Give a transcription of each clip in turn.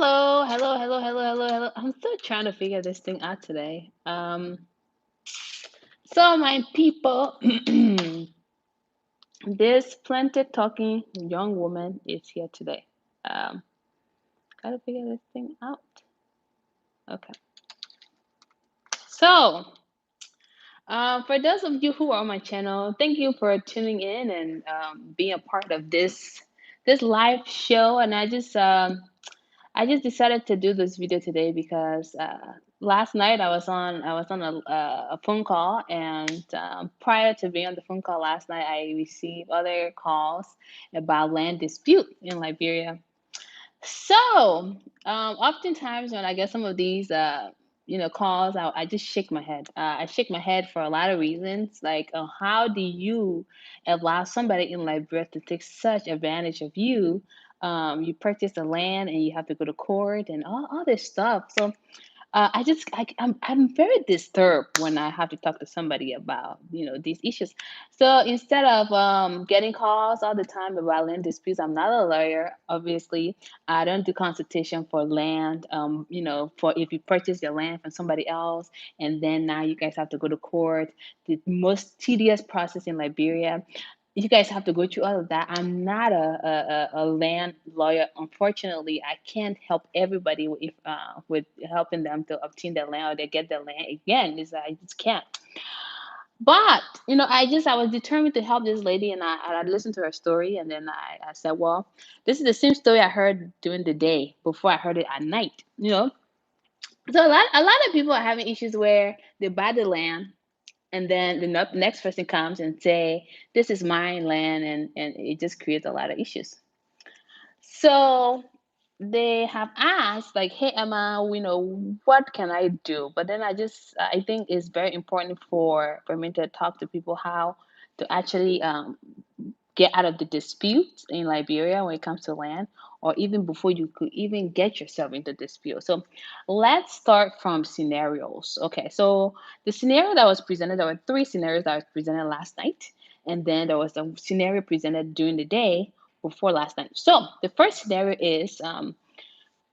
Hello, hello, hello, hello, hello, hello. I'm still trying to figure this thing out today. So my people, this plenty talking young woman is here today. Um, Gotta figure this thing out. Okay. So, for those of you who are on my channel, thank you for tuning in and being a part of this live show. And I just decided to do this video today because last night I was on a phone call, and prior to being on the phone call last night, I received other calls about land dispute in Liberia. So, oftentimes when I get some of these, calls, I just shake my head. I shake my head for a lot of reasons. Like, how do you allow somebody in Liberia to take such advantage of you? You purchase the land and you have to go to court and all this stuff. So I'm very disturbed when I have to talk to somebody about these issues. So instead of getting calls all the time about land disputes, I'm not a lawyer. Obviously, I don't do consultation for land. For if you purchase your land from somebody else and then now you guys have to go to court, the most tedious process in Liberia. You guys have to go through all of that. I'm not a land lawyer. Unfortunately, I can't help everybody with helping them to obtain their land or they get their land again. I just can't. But I was determined to help this lady, and I listened to her story, and then I said, well, this is the same story I heard during the day before I heard it at night. So a lot of people are having issues where they buy the land and then the next person comes and say this is my land, and it just creates a lot of issues. So they have asked like, hey Emma, what can I do? But then I think it's very important for me to talk to people how to actually get out of the disputes in Liberia when it comes to land, or even before you could even get yourself into dispute. So let's start from scenarios. Okay, so the scenario that was presented, there were three scenarios that was presented last night, and then there was a scenario presented during the day before last night. So the first scenario is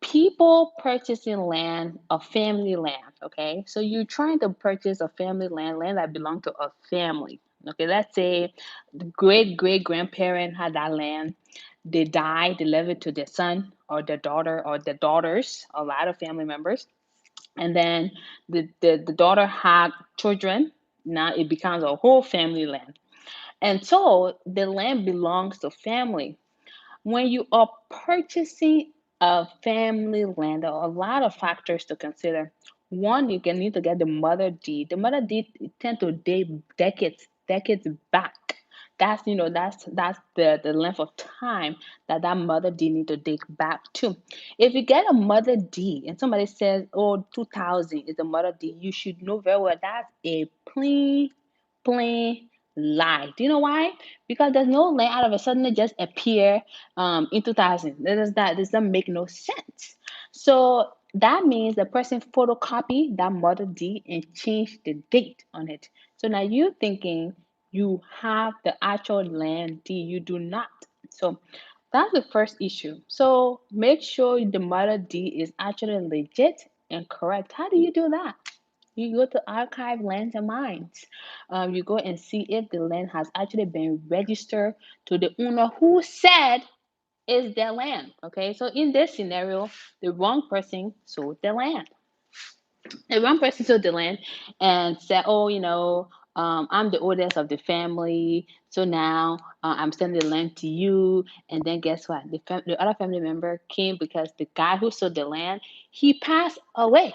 people purchasing land, a family land. Okay, so you're trying to purchase a family land that belongs to a family. Okay, let's say the great great grandparent had that land. They died, they left it to their son or their daughter or their daughters, a lot of family members. And then the daughter had children. Now it becomes a whole family land. And so the land belongs to family. When you are purchasing a family land, there are a lot of factors to consider. One, you can need to get the mother deed. The mother deed tend to date decades back. That's the length of time that mother deed need to date back to. If you get a mother deed and somebody says, "Oh, 2000 is the mother deed," you should know very well that's a plain lie. Do you know why? Because there's no land out of a sudden it just appear in 2000. That doesn't make no sense. So that means the person photocopy that mother deed and change the date on it. So now you're thinking you have the actual land deed. You do not. So that's the first issue. So make sure the mother deed is actually legit and correct. How do you do that? You go to archive lands and mines. You go and see if the land has actually been registered to the owner who said is their land. Okay, so in this scenario, the wrong person sold the land. The wrong person sold the land and said, "Oh, I'm the oldest of the family, so now I'm sending the land to you." And then guess what? The other family member came because the guy who sold the land he passed away.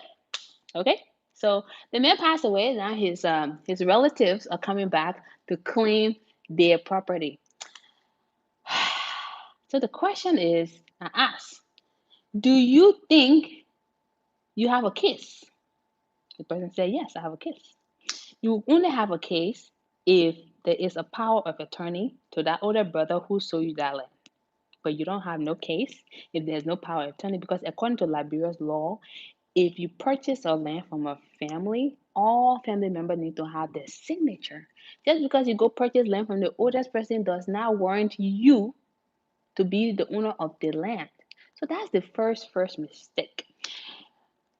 Okay, so the man passed away. Now his relatives are coming back to claim their property. So the question is, I ask, do you think you have a case? The person said, yes, I have a case. You only have a case if there is a power of attorney to that older brother who sold you that land. But you don't have no case if there's no power of attorney, because according to Liberia's law, if you purchase a land from a family, all family members need to have their signature. Just because you go purchase land from the oldest person does not warrant you to be the owner of the land. So that's the first mistake.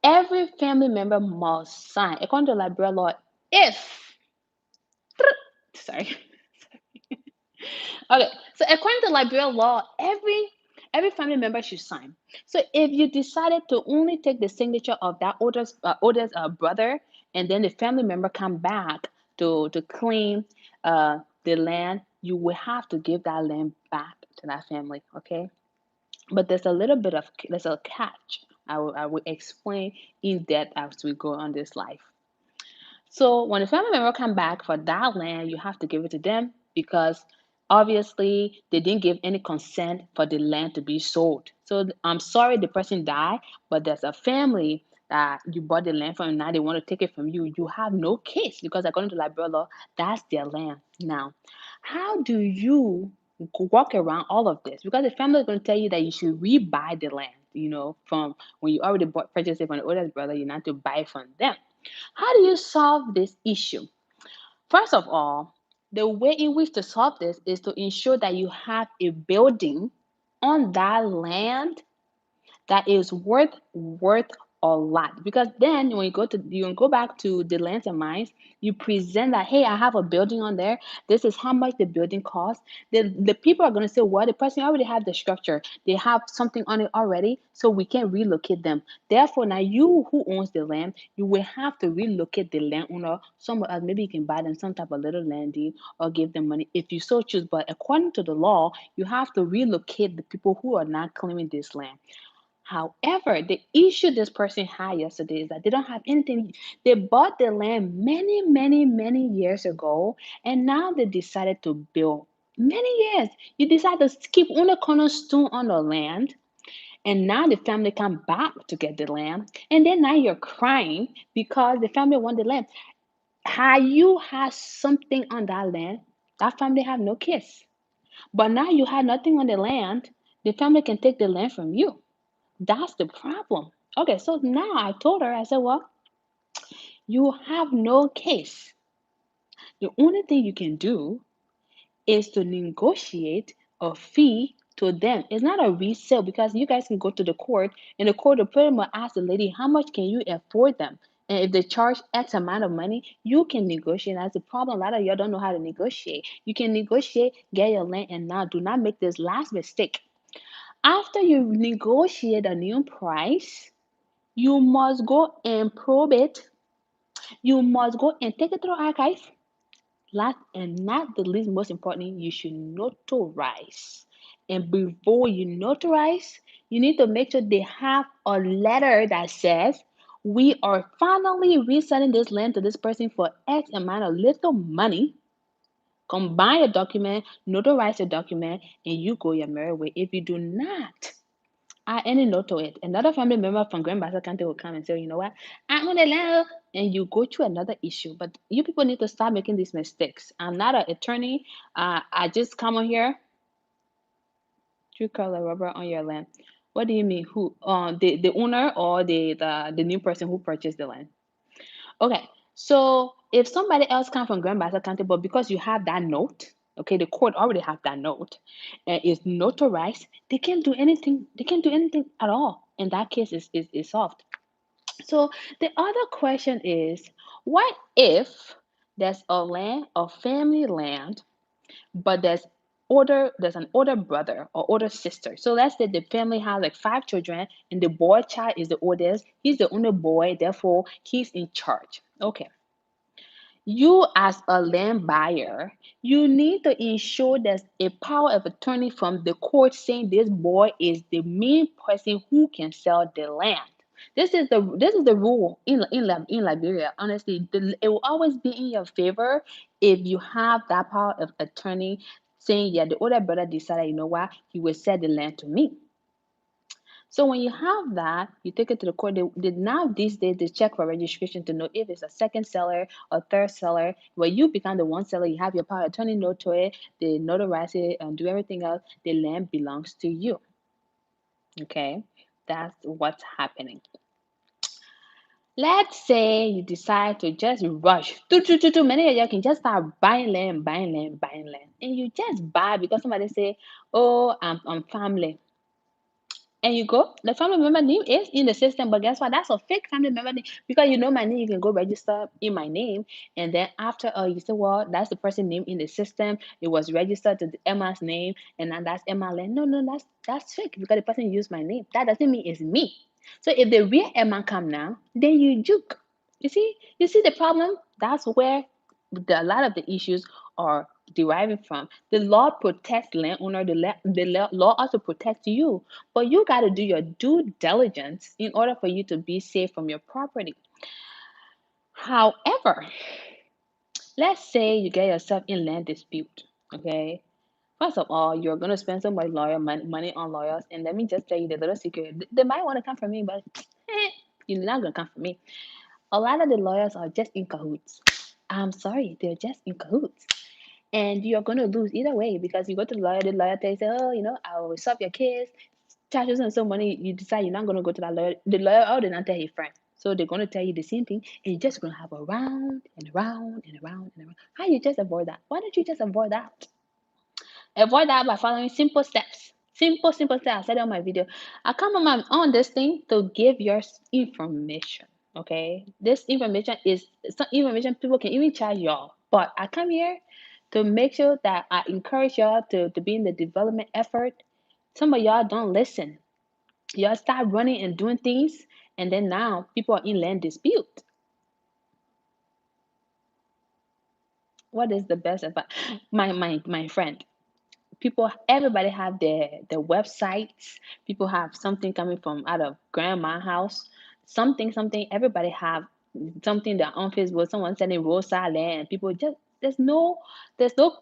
Every family member must sign, according to Liberia law, if, sorry, okay, so according to Liberia law, every family member should sign. So if you decided to only take the signature of that oldest brother, and then the family member come back to claim the land, you will have to give that land back to that family. Okay, but there's a catch. I will explain in depth as we go on this life. So when a family member come back for that land, you have to give it to them because obviously they didn't give any consent for the land to be sold. So I'm sorry the person died, but there's a family that you bought the land from and now they want to take it from you. You have no case because according to Liberia law, that's their land. Now, how do you walk around all of this? Because the family is going to tell you that you should rebuy the land, from when you already purchased it from the oldest brother, you not to buy it from them. How do you solve this issue? First of all, the way in which to solve this is to ensure that you have a building on that land that is worth a lot, because then when you go back to the lands and mines, you present that, hey, I have a building on there, this is how much the building costs. The people are going to say, well, the person already have the structure, they have something on it already, so we can relocate them. Therefore, now you who owns the land, you will have to relocate the landowner somewhere else. Maybe you can buy them some type of little land deed or give them money if you so choose, but according to the law, you have to relocate the people who are not claiming this land. However, the issue this person had yesterday is that they don't have anything. They bought the land many, many, many years ago, and now they decided to build. Many years. You decide to keep on the cornerstone on the land, and now the family come back to get the land, and then now you're crying because the family want the land. Had you had something on that land, that family have no kids. But now you had nothing on the land, the family can take the land from you. That's the problem. Okay, so now I told her, I said, well, you have no case. The only thing you can do is to negotiate a fee to them. It's not a resale because you guys can go to the court and the court will pretty much ask the lady, how much can you afford them? And if they charge X amount of money, you can negotiate. That's the problem. A lot of y'all don't know how to negotiate. You can negotiate, get your land, and now do not make this last mistake. After you negotiate a new price, you must go and probe it. You must go and take it to the archive. Last and not the least, most importantly, you should notarize. And before you notarize, you need to make sure they have a letter that says, we are finally reselling this land to this person for X amount of little money. Combine the document, notarize the document, and you go your merry way. If you do not, I any note to it. Another family member from Grand Bassa County will come and say, you know what, I'm gonna allow, and you go through another issue. But you people need to stop making these mistakes. I'm not an attorney. I just come on here to color rubber on your land. What do you mean? Who? The owner or the new person who purchased the land? Okay, so if somebody else comes from Grand Bassa County, but because you have that note, okay, the court already have that note, and it's notarized, they can't do anything. They can't do anything at all. And that case is solved. So the other question is, what if there's a family land, but there's an older brother or older sister. So let's say the family has like five children and the boy child is the oldest. He's the only boy, therefore he's in charge. Okay. You as a land buyer, you need to ensure there's a power of attorney from the court saying this boy is the main person who can sell the land. This is the rule in Liberia. Honestly, it will always be in your favor if you have that power of attorney saying, yeah, the older brother decided, you know what, he will sell the land to me. So when you have that, you take it to the court. Now these days they check for registration to know if it's a second seller or third seller. When you become the one seller, you have your power of attorney note to it. They notarize it and do everything else. The land belongs to you. Okay, that's what's happening. Let's say you decide to just rush. Many of you can just start buying land, buying land, buying land, and you just buy because somebody say, "Oh, I'm family." and you go, the family member name is in the system, but guess what? That's a fake family member name because you know my name. You can go register in my name, and then after, you say, well, that's the person name in the system. It was registered to Emma's name, and then that's Emma Land. No, no, that's fake because the person used my name. That doesn't mean it's me. So if the real Emma come now, then you juke. You see the problem. That's where a lot of the issues are deriving from. The law protects landowner. Law also protects you, but you got to do your due diligence in order for you to be safe from your property. However, let's say you get yourself in land dispute. Okay, first of all, you're gonna spend so much money on lawyers, and let me just tell you the little secret. They might want to come for me, but you're not gonna come for me. A lot of the lawyers are just in cahoots. I'm sorry, they're just in cahoots. And you're going to lose either way because you go to the lawyer tells you, oh, I will solve your case, charges and so money. You decide you're not going to go to that lawyer. The lawyer, oh, they're not tell his friend. So they're going to tell you the same thing, and you're just going to have a round and around and around and around. How you just avoid that? Why don't you just avoid that? Avoid that by following simple steps. Simple steps. I said it on my video. I come on this thing to give your information. Okay, this information is some information people can even charge y'all. But I come here to make sure that I encourage y'all to be in the development effort. Some of y'all don't listen. Y'all start running and doing things, and then now people are in land dispute. What is the best advice? My friend, people, everybody have their websites. People have something coming from out of grandma house, something. Everybody have something that on Facebook, someone selling roadside land. People just, there's no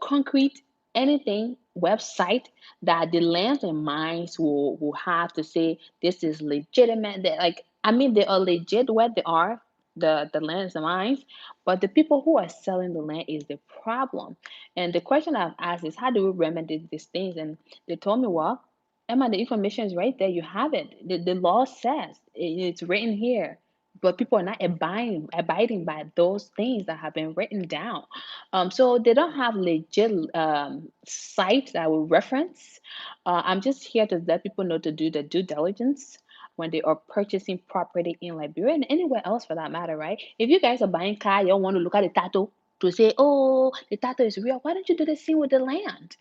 concrete anything website that the lands and mines will have to say this is legitimate. That, like, I mean, they are legit where they are, the lands and mines, but the people who are selling the land is the problem. And the question I've asked is, how do we remedy these things? And they told me, well, Emma, the information is right there. You have it. The law says it's written here. But people are not abiding by those things that have been written down. So they don't have legit sites that I will reference. I'm just here to let people know to do the due diligence when they are purchasing property in Liberia and anywhere else for that matter, right? If you guys are buying car, you don't want to look at the title to say, oh, the title is real. Why don't you do the same with the land?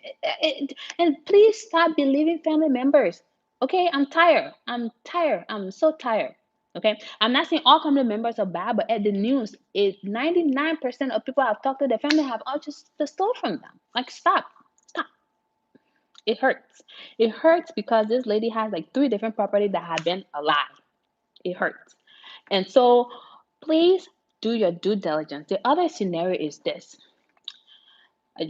And please stop believing family members. Okay, I'm tired. I'm tired. I'm so tired. Okay, I'm not saying all family members are bad, but at the news, 99% of people I've talked to, their family have all just stole from them. Like, stop. It hurts. It hurts because this lady has like 3 different properties that have been a lie. It hurts. And so, please do your due diligence. The other scenario is this. Uh,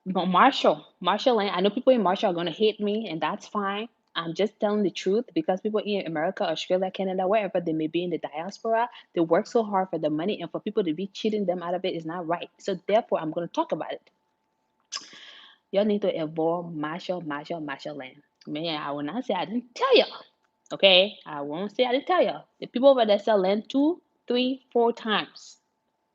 Marshall Lane. I know people in Marshall are going to hate me, and that's fine. I'm just telling the truth because people in America, Australia, Canada, wherever they may be in the diaspora, they work so hard for the money, and for people to be cheating them out of it is not right. So, therefore, I'm going to talk about it. Y'all need to avoid Marshall Lane. Man, I will not say I didn't tell you. Okay, I won't say I didn't tell you. The people over there sell land 2, 3, 4 times.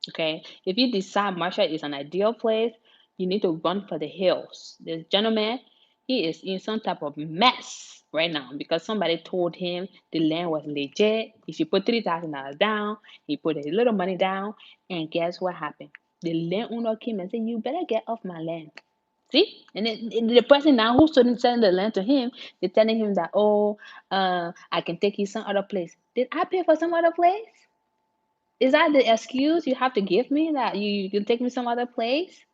Okay, if you decide Marshall is an ideal place, you need to run for the hills. This gentleman, he is in some type of mess right now because somebody told him the land was legit. He should put $3,000 down. He put a little money down, and guess what happened? The landowner came and said, "You better get off my land." See, and then the person now who's selling the land to him, they're telling him that, oh, I can take you some other place. Did I pay for some other place? Is that the excuse you have to give me that you can take me some other place?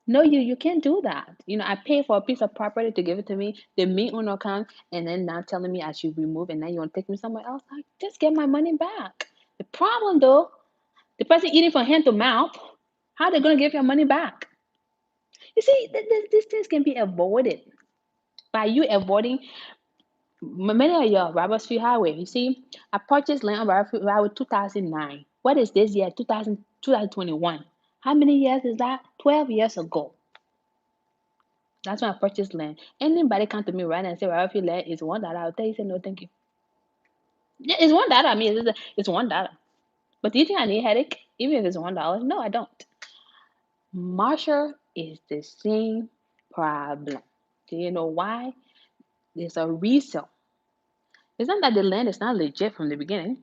No, you can't do that. I pay for a piece of property to give it to me. The me owner comes and then now telling me I should remove, and then you want to take me somewhere else. Like, just get my money back. The problem though, the person eating from hand to mouth, how they gonna give your money back? You see, these things can be avoided by you avoiding many of your Robert Street Highway. You see, I purchased land on Robert Street Highway 2009. What is this year? 2021. How many years is that? 12 years ago. That's when I purchased land. Anybody come to me right now and say Robert Street land is $1, I'll tell you, say no, thank you. Yeah, it's $1. I mean, it's $1. But do you think I need a headache? Even if it's $1? No, I don't. Marshall is the same problem. Do you know why? There's a resale. It's not that the land is not legit from the beginning.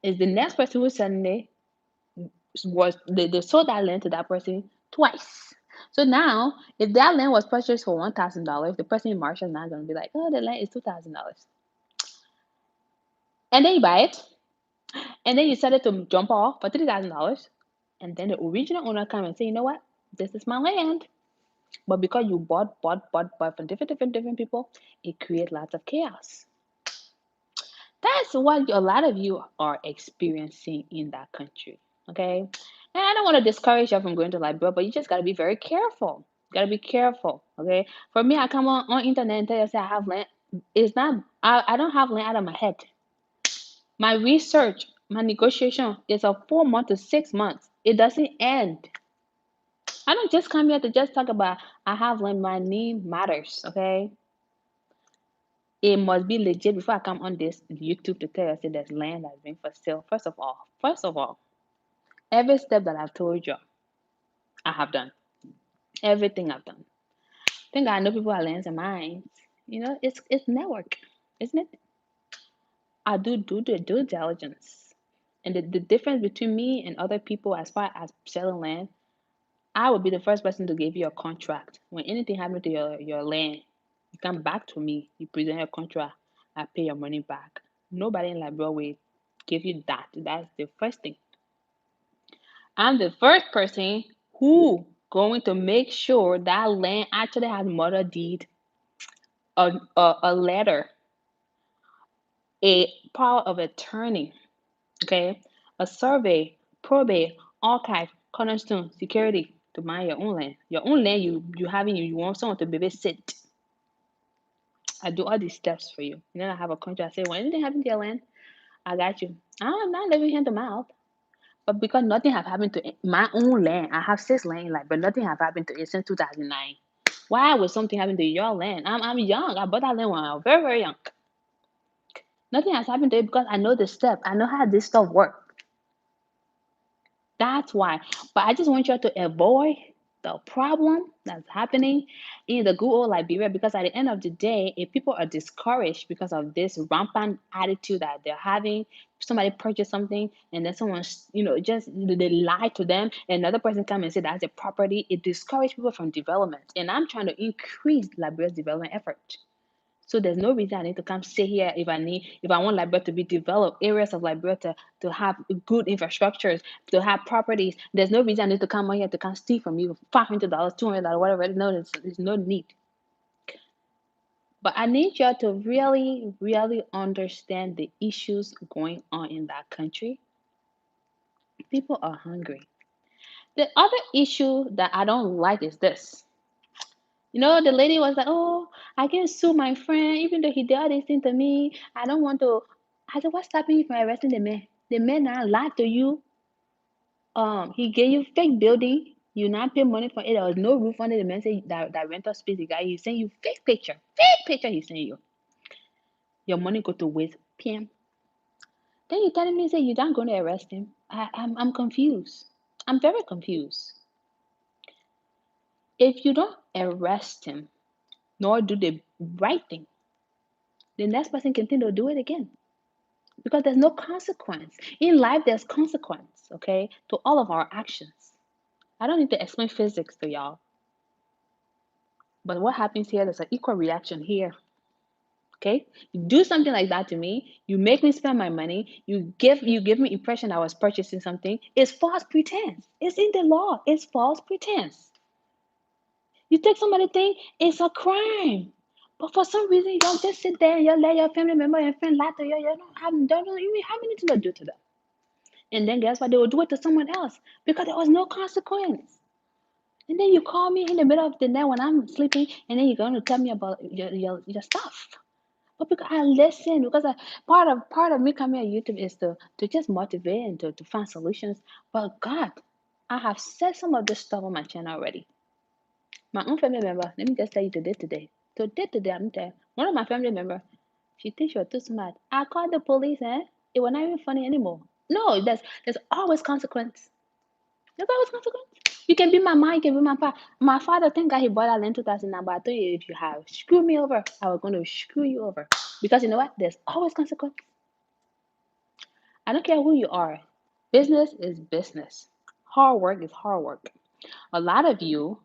It's the next person who's selling it was they sold that land to that person twice. So now, if that land was purchased for $1,000, the person in Marshall is not going to be like, oh, the land is $2,000. And then you buy it, and then you sell it to jump off for $3,000, and then the original owner come and say, you know what, this is my land. But because you bought from different people, it creates lots of chaos. That's what a lot of you are experiencing in that country. Okay. And I don't want to discourage you from going to Liberia, but you just got to be very careful. Got to be careful. Okay. For me, I come on internet and tell you, say I have land. It's not, I don't have land out of my head. My research, my negotiation is a 4 month to 6 months. It doesn't end. I don't just come here to just talk about I have land. My name matters. Okay. It must be legit before I come on this YouTube to tell you say there's land that's been for sale. First of all, every step that I've told you, I have done. Everything I've done. Think I know people are lands and mines. It's network, isn't it? I do the due diligence. And the difference between me and other people as far as selling land, I would be the first person to give you a contract. When anything happens to your land, you come back to me, you present your contract, I pay your money back. Nobody in Liberia will give you that. That's the first thing. I'm the first person who going to make sure that land actually has mother deed, a letter, a power of attorney, okay, a survey, probate, archive, cornerstone, security to mine your own land. Your own land you want someone to babysit. I do all these steps for you. And then I have a contract. I say, when anything happens to your land, I got you. I'm not living hand to mouth. But because nothing have happened to my own land, I have 6 land, like, but nothing have happened to it since 2009. Why would something happen to your land? I'm young. I bought that land when I was very, very young. Nothing has happened to it because I know the step. I know how this stuff works. That's why. But I just want you to avoid the problem that's happening in the good old Liberia because at the end of the day, if people are discouraged because of this rampant attitude that they're having, somebody purchase something and then someone, just they lie to them, and another person come and say that's a property, it discourages people from development. And I'm trying to increase Liberia's development effort. So there's no reason I need to come sit here if I want Liberia to be developed, areas of Liberia to have good infrastructures, to have properties. There's no reason I need to come out here to come steal from you $500, $200, whatever. No, there's no need. But I need you to really, really understand the issues going on in that country. People are hungry. The other issue that I don't like is this. The lady was like, "Oh, I can sue my friend, even though he did all this thing to me. I don't want to." I said, "What's stopping you from arresting the man? The man now lied to you. He gave you fake building. You not pay money for it. There was no roof on it. The man said that rental space, the guy, he sent you fake picture. He sent you. Your money go to waste. PM. Then you telling me say you're not going to arrest him. I'm confused. I'm very confused. If you don't arrest him, nor do the right thing, the next person can think they'll do it again. Because there's no consequence. In life, there's consequence, okay, to all of our actions. I don't need to explain physics to y'all. But what happens here, there's an equal reaction here. Okay? You do something like that to me, you make me spend my money, you give me impression I was purchasing something, it's false pretense. It's in the law. It's false pretense. You take somebody's thing, it's a crime. But for some reason, you don't just sit there and you let your family member and friend lie to you. You don't even have anything to do to them. And then guess what? They will do it to someone else because there was no consequence. And then you call me in the middle of the night when I'm sleeping, and then you're going to tell me about your stuff. But because I listen, because part of me coming on YouTube is to just motivate and to find solutions. But God, I have said some of this stuff on my channel already. My own family member, let me just tell you today. Today, I'm telling you, one of my family member, she thinks you're too smart. I called the police, it was not even funny anymore. No, there's always consequence. There's always consequence. You can be my mom, you can be my papa. My father, thank God he bought that land 2009, but I told you if you have screwed me over, I was going to screw you over. Because you know what? There's always consequence. I don't care who you are. Business is business. Hard work is hard work. A lot of you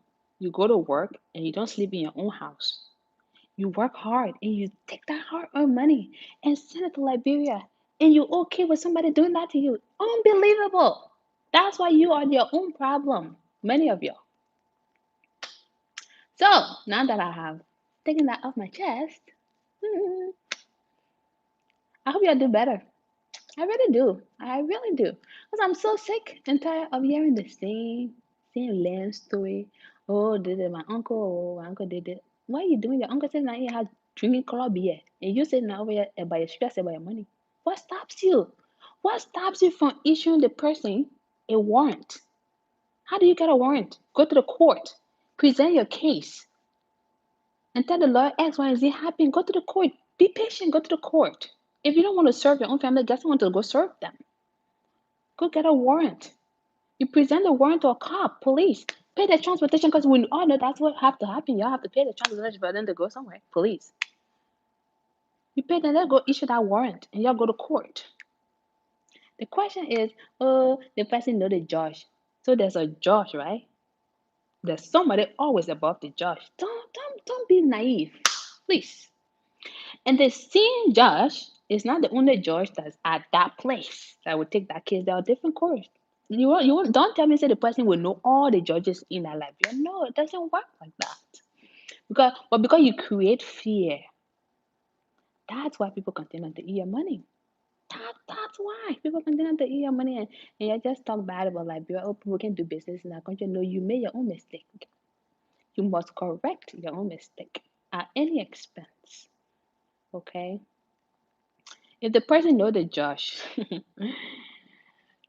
go to work and you don't sleep in your own house. You work hard and you take that hard earned money and send it to Liberia. And you're okay with somebody doing that to you. Unbelievable. That's why you are your own problem. Many of you. So now that I have taken that off my chest, I hope y'all do better. I really do. I really do. Because I'm so sick and tired of hearing the same lame story. Oh, did it my uncle? Oh, my uncle did it. What are you doing? Your uncle sitting out here drinking club beer. And you sitting over here about your stress about your money. What stops you? What stops you from issuing the person a warrant? How do you get a warrant? Go to the court. Present your case. And tell the lawyer X, Y, and Z happened. Go to the court. Be patient. Go to the court. If you don't want to serve your own family, get someone to go serve them. Go get a warrant. You present the warrant to a cop, police. Pay the transportation because we all know that's what have to happen. Y'all have to pay the transportation for them to go somewhere. Police. You pay them, they'll go issue that warrant and y'all go to court. The question is, oh, the person know the judge. So there's a judge, right? There's somebody always above the judge. Don't be naive. Please. And the same judge is not the only judge that's at that place that will take that case. There are different courts. Don't tell me say the person will know all the judges in that library. No, it doesn't work like that. Because you create fear, that's why people continue to eat your money. That's why people continue to eat your money and you just talk bad about Liberia. Oh, people can do business in that country. No, you made your own mistake. You must correct your own mistake at any expense. Okay? If the person know the judge, the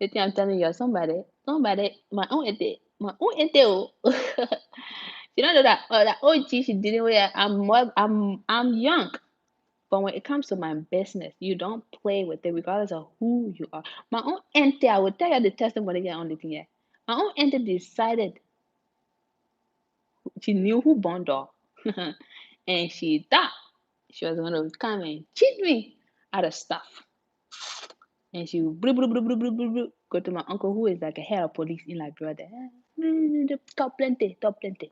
thing I'm telling you, somebody, my own ete, oh. You don't know that OG she didn't wear. I'm young, but when it comes to my business, you don't play with it regardless of who you are. My own auntie, I will tell you the testimony here on the thing here. My own auntie decided she knew who bond her, and she thought she was going to come and cheat me out of stuff. And she would go to my uncle who is like a head of police in Liberia. Talk plenty, talk plenty.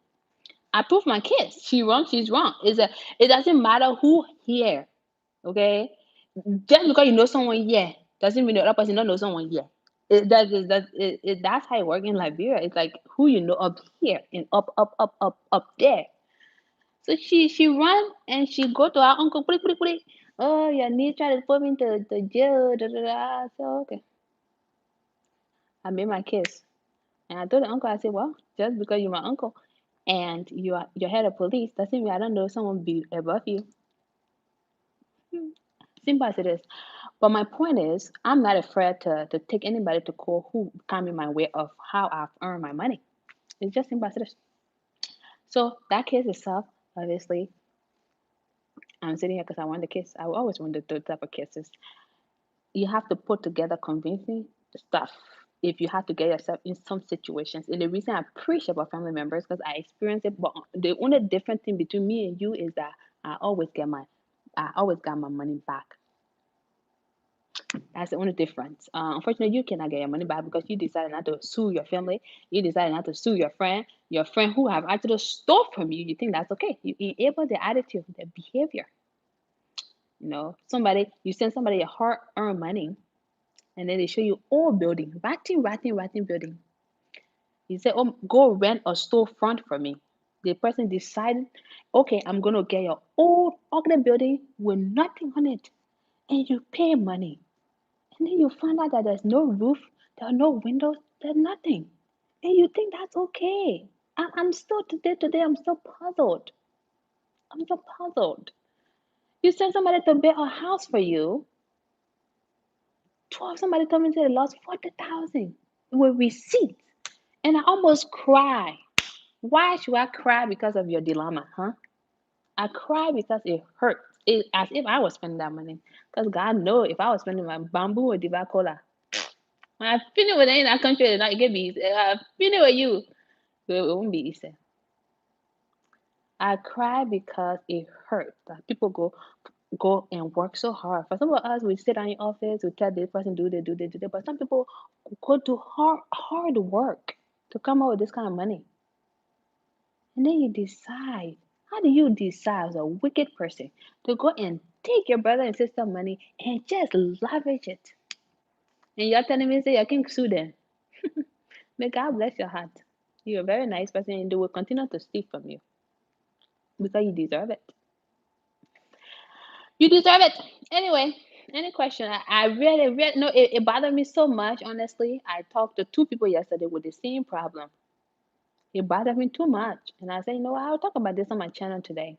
I prove my case. She wrong, she's wrong. It doesn't matter who here, okay? Just because you know someone here doesn't mean the other person don't know someone here. That's how it works in Liberia. It's like who you know up here and up there. So she run and she go to her uncle. Oh, your niece tried to put me to jail. Da, da, da. So okay, I made my case. And I told the uncle, I said, well, just because you're my uncle and you're head of police, doesn't mean I don't know someone be above you. Simple as it is. But my point is, I'm not afraid to take anybody to court who come in my way of how I've earned my money. It's just simple as it is. So that case itself, obviously, I'm sitting here because I want the case. I always want the type of cases. You have to put together convincing stuff if you have to get yourself in some situations. And the reason I preach about family members because I experience it, but the only different thing between me and you is that I always got my money back. That's the only difference. Unfortunately, you cannot get your money back because you decided not to sue your family. You decided not to sue your friend who have actually stole from you. You think that's okay. You enable the attitude, the behavior. You send somebody your hard-earned money and then they show you all building, ratting building. You say, oh, go rent a storefront for me. The person decided, okay, I'm gonna get your old ugly building with nothing on it, and you pay money, and then you find out that there's no roof, there are no windows, there's nothing, and you think that's okay. I'm still today. I'm still puzzled. I'm so puzzled. You send somebody to build a house for you. 12. Somebody told me they lost 40,000 with receipts. And I almost cry. Why should I cry because of your dilemma, huh? I cry because it hurts. It as if I was spending that money. Because God knows if I was spending my bamboo or diva cola, when I finish with any that country, not get me. I finish with you. It won't be easy. I cry because it hurt that people go and work so hard. For some of us, we sit in office, we tell this person do this, but some people go to hard work to come up with this kind of money. And then you decide. How do you decide as a wicked person to go and take your brother and sister money and just lavish it? And you're telling me say you can sue them. May God bless your heart. You're a very nice person and they will continue to steal from you because you deserve it. You deserve it. Anyway, any question? I really no, it bothered me so much, honestly. I talked to two people yesterday with the same problem. It bothered me too much. And I said, you know what, I'll talk about this on my channel today.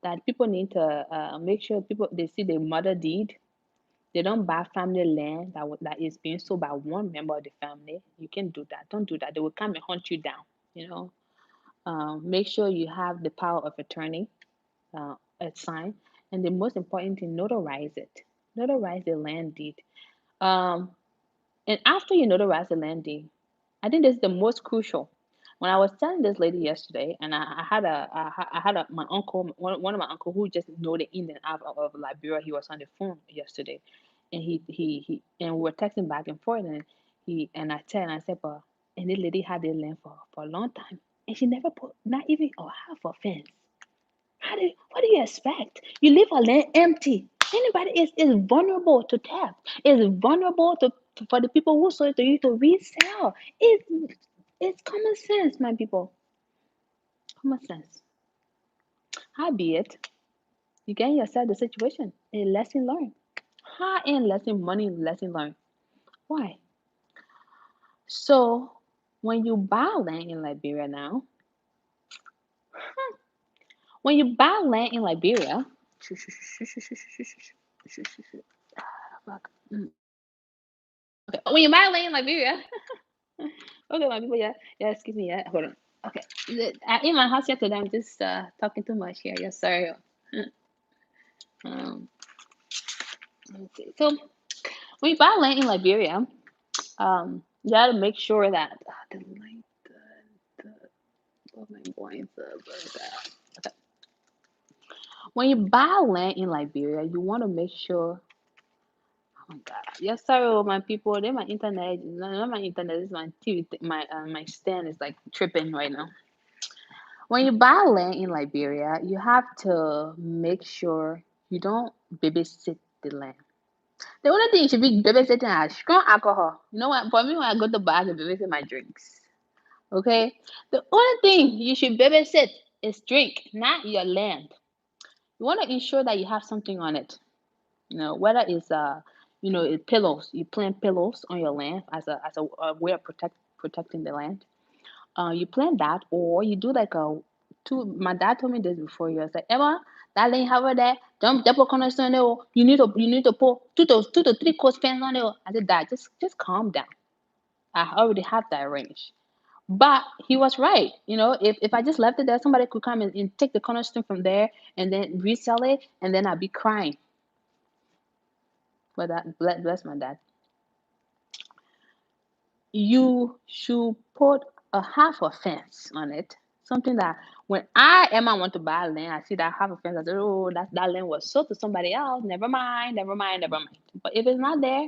That people need to make sure people they see the mother deed. They don't buy family land that is being sold by one member of the family. You can't do that. Don't do that. They will come and hunt you down. You know, make sure you have the power of attorney sign, and the most important thing, notarize it. Notarize the land deed. Um, and after you notarize the land deed, I think this is the most crucial. When I was telling this lady yesterday, and I had my uncle, one of my uncle who just know the in and out of Liberia. He was on the phone yesterday, and and we were texting back and forth, and I said, but and this lady had the land for a long time, and she never put not even a half a fence. What do you expect? You leave a land empty. Anybody is vulnerable to theft. Is vulnerable for the people who sold it to you to resell. It's common sense, my people. Common sense. How be it? You get yourself the situation. A lesson learned. High end lesson, money lesson learned. Why? So when you buy land in Liberia now, when you buy land in Liberia, okay, when you buy land in Liberia, okay, my people, yeah, excuse me, yeah, hold on. Okay, in my house yesterday, I'm just talking too much here. Yeah, sorry. Um, let's see. So when you buy land in Liberia, you gotta make sure that the light, the what am I going to okay. When you buy land in Liberia, you want to make sure. Oh my God, yes, sorry, my people. Then my internet, not my internet. This is my TV. My stand is like tripping right now. When you buy land in Liberia, you have to make sure you don't babysit the land. The only thing you should be babysitting is strong alcohol. You know what? For me, when I go to bar, I can babysit my drinks. Okay? The only thing you should babysit is drink, not your land. You want to ensure that you have something on it. You know, whether it's pillows. You plant pillows on your land as a way of protecting the land. You plant that, or you do like a two. My dad told me this before. He was like, Emma, that lane over there, don't double cornerstone there. You need to put two to three course fence on there. I said, Dad, just calm down. I already have that range. But he was right. If I just left it there, somebody could come and take the cornerstone from there and then resell it, and then I'd be crying. But that bless my dad. You should put a half a fence on it. Something that when Emma want to buy land, I see that half a fence. I said, oh, that land was sold to somebody else. Never mind, never mind, never mind. But if it's not there,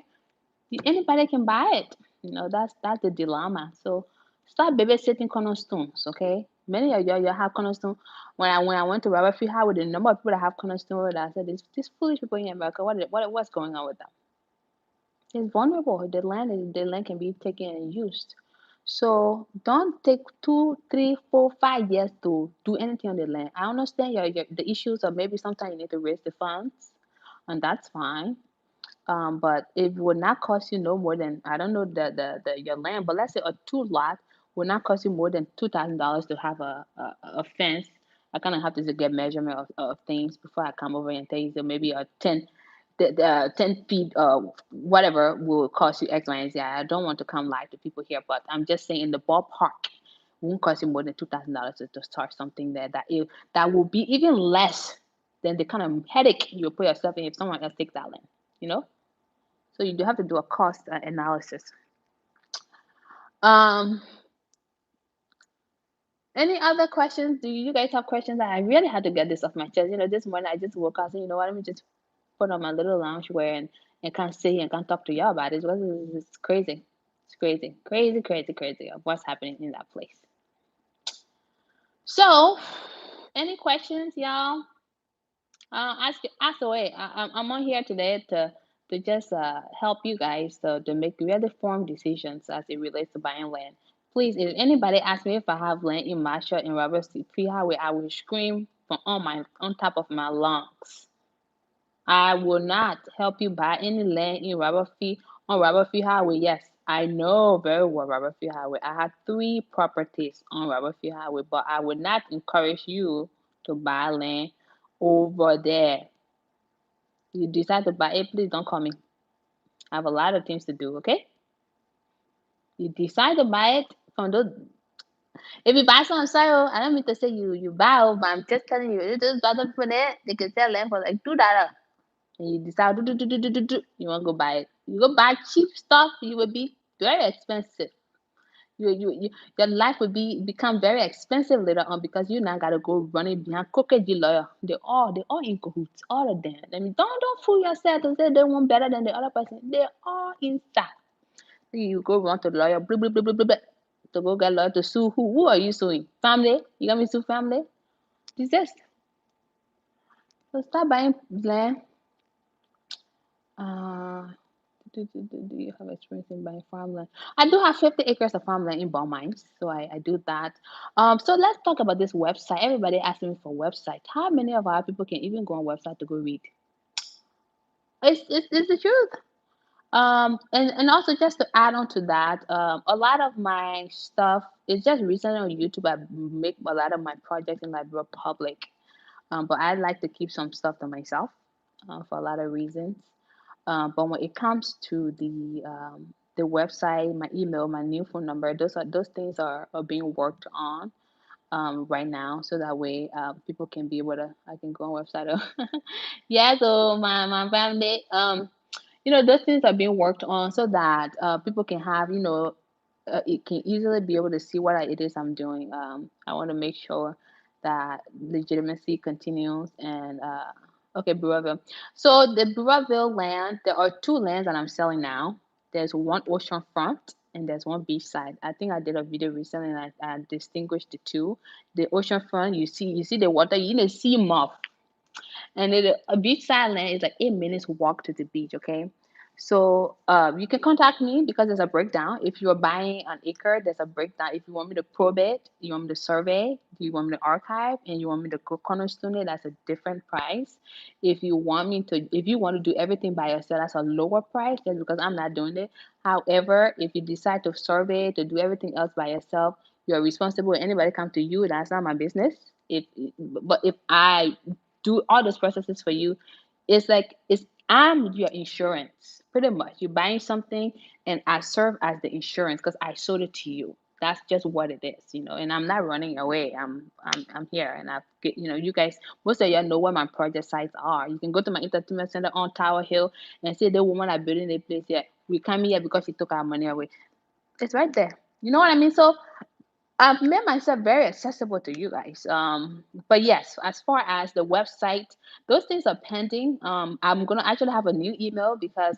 anybody can buy it. That's the dilemma. So start babysitting cornerstones, okay? Many of you have cornerstone. When I went to Robert Free Highway, the number of people that have cornerstone over there, I said, these foolish people in America, what's going on with them? It's vulnerable. The land can be taken and used. So don't take 2, 3, 4, 5 years to do anything on the land. I understand the issues of maybe sometimes you need to raise the funds, and that's fine. But it would not cost you no more than I don't know the your land, but let's say a two lot would not cost you more than $2,000 to have a fence. I kind of have to just get measurement of things before I come over and tell you. So maybe a 10 feet, whatever will cost you X, Y, and Z. I don't want to come live to people here, but I'm just saying in the ballpark, it won't cost you more than $2,000 to start something there that will be even less than the kind of headache you'll put yourself in if someone else takes that land. You know. So you do have to do a cost analysis. Um, Any other questions? Do you guys have questions? I really had to get this off my chest. This morning I just woke up and you know what? Let me just put on my little loungewear and can't sit here and can't talk to y'all about it. It's crazy. It's crazy. Crazy, crazy, crazy of what's happening in that place. So, any questions, y'all? Ask away. I'm on here today to just help you guys to make really informed decisions as it relates to buying land. Please, if anybody asks me if I have land in Marshall and Robert Free Highway, I will scream from on top of my lungs. I will not help you buy any land in Robert Free Highway. Yes, I know very well Robert Free Highway. I have 3 properties on Robert Free Highway, but I would not encourage you to buy land over there. You decide to buy it, please don't call me. I have a lot of things to do, okay? You decide to buy it from those. If you buy some sale, I don't mean to say you buy, but I'm just telling you, it is other people there, they can sell land for like $2. And you decide you want to go buy it. You go buy cheap stuff, you will be very expensive. Your life will become very expensive later on because you now gotta go running behind crooked lawyer. They all in cahoots, all of them. I mean, don't fool yourself to say they want better than the other person. They're all inside. You go run to the lawyer, blah blah blah blah blah, blah to go get lawyer to sue who? Who are you suing? Family? You got me sue family? It's just so start buying land. Uh, do you have experience in buying farmland? I do have 50 acres of farmland in Balmines, so I do that. So let's talk about this website. Everybody asking me for website. How many of our people can even go on website to go read? It's the truth. And also just to add on to that, a lot of my stuff is just recently on YouTube. I make a lot of my projects in like real public. But I like to keep some stuff to myself for a lot of reasons. But when it comes to the website, my email, my new phone number, those things are being worked on right now, so that way people can be able to. I can go on website. Yeah, so my family, those things are being worked on so that people can have, it can easily be able to see what it is I'm doing. I want to make sure that legitimacy continues and okay, Burrillville. So the Burrillville land, there are 2 lands that I'm selling now. There's one ocean front and there's one beachside. I think I did a video recently and I distinguished the two. The ocean front, you see the water, you need to see moth. And a beachside land is like 8 minutes walk to the beach. Okay, so you can contact me because there's a breakdown. If you're buying an acre, there's a breakdown. If you want me to probe it, you want me to survey, you want me to archive, and you want me to go cornerstone it, that's a different price. If you want to do everything by yourself, that's a lower price just because I'm not doing it. However, if you decide to survey, to do everything else by yourself, you're responsible. Anybody come to you, that's not my business. But if I do all those processes for you, I'm your insurance. Pretty much. You're buying something and I serve as the insurance because I sold it to you. That's just what it is. And I'm not running away. I'm here and you guys, most of y'all know where my project sites are. You can go to my entertainment center on Tower Hill and see the woman are building a place here. We come here because she took our money away. It's right there. You know what I mean? So I've made myself very accessible to you guys. But yes, as far as the website, those things are pending. I'm gonna actually have a new email because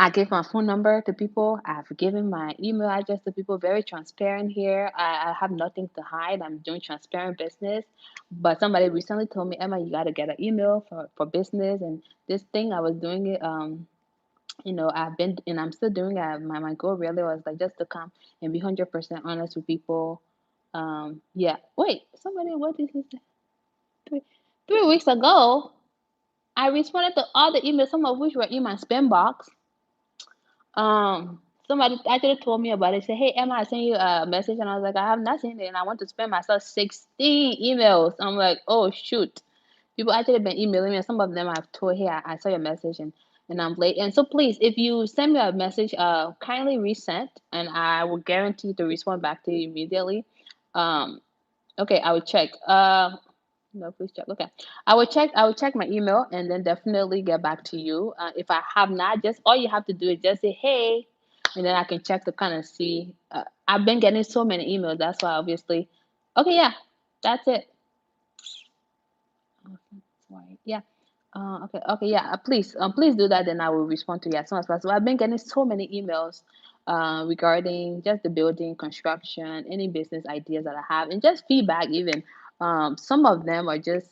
I gave my phone number to people. I've given my email address to people. Very transparent here. I have nothing to hide. I'm doing transparent business. But somebody recently told me, Emma, you got to get an email for business. And this thing I was doing it. I've been and I'm still doing it. My goal really was like just to come and be 100% honest with people. Yeah. Wait, somebody, what did he say? 3 weeks ago, I responded to all the emails, some of which were in my spam box. Somebody actually told me about it. Said, "Hey Emma, I sent you a message," and I was like, "I have not seen it, and I want to spend myself 16 emails." I'm like, "Oh shoot." People actually been emailing me, and some of them I've told, "Hey, I saw your message and I'm late." And so please, if you send me a message, kindly resend, and I will guarantee to respond back to you immediately. Um, okay, I will check. No, please check. Okay, I will check. I will check my email and then definitely get back to you. If I have not, just all you have to do is just say hey, and then I can check to kind of see. I've been getting so many emails. That's why obviously. Okay, yeah, that's it. Sorry. Yeah. Okay. Okay. Yeah. Please do that. Then I will respond to you as soon as possible. I've been getting so many emails, regarding just the building, construction, any business ideas that I have, and just feedback. Even, some of them are just,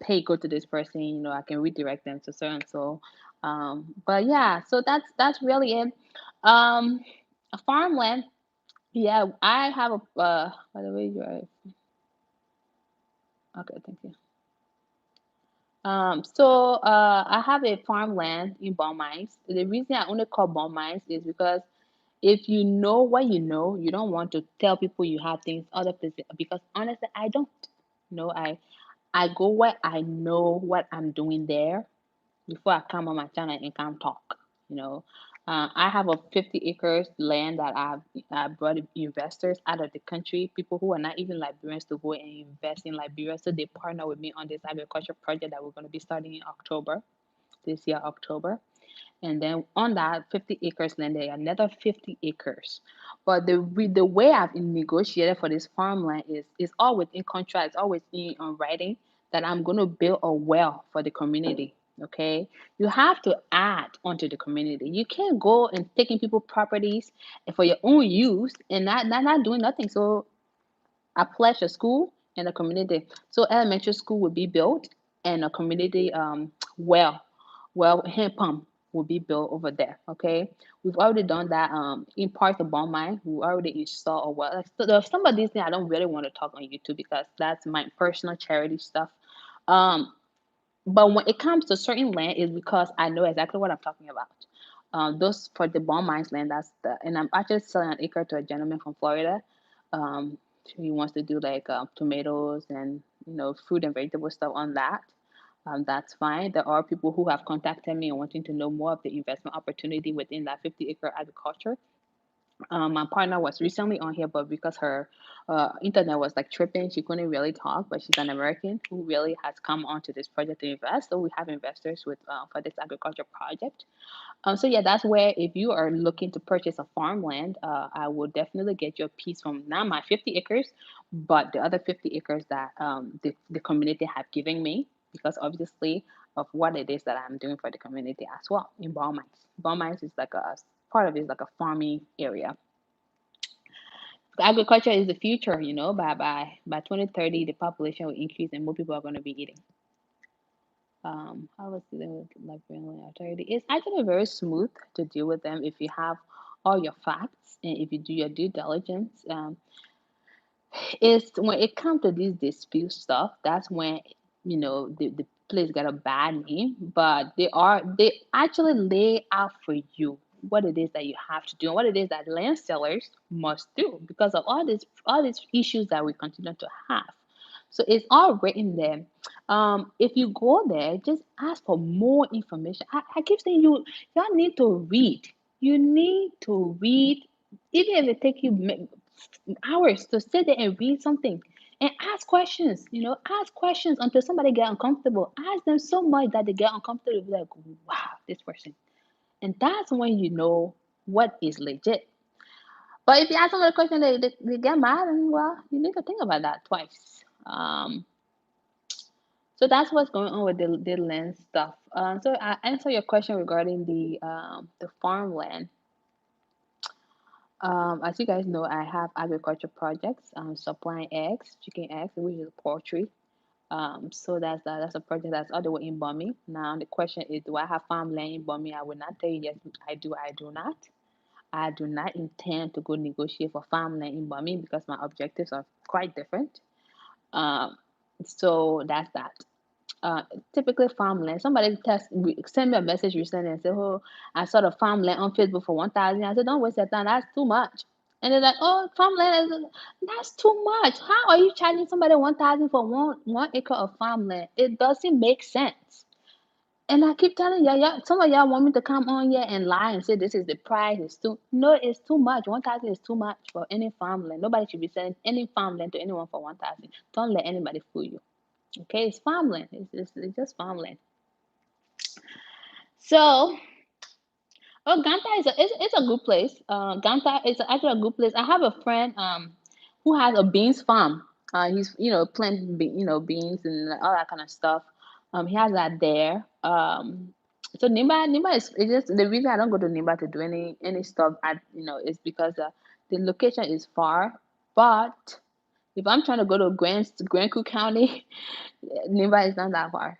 hey, go to this person. I can redirect them to so and so. But yeah. So that's really it. Um, a farmland. Yeah, I have a. By the way, you're okay. Thank you. I have a farmland in Bon Mines. The reason I only call Bon Mines is because if you know what you don't want to tell people you have things other places, because honestly, I don't. I go where I know what I'm doing there before I come on my channel and come talk. You know, I have a 50 acres land that I brought investors out of the country, people who are not even Liberians, to go and invest in Liberia. So they partner with me on this agriculture project that we're going to be starting in October, this year, October. And then on that 50 acres land, there are another 50 acres. But the way I've negotiated for this farmland is all within contract, it's always in on writing that I'm going to build a well for the community. Okay, you have to add onto the community. You can't go and taking people properties for your own use and not doing nothing. So I pledged a school and a community. So elementary school will be built, and a community, hand pump will be built over there. Okay, we've already done that. In parts of Bonmine, we already installed a well. Like, so there's some of these things I don't really want to talk on YouTube because that's my personal charity stuff. Um, but when it comes to certain land, is because I know exactly what I'm talking about. Those for the bond mines land, and I'm actually selling an acre to a gentleman from Florida. Um, he wants to do like, tomatoes and fruit and vegetable stuff on that. That's fine. There are people who have contacted me and wanting to know more of the investment opportunity within that 50-acre agriculture. My partner was recently on here, but because her internet was like tripping, she couldn't really talk. But she's an American who really has come onto this project to invest. So we have investors with for this agriculture project. So yeah, that's where if you are looking to purchase a farmland, I will definitely get your piece from not my 50 acres, but the other 50 acres that the community have given me, because obviously of what it is that I'm doing for the community as well in Ball Mines. Ball Mines is like a part of it is like a farming area. Agriculture is the future, by 2030 the population will increase and more people are going to be eating. I was dealing with Liberian authority. It's actually very smooth to deal with them if you have all your facts and if you do your due diligence. It's when it comes to this dispute stuff, that's when the place got a bad name, but they actually lay out for you what it is that you have to do and what it is that land sellers must do because of all these issues that we continue to have. So it's all written there. If you go there, just ask for more information. I keep saying y'all need to read. You need to read, even if it take you hours to sit there and read something and ask questions. Ask questions until somebody get uncomfortable. Ask them so much that they get uncomfortable. Be like, wow, this person. And that's when you know what is legit. But if you ask somebody a question, they get mad, and well, you need to think about that twice. So that's what's going on with the land stuff. So I answer your question regarding the farmland. As you guys know, I have agriculture projects, supplying eggs, chicken eggs, which is poultry. So that's a project that's all the way in Bumi. Now the question is, do I have farmland in Bumi? I will not tell you yes, I do. I do not. I do not intend to go negotiate for farmland in Bumi because my objectives are quite different. Um, so that's that. uh, Typically farmland. Somebody send me a message recently and say, "Oh, I saw the farmland on Facebook for 1,000." I said, "Don't waste your time. That's too much." And they're like, "Oh, farmland that's too much. How are you charging somebody 1,000 for one acre of farmland? It doesn't make sense." And I keep telling y'all, some of y'all want me to come on here and lie and say this is the price. It's too no, it's too much. 1,000 is too much for any farmland. Nobody should be selling any farmland to anyone for 1,000. Don't let anybody fool you. Okay, it's farmland. It's just farmland. So, oh, Ganta it's a good place. Ganta is actually a good place. I have a friend who has a beans farm. He's planting beans and all that kind of stuff. He has that there. So Nimba is it's just the reason I don't go to Nimba to do any stuff at is because the location is far. But if I'm trying to go to Grand Cook County, Nimba is not that far.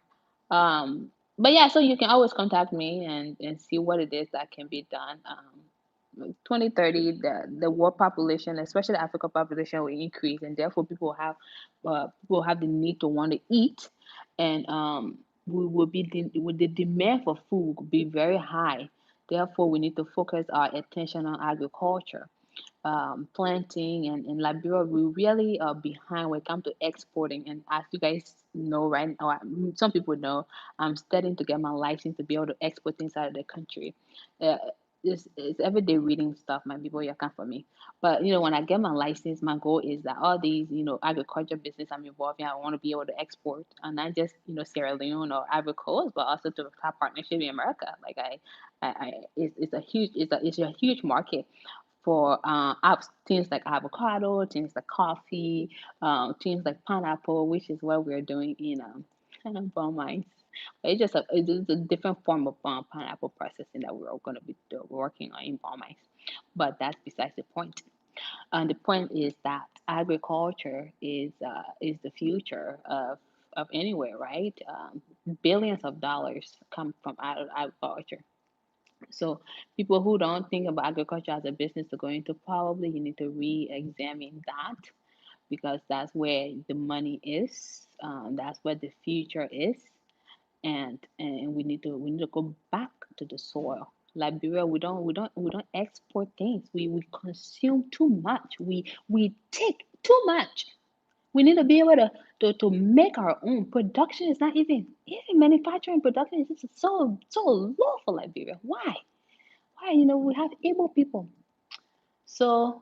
But yeah, so you can always contact me and see what it is that can be done. 2030, the world population, especially the African population, will increase, and therefore people have the need to want to eat, and we will be with the demand for food will be very high. Therefore, we need to focus our attention on agriculture, planting, and in Liberia, we really are behind when it comes to exporting. And as you guys know, right, or some people know, I'm studying to get my license to be able to export things out of the country. Uh, it's everyday reading stuff, my people. You can't for me. But when I get my license, my goal is that all these agriculture business I'm involved in, I want to be able to export, and not just Sierra Leone or Ivory Coast, but also to have partnership in America. Like it's a huge it's a huge market for things like avocado, things like coffee, things like pineapple, which is what we're doing in Bone Mines. It's a different form of pineapple processing that we're going to be working on in Bone Mines. But that's besides the point. And the point is that agriculture is the future of anywhere, right? Billions of dollars come from out of agriculture. So people who don't think about agriculture as a business to go into, probably you need to re-examine that, because that's where the money is. That's where the future is, and we need to go back to the soil. Liberia, we don't export things. We consume too much. We take too much. We need to be able to make our own. Production is not even manufacturing production is just so low for Liberia. Why? We have able people. So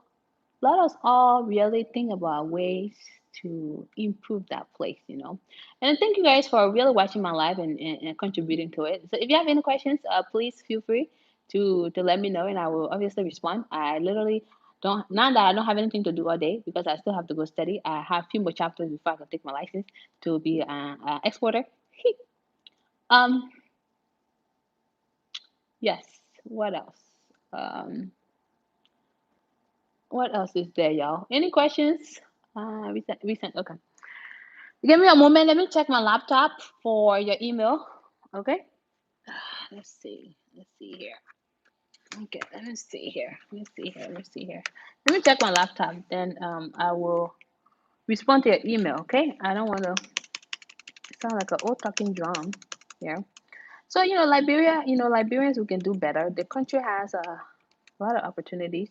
let us all really think about ways to improve that place. And thank you guys for really watching my live and contributing to it. So if you have any questions, please feel free to let me know, and I will obviously respond. I literally don't, now that I don't have anything to do all day because I still have to go study. I have a few more chapters before I can take my license to be an exporter. um, yes. What else? Um, What else is there, y'all? Any questions? Recent. Okay. Give me a moment. Let me check my laptop for your email. Okay. Let's see. Let's see here. Okay. Let me see here. Let me see here. Let me see here. Let me check my laptop. Then I will respond to your email. Okay. I don't want to sound like an old talking drum here. So Liberia. Liberians, we can do better. The country has a lot of opportunities.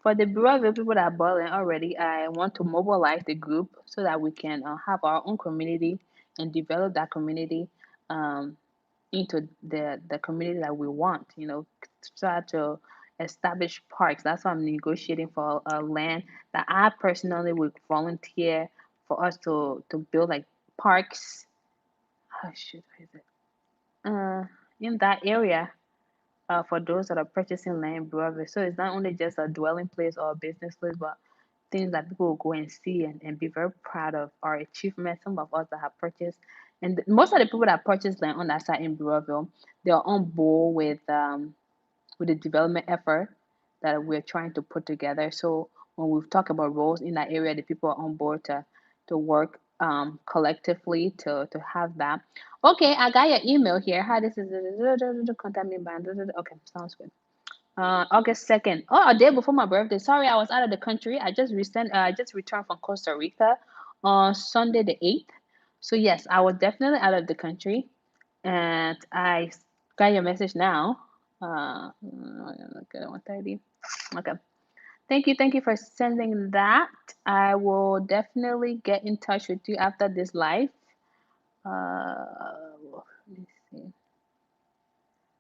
For the Bureau people that are boiling already, I want to mobilize the group so that we can have our own community and develop that community um, into the community that we want. Try to establish parks. That's why I'm negotiating for a land that I personally would volunteer for us to build like parks. Oh shoot, where is it? In that area for those that are purchasing land in Broadway. So it's not only just a dwelling place or a business place, but things that people will go and see and be very proud of our achievements. Some of us that have purchased, and most of the people that purchased land on that side in Broadville, they are on board with the development effort that we're trying to put together. So when we talk about roles in that area, the people are on board to work collectively to have that. Okay, I got your email here. Hi, this is contact me by okay, sounds good. August 2nd. Oh, a day before my birthday. Sorry, I was out of the country. I just returned from Costa Rica on Sunday the 8th. So yes, I was definitely out of the country, and I got your message now. Okay, 1:30. Okay. Thank you for sending that. I will definitely get in touch with you after this live. Let me see.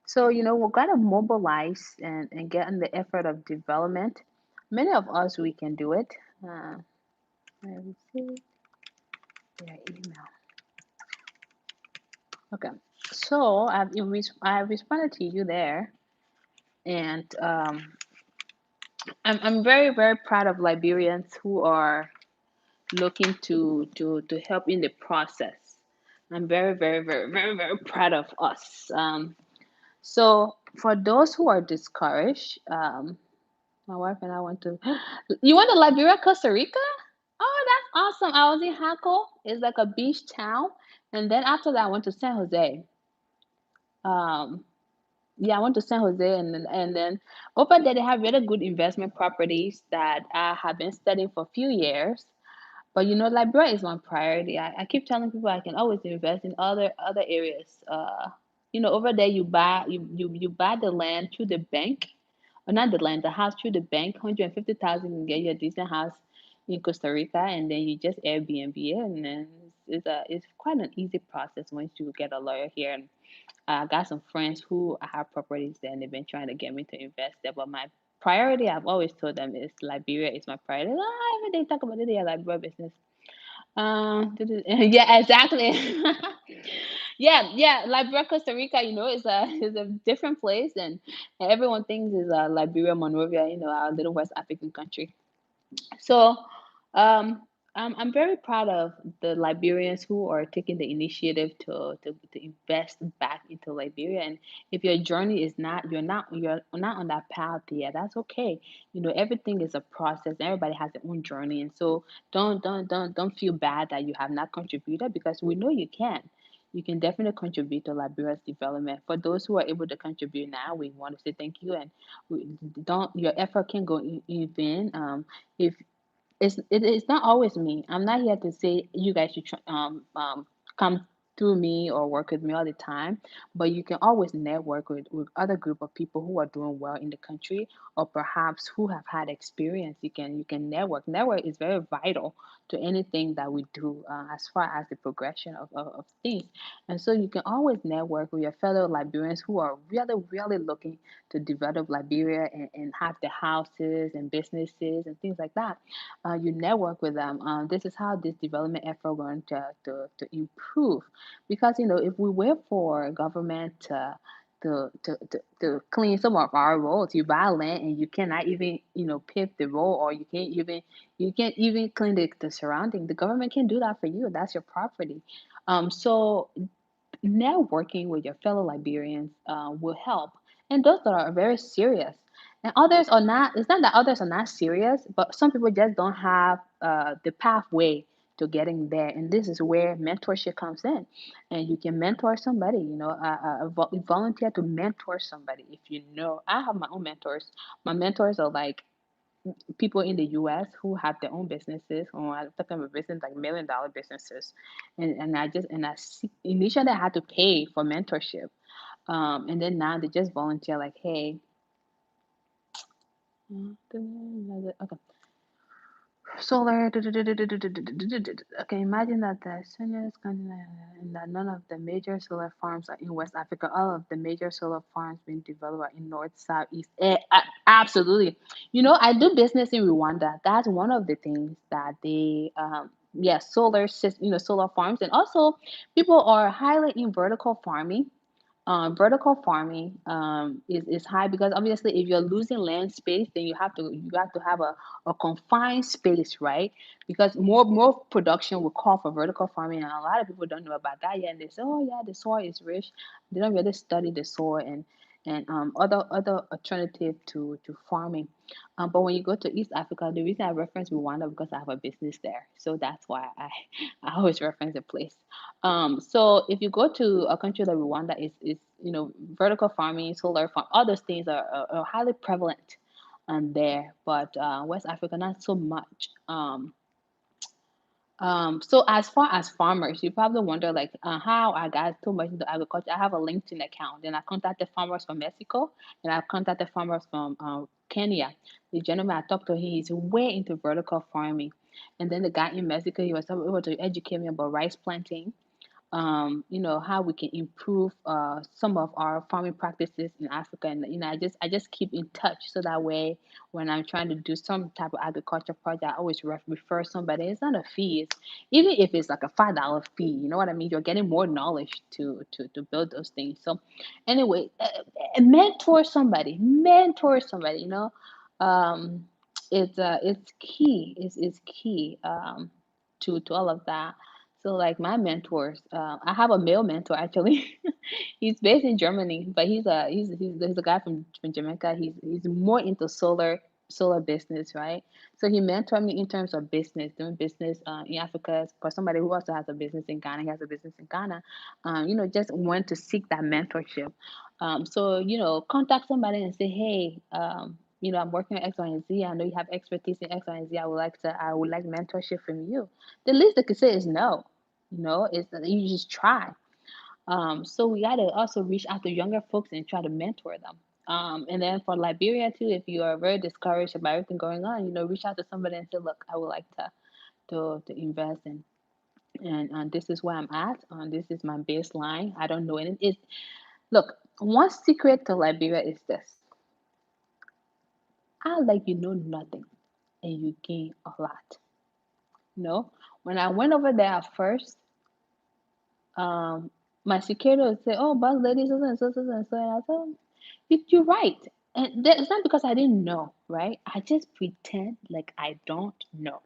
So, we've got to mobilize and get in the effort of development. Many of us, we can do it. Let me see their email. Okay. So, I responded to you there, and I'm very, very proud of Liberians who are looking to help in the process. I'm very, very, very, very, very proud of us. So for those who are discouraged, my wife and I went to. You went to Liberia, Costa Rica? Oh, that's awesome! I was in Jaco. It's like a beach town, and then after that, I went to San Jose. Um, yeah, I went to San Jose, and then over there they have really good investment properties that I have been studying for a few years. But Liberia is my priority. I keep telling people I can always invest in other areas. Over there you buy the land through the bank, or not the land, the house through the bank. 150,000 can get you a decent house in Costa Rica, and then you just Airbnb it, and then it's quite an easy process once you get a lawyer here. And I got some friends who have properties there, and they've been trying to get me to invest there. But my priority, I've always told them, is Liberia is my priority. Every day talk about it, yeah, Liberia business. Yeah, exactly. Yeah. Liberia, Costa Rica, is a different place, and everyone thinks is Liberia, Monrovia, our little West African country. So, um, I'm very proud of the Liberians who are taking the initiative to invest back into Liberia. And if your journey is not, you're not on that path yet, that's okay. Everything is a process. Everybody has their own journey, and so don't feel bad that you have not contributed, because we know you can. You can definitely contribute to Liberia's development. For those who are able to contribute now, we want to say thank you, and we don't your effort can go in vain. If it's not always me. I'm not here to say you guys should come through me or work with me all the time, but you can always network with other group of people who are doing well in the country, or perhaps who have had experience. You can network is very vital to anything that we do, as far as the progression of things. And so you can always network with your fellow Liberians who are really really looking to develop Liberia, and have the houses and businesses and things like that. You network with them. This is how this development effort going to improve. Because if we wait for government to clean some of our roads, you buy land and you cannot even pave the road, or you can't even clean the surrounding. The government can do that for you. That's your property. So networking with your fellow Liberians will help. And those that are very serious. And others are not, it's not that others are not serious, but some people just don't have the pathway to getting there. And this is where mentorship comes in. And you can mentor somebody, volunteer to mentor somebody. If I have my own mentors. My mentors are like people in the US who have their own businesses, or I'm talking about business like $1 million businesses. Initially I had to pay for mentorship. And then now they just volunteer, like, hey, okay, solar. Okay, imagine that the sun is and that none of the major solar farms are in West Africa. All of the major solar farms being developed are in North, South, East. Absolutely. I do business in Rwanda. That's one of the things that they, yeah, solar farms, and also people are highly in vertical farming. Vertical farming is high, because obviously if you're losing land space, then you have to have a confined space, right? Because more production will call for vertical farming, and a lot of people don't know about that yet. And they say, oh yeah, the soil is rich. They don't really study the soil and other alternative to farming. But when you go to East Africa, the reason I reference Rwanda, because I have a business there, so that's why I always reference the place. So if you go to a country like Rwanda, is vertical farming, solar farm, all those things are highly prevalent there, but West Africa not so much. So as far as farmers, you probably wonder, like, how I got too much into agriculture. I have a LinkedIn account, and I contacted farmers from Mexico, and I've contacted farmers from Kenya. The gentleman I talked to, he's way into vertical farming, and then the guy in Mexico, he was able to educate me about rice planting, how we can improve some of our farming practices in Africa. And I just keep in touch, so that way when I'm trying to do some type of agriculture project, I always refer somebody. It's not a fee. Even if it's like a $5 fee, you know what I mean? You're getting more knowledge to build those things. So anyway, mentor somebody. Um, it's key. It's key. to all of that. So like my mentors, I have a male mentor actually. He's based in Germany, but he's a guy from Jamaica. He's more into solar business, right? So he mentored me in terms of business, doing business in Africa. For somebody who also has a business in Ghana, he has a business in Ghana. Just went to seek that mentorship. So contact somebody and say, hey, I'm working on X, Y, and Z. I know you have expertise in X, Y, and Z. I would like mentorship from you. The least they could say is no. It's you just try. So we gotta also reach out to younger folks and try to mentor them. And then for Liberia too, if you are very discouraged about everything going on, reach out to somebody and say, look, I would like to invest in, and this is where I'm at. This is my baseline. I don't know anything. Look, one secret to Liberia is this: I like nothing, and you gain a lot. When I went over there at first, um, my security would say, "Oh, boss lady, so and so, so and so," and I said, You're right. And it's not because I didn't know, right? I just pretend like I don't know.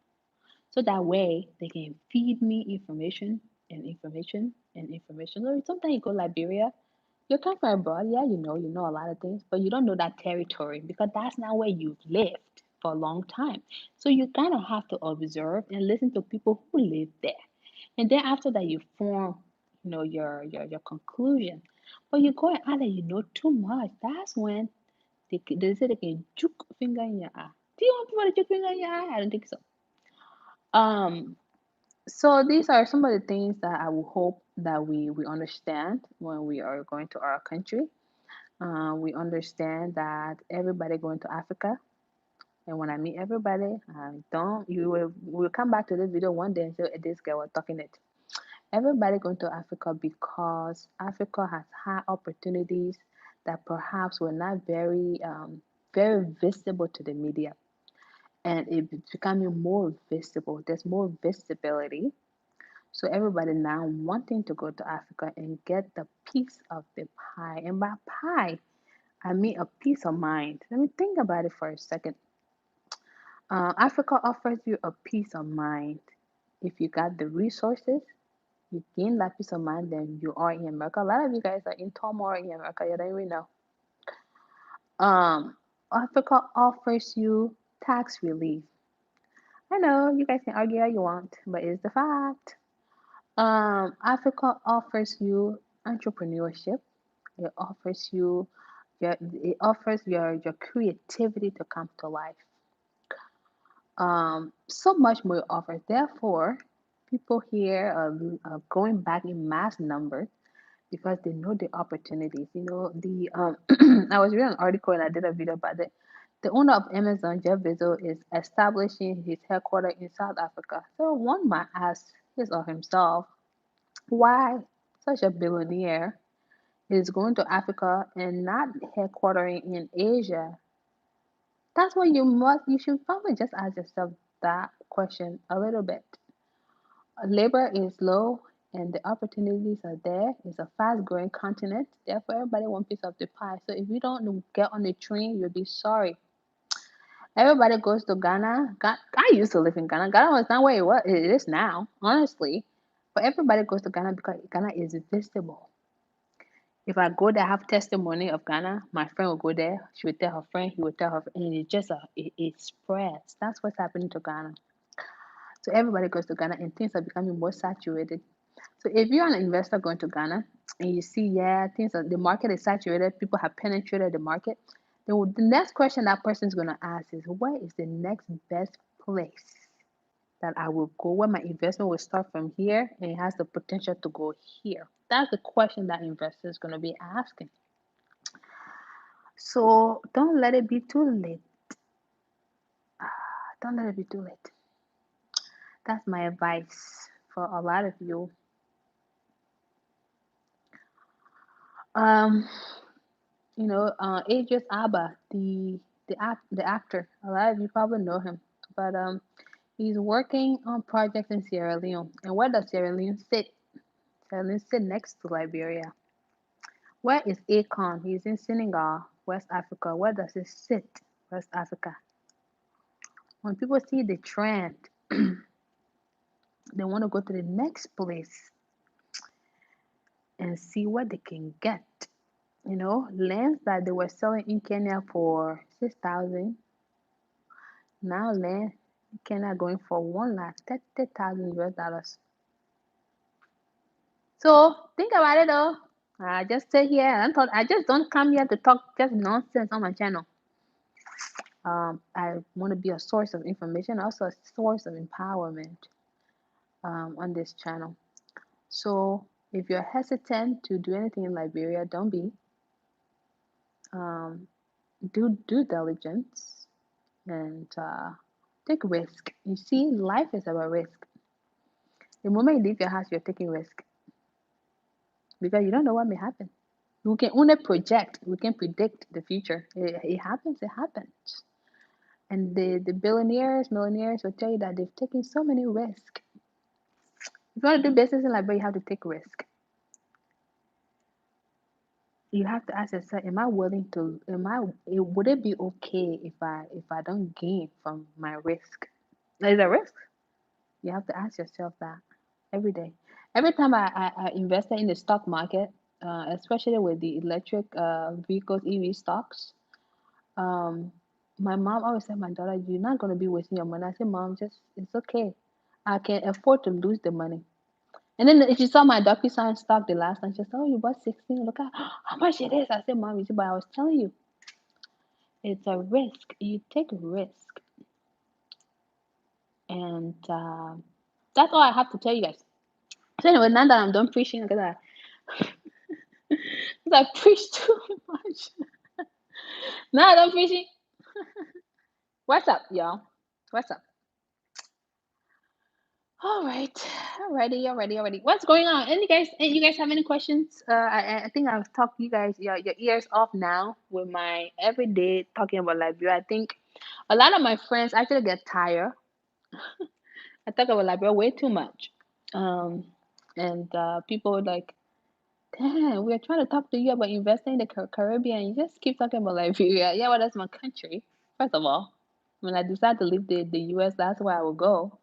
So that way they can feed me information and information and information. So sometimes you go Liberia, you come from abroad, yeah, you know a lot of things, but you don't know that territory because that's not where you've lived for a long time. So you kind of have to observe and listen to people who live there. And then after that you form, your conclusion. But you go out and you know too much. That's when they say they can juke finger in your eye. Do you want people to juke finger in your eye? I don't think so. Um, so these are some of the things that I will hope that we understand when we are going to our country. We understand that everybody going to Africa, and when I meet everybody, don't you will come back to this video one day and say, this girl was talking it. Everybody going to Africa because Africa has high opportunities that perhaps were not very visible to the media, and it's becoming more visible. There's more visibility, so everybody now wanting to go to Africa and get the piece of the pie. And by pie, I mean a peace of mind. Let me think about it for a second. Africa offers you a peace of mind. If you got the resources, you gain that peace of mind, then you are in America. A lot of you guys are in turmoil in America. You don't even know. Um, Africa offers you tax relief. I know you guys can argue all you want, but it's the fact. Africa offers you entrepreneurship. It offers you your creativity to come to life. So much more offers. Therefore, people here are going back in mass numbers because they know the opportunities. The I was reading an article and I did a video about it. The owner of Amazon, Jeff Bezos, is establishing his headquarters in South Africa. So one might ask his or himself, why such a billionaire is going to Africa and not headquartering in Asia? That's what you should probably just ask yourself that question a little bit. Labor is low and the opportunities are there. It's a fast growing continent. Therefore, everybody wants piece of the pie. So if you don't get on the train, you'll be sorry. Everybody goes to Ghana. I used to live in Ghana. Ghana was not where it is now, honestly. But everybody goes to Ghana because Ghana is visible. If I go there, have testimony of Ghana, my friend will go there. She will tell her friend, he will tell her, and it spreads. That's what's happening to Ghana. So everybody goes to Ghana, and things are becoming more saturated. So if you're an investor going to Ghana and you see, yeah, the market is saturated, people have penetrated the market, then the next question that person is going to ask is, where is the next best place that I will go, where my investment will start from here and it has the potential to go here? That's the question that investor is going to be asking. So don't let it be too late. Don't let it be too late. That's my advice for a lot of you. Um, Idris Abba, the actor. A lot of you probably know him, but he's working on projects in Sierra Leone. And where does Sierra Leone sit? Sierra Leone sit next to Liberia. Where is Akon? He's in Senegal, West Africa. Where does it sit? West Africa. When people see the trend, They want to go to the next place and see what they can get. Lands that they were selling in Kenya for 6,000, now land in Kenya going for 1,30,000 US dollars. So think about it though. I just sit here and I just don't come here to talk just nonsense on my channel. I want to be a source of information, also a source of empowerment on this channel. So if you're hesitant to do anything in Liberia, don't be. Um, do due diligence and take risk. You see, life is about risk. The moment you leave your house, you're taking risk because you don't know what may happen. We can only project, we can predict the future. It happens, it happens. And the billionaires, millionaires will tell you that they've taken so many risks. If you want to do business in Liberia, you have to take risk. You have to ask yourself, am I willing to, would it be okay if I don't gain from my risk? There's a risk. You have to ask yourself that every day. Every time I invested in the stock market, especially with the electric vehicles, EV stocks, um, my mom always said, my daughter, you're not going to be wasting your money. I said, Mom, just, it's okay. I can afford to lose the money. And then if you saw my DocuSign stock the last time, she said, oh, you bought 16. Look at how much it is. I said, Mom, you see, but I was telling you, it's a risk. You take risk. And that's all I have to tell you guys. So anyway, now that I'm done preaching, because I preach too much. Now that I'm preaching, what's up, y'all? What's up? All right, already. What's going on? You guys have any questions? I think I've talked you guys your ears off now with my everyday talking about Liberia. I think a lot of my friends actually get tired. I talk about Liberia way too much. Um, and people would like, damn, we're trying to talk to you about investing in the Caribbean. You just keep talking about Liberia. Yeah, well, that's my country. First of all, when I decide to leave the US, that's where I will go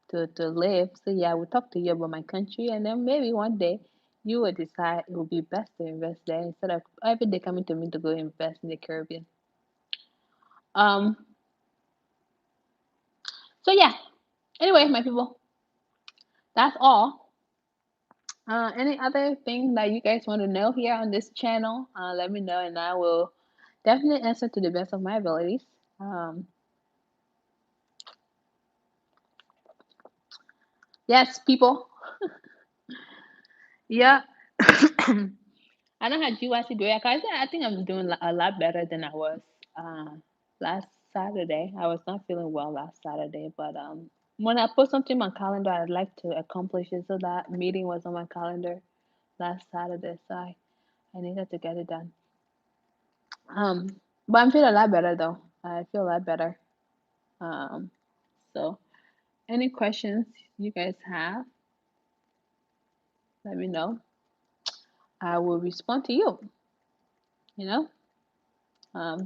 to live. So yeah, I will talk to you about my country, and then maybe one day you will decide it would be best to invest there instead of every day coming to me to go invest in the Caribbean. Um. So yeah. Anyway, my people, that's all. Any other thing that you guys want to know here on this channel? Let me know, and I will definitely answer to the best of my abilities. Um. Yes, people. Yeah. I don't have GYC Grey. I think I'm doing a lot better than I was uh, last Saturday. I was not feeling well last Saturday, but when I put something on my calendar, I'd like to accomplish it. So that meeting was on my calendar last Saturday, so I needed to get it done. Um, but I'm feeling a lot better though. I feel a lot better. Um, so any questions you guys have, let me know. I will respond to you. You know,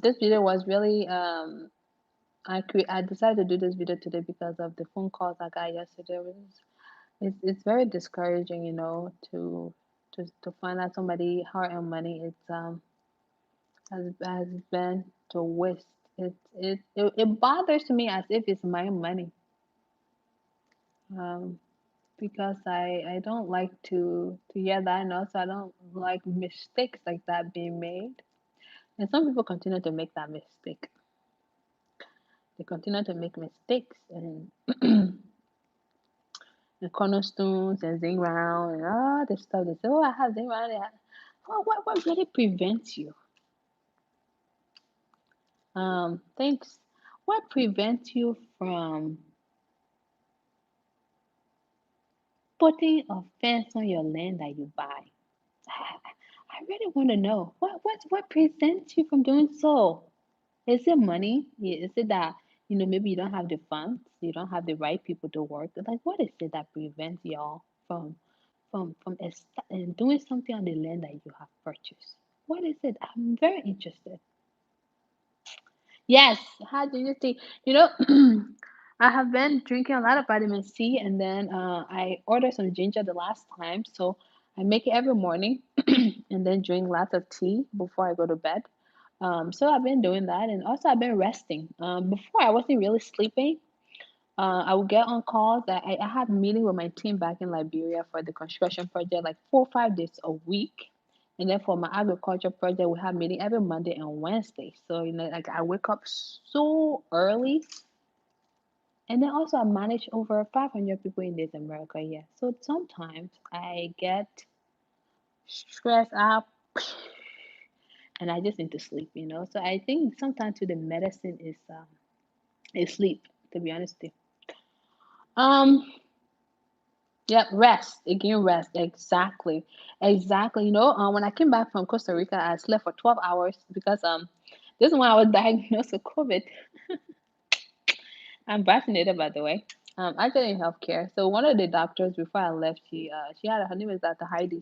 this video was really I decided to do this video today because of the phone calls I got yesterday. It's very discouraging, to find out somebody hard earned money. It's has been to waste. It bothers me as if it's my money. Um, because I don't like to hear that, and also I don't like mistakes like that being made. And some people continue to make that mistake. They continue to make mistakes and the cornerstones and zing round and all this stuff. They say, oh, I have zing round. Well, what really prevents you? Thanks. What prevents you from putting a fence on your land that you buy? I really want to know what prevents you from doing so? Is it money? Is it that maybe you don't have the funds, you don't have the right people to work? Like, what is it that prevents y'all from doing something on the land that you have purchased? What is it? I'm very interested. Yes. How do you think? You know, I have been drinking a lot of vitamin C, and then I ordered some ginger the last time, so I make it every morning, and then drink lots of tea before I go to bed. So I've been doing that, and also I've been resting. Before I wasn't really sleeping. I would get on calls. I had a meeting with my team back in Liberia for the construction project, like 4 or 5 days a week. And then for my agriculture project, we have meeting every Monday and Wednesday. So, like I wake up so early. And then also I manage over 500 people in this America, yeah. So sometimes I get stressed out and I just need to sleep. So I think sometimes too the medicine is sleep, to be honest with you. Yeah, rest. Again, rest. Exactly. Exactly. When I came back from Costa Rica, I slept for 12 hours because this is when I was diagnosed with COVID. I'm vaccinated, by the way. I did in healthcare. So one of the doctors before I left, she had her name is Dr. Heidi,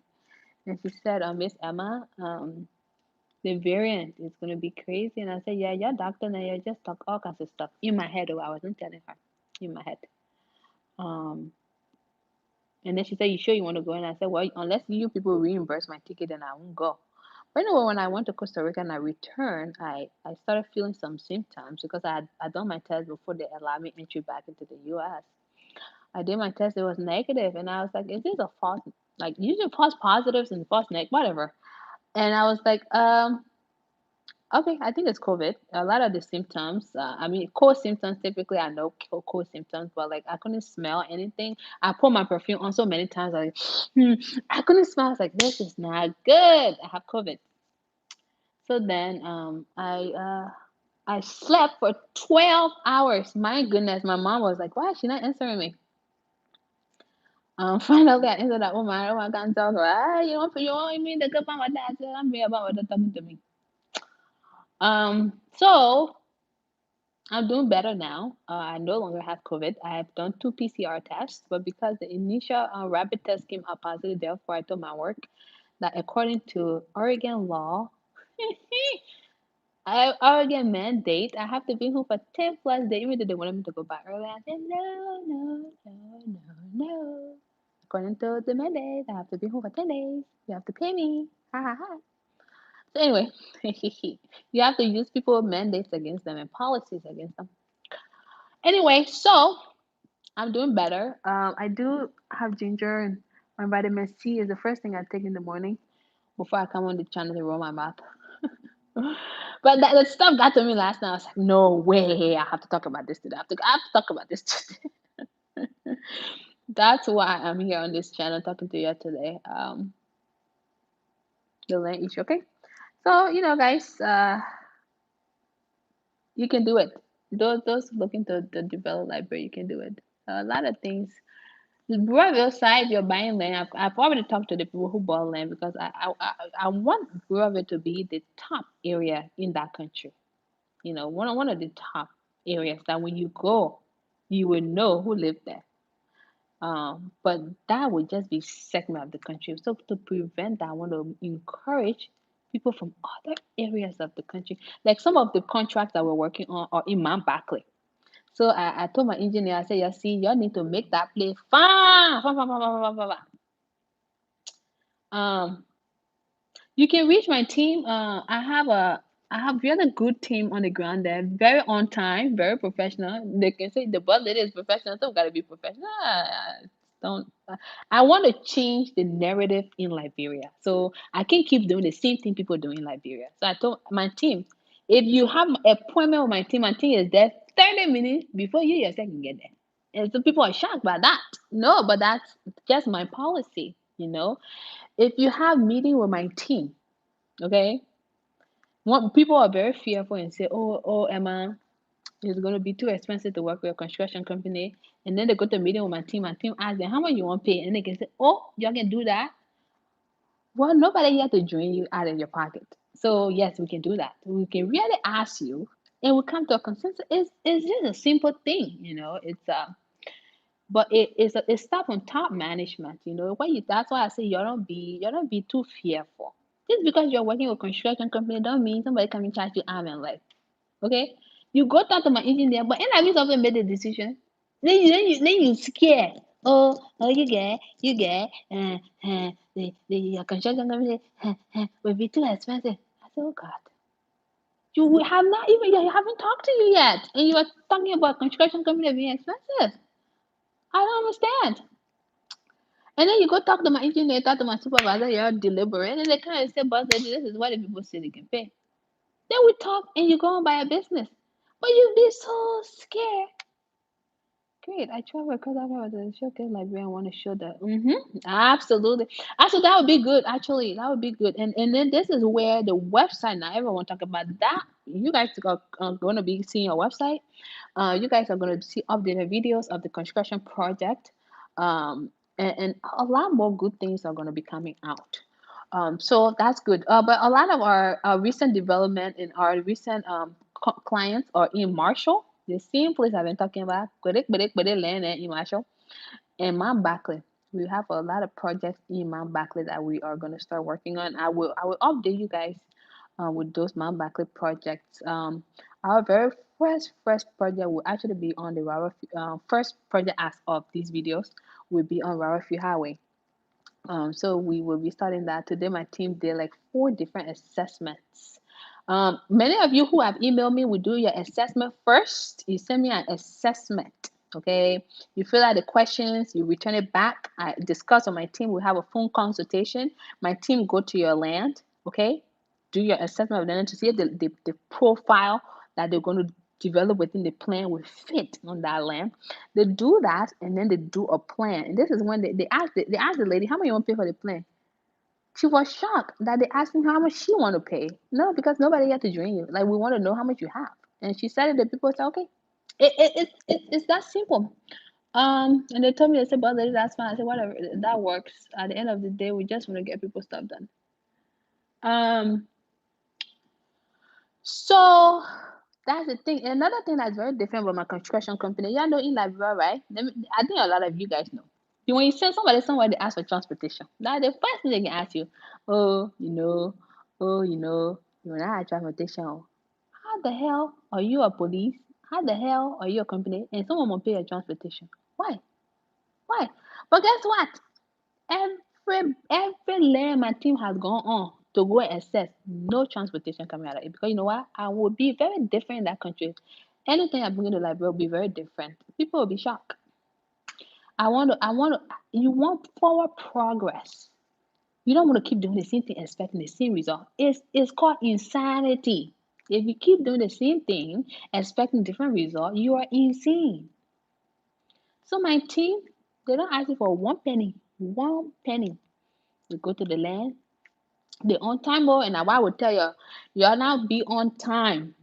and she said, Miss Emma, the variant is gonna be crazy. And I said, yeah, you're a doctor now. You just talk all kinds of stuff in my head. Oh, I wasn't telling her in my head. Um, And then she said, "You sure you want to go?" And I said, "Well, unless you people reimburse my ticket, then I won't go." But anyway, when I went to Costa Rica and I returned, I started feeling some symptoms because I done my test before they allowed me entry back into the U.S. I did my test; it was negative, and I was like, "Is this a false, like usually false positives and false negative, whatever?" And I was like, okay, I think it's COVID. A lot of the symptoms, I mean, cold symptoms typically I know cold symptoms, but like I couldn't smell anything. I put my perfume on so many times, like, I couldn't smell. I was like, this is not good. I have COVID. So then I slept for 12 hours. My goodness, my mom was like, why is she not answering me? Finally, I answered that woman. Oh, I can't talk. You want me to come about that? I'm here about what they're talking to me. So I'm doing better now. I no longer have COVID. I have done 2 PCR tests, but because the initial rapid test came out positive, therefore I told my work that according to Oregon law, Oregon mandate, I have to be home for 10 plus days, even though they wanted me to go back early. I said, no, no, no, no, no. According to the mandate, I have to be home for 10 days. You have to pay me. Ha ha ha. So anyway, you have to use people mandates against them and policies against them. Anyway, so I'm doing better. I do have ginger and my vitamin C is the first thing I take in the morning before I come on the channel to roll my mouth. But that stuff got to me last night. I was like, no way, I have to talk about this today. I have to talk about this today. That's why I'm here on this channel talking to you today. The land issue, okay? So, guys, you can do it. Those looking to develop library, you can do it. A lot of things. Breville side, you're buying land. I've already talked to the people who bought land because I want Breville to be the top area in that country. One of the top areas that when you go, you will know who lived there. But that would just be segment of the country. So to prevent that, I want to encourage people from other areas of the country. Like some of the contracts that we're working on are in Mount Barkley. So I told my engineer, I said, you see, y'all need to make that place far, far, far, far, far, far, far, far. You can reach my team. I have really good team on the ground there. Very on time, very professional. They can say the boss lady is professional, so we gotta be professional. Don't. I want to change the narrative in Liberia, so I can't keep doing the same thing people do in Liberia. So I told my team, if you have an appointment with my team is there 30 minutes before you yourself can get there. And so people are shocked by that. No, but that's just my policy. If you have meeting with my team, okay, people are very fearful and say, oh, Emma, it's going to be too expensive to work with a construction company. And then they go to a meeting with my team asks them, how much you want to pay? And they can say, oh, y'all can do that. Well, nobody here to drain you out of your pocket. So yes, we can do that. We can really ask you, and we come to a consensus. It's just a simple thing. But it's stuff on top management. That's why I say you don't be too fearful. Just because you're working with a construction company don't mean somebody come and charge you arm and leg. Okay? You go talk to my engineer, but have you ever made a decision? Then you scare. Oh, the construction company will be too expensive. I said, oh God, you have not even you haven't talked to you yet, and you are talking about construction company being expensive. I don't understand. And then you go talk to my engineer, talk to my supervisor, you're deliberate, and they kind of say, boss lady, this is what the people say they can pay. Then we talk and you go and buy a business. But you be so scared. Great. I travel because I was a showcase librarian. I want to show that. Absolutely. Actually, that would be good. Actually, that would be good. And then this is where the website now. Everyone talk about that. You guys are going to be seeing a website. You guys are going to see updated videos of the construction project, and a lot more good things are going to be coming out. So that's good. But a lot of our recent development in our recent clients are in Marshall, the same place I've been talking about, land in Marshall, and Mount Backley. We have a lot of projects in Mount Backley that we are going to start working on. I will update you guys with those Mount Backley projects. Our very first project will actually be on the first project as of these videos will be on Rarafi Highway. So we will be starting that today. My team did like 4 different assessments. Many of you who have emailed me will do your assessment first. You send me an assessment, okay? You fill out the questions, you return it back. I discuss on my team. We have a phone consultation. My team go to your land, okay? Do your assessment of the land to see if the profile that they're going to develop within the plan will fit on that land. They do that and then they do a plan. And this is when they ask the lady, how much you want to pay for the plan? She was shocked that they asked me how much she want to pay. No, because nobody had to drain you. Like we want to know how much you have. And she said it, the people said, okay. It's that simple. And they told me, they said, but lady, that's fine. I said, whatever, that works. At the end of the day, we just want to get people stuff done. Um, so that's the thing. Another thing that's very different with my construction company, y'all know in Liberia, right? I think a lot of you guys know. When you send somebody somewhere, they ask for transportation. Now the first thing they can ask you, oh, you're not a transportation. How the hell are you a police? How the hell are you a company? And someone will pay your transportation. Why? Why? But guess what? Every layer my team has gone on to go and assess, no transportation coming out of it. Because you know what? I will be very different in that country. Anything I bring to Liberia will be very different. People will be shocked. You want forward progress. You don't want to keep doing the same thing, expecting the same result. It's called insanity. If you keep doing the same thing, expecting different result, you are insane. So my team, they don't ask you for one penny. One penny. You go to the land, the on time boy, and I will tell you, you'll now be on time.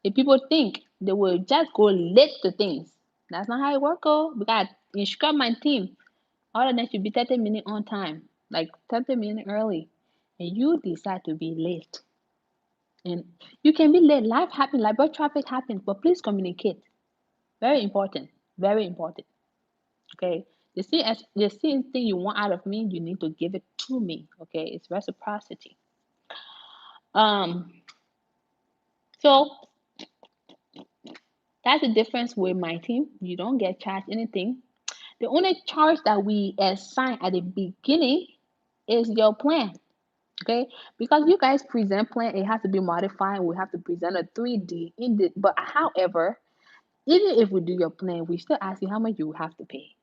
If people think they will just go late to things, that's not how it works. Oh, because I instruct my team, all of them should be 30 minutes on time, like 30 minutes early, and you decide to be late. And you can be late. Life happens, like bus traffic happens, but please communicate. Very important. Very important. Okay. The same thing you want out of me, you need to give it to me. Okay. It's reciprocity. Um, so that's the difference with my team. You don't get charged anything. The only charge that we assign at the beginning is your plan. Okay, because you guys present plan, it has to be modified. We have to present a 3D in the. But however, even if we do your plan, we still ask you how much you have to pay.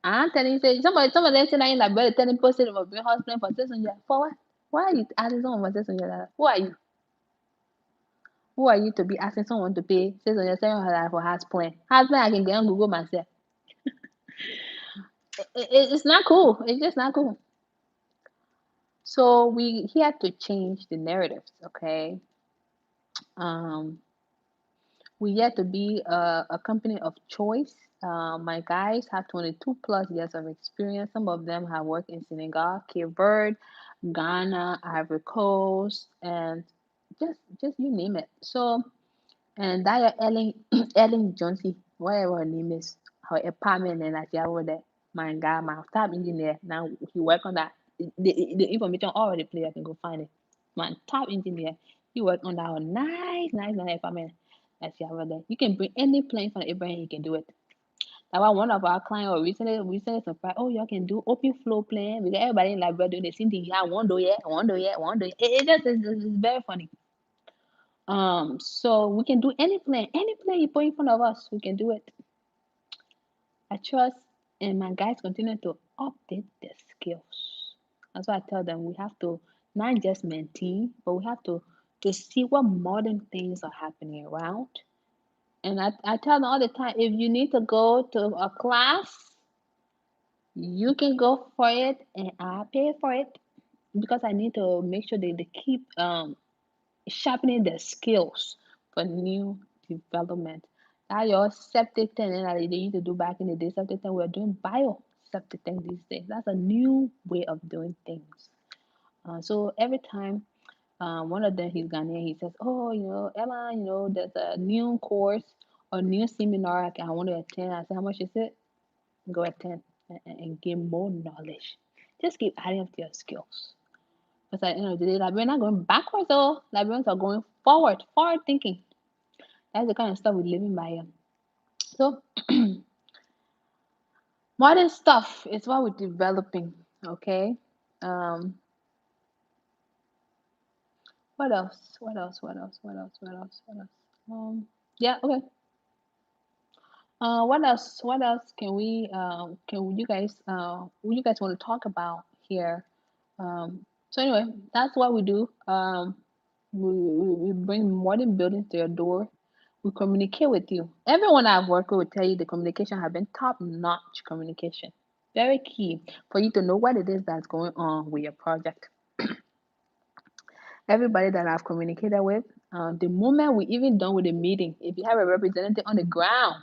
I'm telling you, say somebody saying that in like better telling person about being husband for this and that. For what? Why are you asking someone for this and that? Who are you? Who are you to be asking someone to pay $600 for house plan? House plan I can get on Google myself. It's not cool. It's just not cool. So we had to change the narratives, okay? Um, we had to be a company of choice. My guys have 22 plus years of experience. Some of them have worked in Senegal, Cape Verde, Ghana, Ivory Coast, and just you name it. So, and that Ellen Ellen Johnson, whatever her name is, her apartment and that over there. My guy, my top engineer. Now he work on that. The information already play. I can go find it. My top engineer, he worked on that nice apartment. as you have there. You can bring any plane from Abraham, you can do it. That's why one of our clients recently surprised, oh, y'all can do open floor plan because everybody in Liberia doing the same thing. Yeah, one do yet, one do yet, one do yet. It just is very funny. So we can do any plan you put in front of us, we can do it. I trust, and my guys continue to update their skills. That's why I tell them we have to not just maintain, but we have to see what modern things are happening around. And I tell them all the time, if you need to go to a class, you can go for it, and I pay for it because I need to make sure they keep sharpening their skills for new development. That your septic tank that they used to do back in the day, septic tank, we're doing bio septic tank these days. That's a new way of doing things. So every time one of them, he's Ghanaian, he says, oh, Emma, there's a new course or new seminar I want to attend. I said, how much is it? Go attend and gain more knowledge. Just keep adding up to your skills. Because at the end of the day, like, we're not going backwards though. Liberians are going forward thinking. That's the kind of stuff we're living by here. So modern stuff is what we're developing. Okay. Um, what else? What else? What else? What else? What else? What else? Yeah, okay. What else? What else can you guys want to talk about here? So anyway, that's what we do. We bring modern buildings to your door. We communicate with you. Everyone I've worked with will tell you the communication have been top-notch communication. Very key for you to know what it is that's going on with your project. Everybody that I've communicated with, the moment we even done with the meeting, if you have a representative on the ground,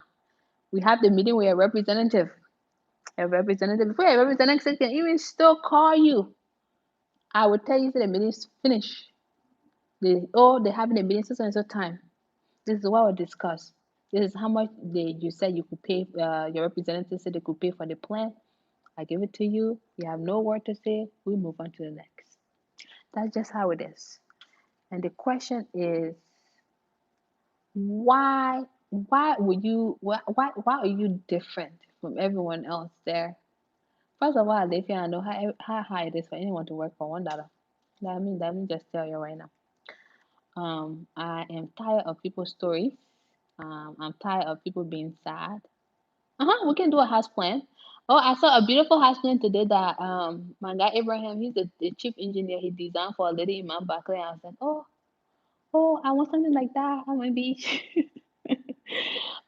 we have the meeting with a representative. A representative, before a representative can even still call you, I will tell you that the meeting's finished. They're having a meeting so and so time. This is what we discuss. This is how much you said you could pay. Your representative said they could pay for the plan. I give it to you. You have no word to say. We move on to the next. That's just how it is. And the question is, why? Why are you different from everyone else there? First of all, I live here. I know how high it is for anyone to work for $1. Let me just tell you right now. I am tired of people's stories. I'm tired of people being sad. We can do a house plan. Oh, I saw a beautiful house plan today that my guy Abraham, he's the chief engineer. He designed for a lady in Mount Barclay. I was like, oh, I want something like that on my beach.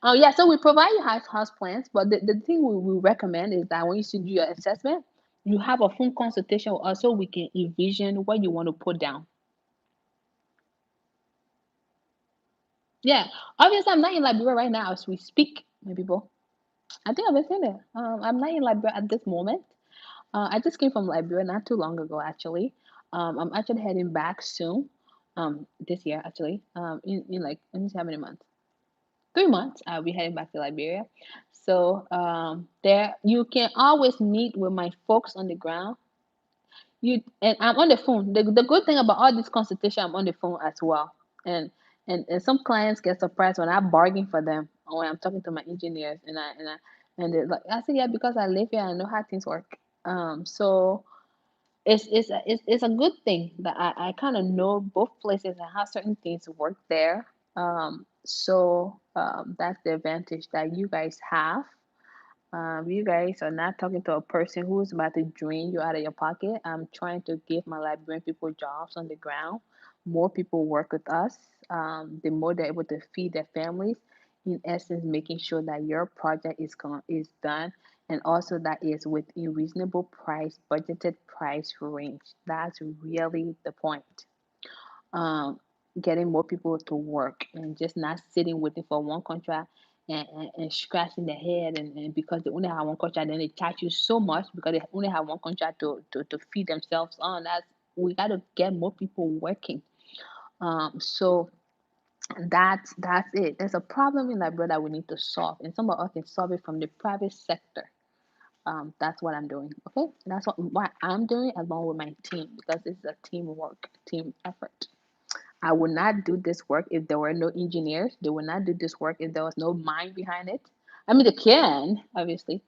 Yeah, so we provide you house plans, but the thing we recommend is that when you do your assessment, you have a phone consultation with us so we can envision what you want to put down. Yeah, obviously, I'm not in Liberia right now as we speak, my people. I think I've been saying it. I'm not in Liberia at this moment. I just came from Liberia not too long ago, actually. I'm actually heading back soon. This year actually. In like let me see how many months. 3 months. I'll be heading back to Liberia. So there you can always meet with my folks on the ground. And I'm on the phone. The good thing about all this consultation, I'm on the phone as well. And and some clients get surprised when I bargain for them or when I'm talking to my engineers and they're like, I say, yeah, because I live here, I know how things work. So it's a good thing that I kind of know both places and how certain things work there. So that's the advantage that you guys have. You guys are not talking to a person who's about to drain you out of your pocket. I'm trying to give my Liberian people jobs on the ground. More people work with us. The more they're able to feed their families. In essence, making sure that your project is done, and also that is within reasonable price, budgeted price range. That's really the point. um, Getting more people to work and just not sitting waiting for one contract and scratching their head and because they only have one contract, then they charge you so much because they only have one contract to feed themselves on. That's we got to get more people working. So that's it. There's a problem in Liberia that we need to solve, and some of us can solve it from the private sector. That's what I'm doing. Okay, that's what I'm doing along with my team because this is a teamwork, team effort. I would not do this work if there were no engineers. They would not do this work if there was no mind behind it. I mean, they can, obviously,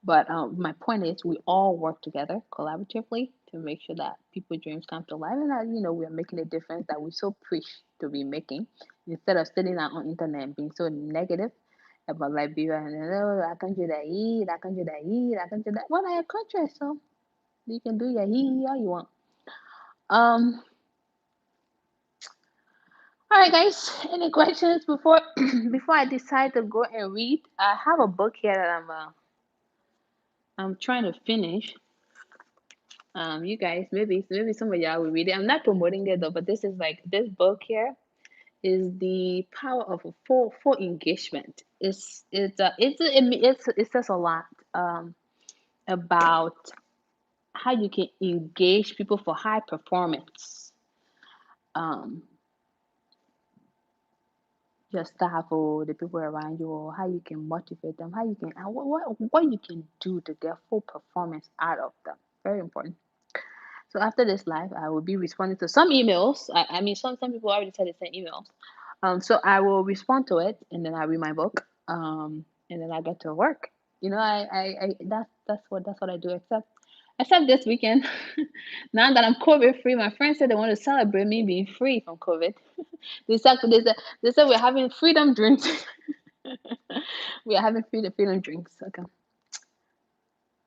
but my point is, we all work together collaboratively to make sure that people's dreams come to life, and that we are making a difference that we so preach to be making, instead of sitting out on internet and being so negative about Liberia and oh, I can't do that eat, I can't do that eat, I can't do that. Well, I have country, so you can do your he all you want. Um, all right, guys. Any questions before before I decide to go and read? I have a book here that I'm trying to finish. You guys, maybe some of y'all will read it. I'm not promoting it though, but this is like this book here is the power of a full engagement. It says a lot about how you can engage people for high performance. Um, your staff or the people around you, or how you can motivate them, how you can what you can do to get full performance out of them. Very important. So after this live, I will be responding to some emails. I mean, some people already said they sent emails. So I will respond to it, and then I read my book. And then I get to work. That's what I do. Except this weekend, now that I'm COVID free, my friends said they want to celebrate me being free from COVID. They said we're having freedom drinks. We are having freedom drinks. Okay.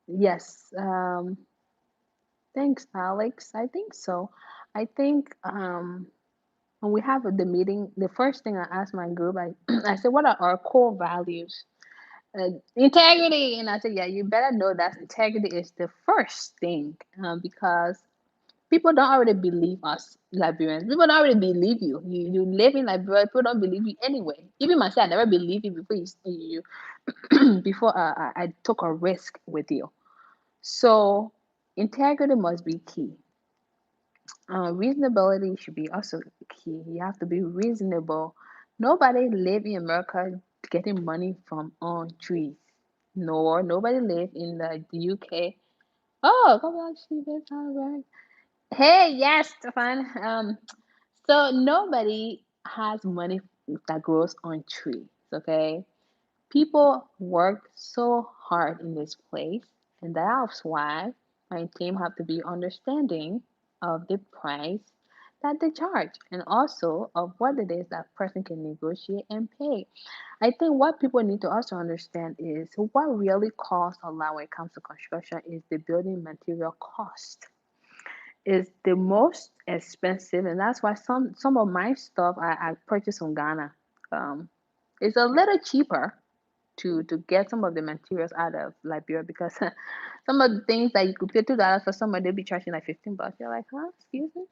Yes. Thanks, Alex. I think so. I think when we have the meeting, the first thing I asked my group, I said, "What are our core values?" Integrity, and I said, "Yeah, you better know that integrity is the first thing, because people don't already believe us Liberians. People don't already believe you. You live in Liberia. People don't believe you anyway. Even myself, I never believed you before before I took a risk with you. So integrity must be key. Reasonability should be also key. You have to be reasonable. Nobody live in America getting money from on trees. Nor nobody live in the UK. Oh, come on, she did sound right. Hey, yes, Stefan. So nobody has money that grows on trees. Okay, people work so hard in this place, and that's why my team have to be understanding of the price that they charge, and also of what it is that person can negotiate and pay. I think what people need to also understand is what really costs a lot when it comes to construction is the building material cost is the most expensive, and that's why some of my stuff I purchase from Ghana. Um, it's a little cheaper to get some of the materials out of Liberia, because some of the things that you could pay $2 for, somebody they'll be charging like $15. You're like, huh? Excuse me.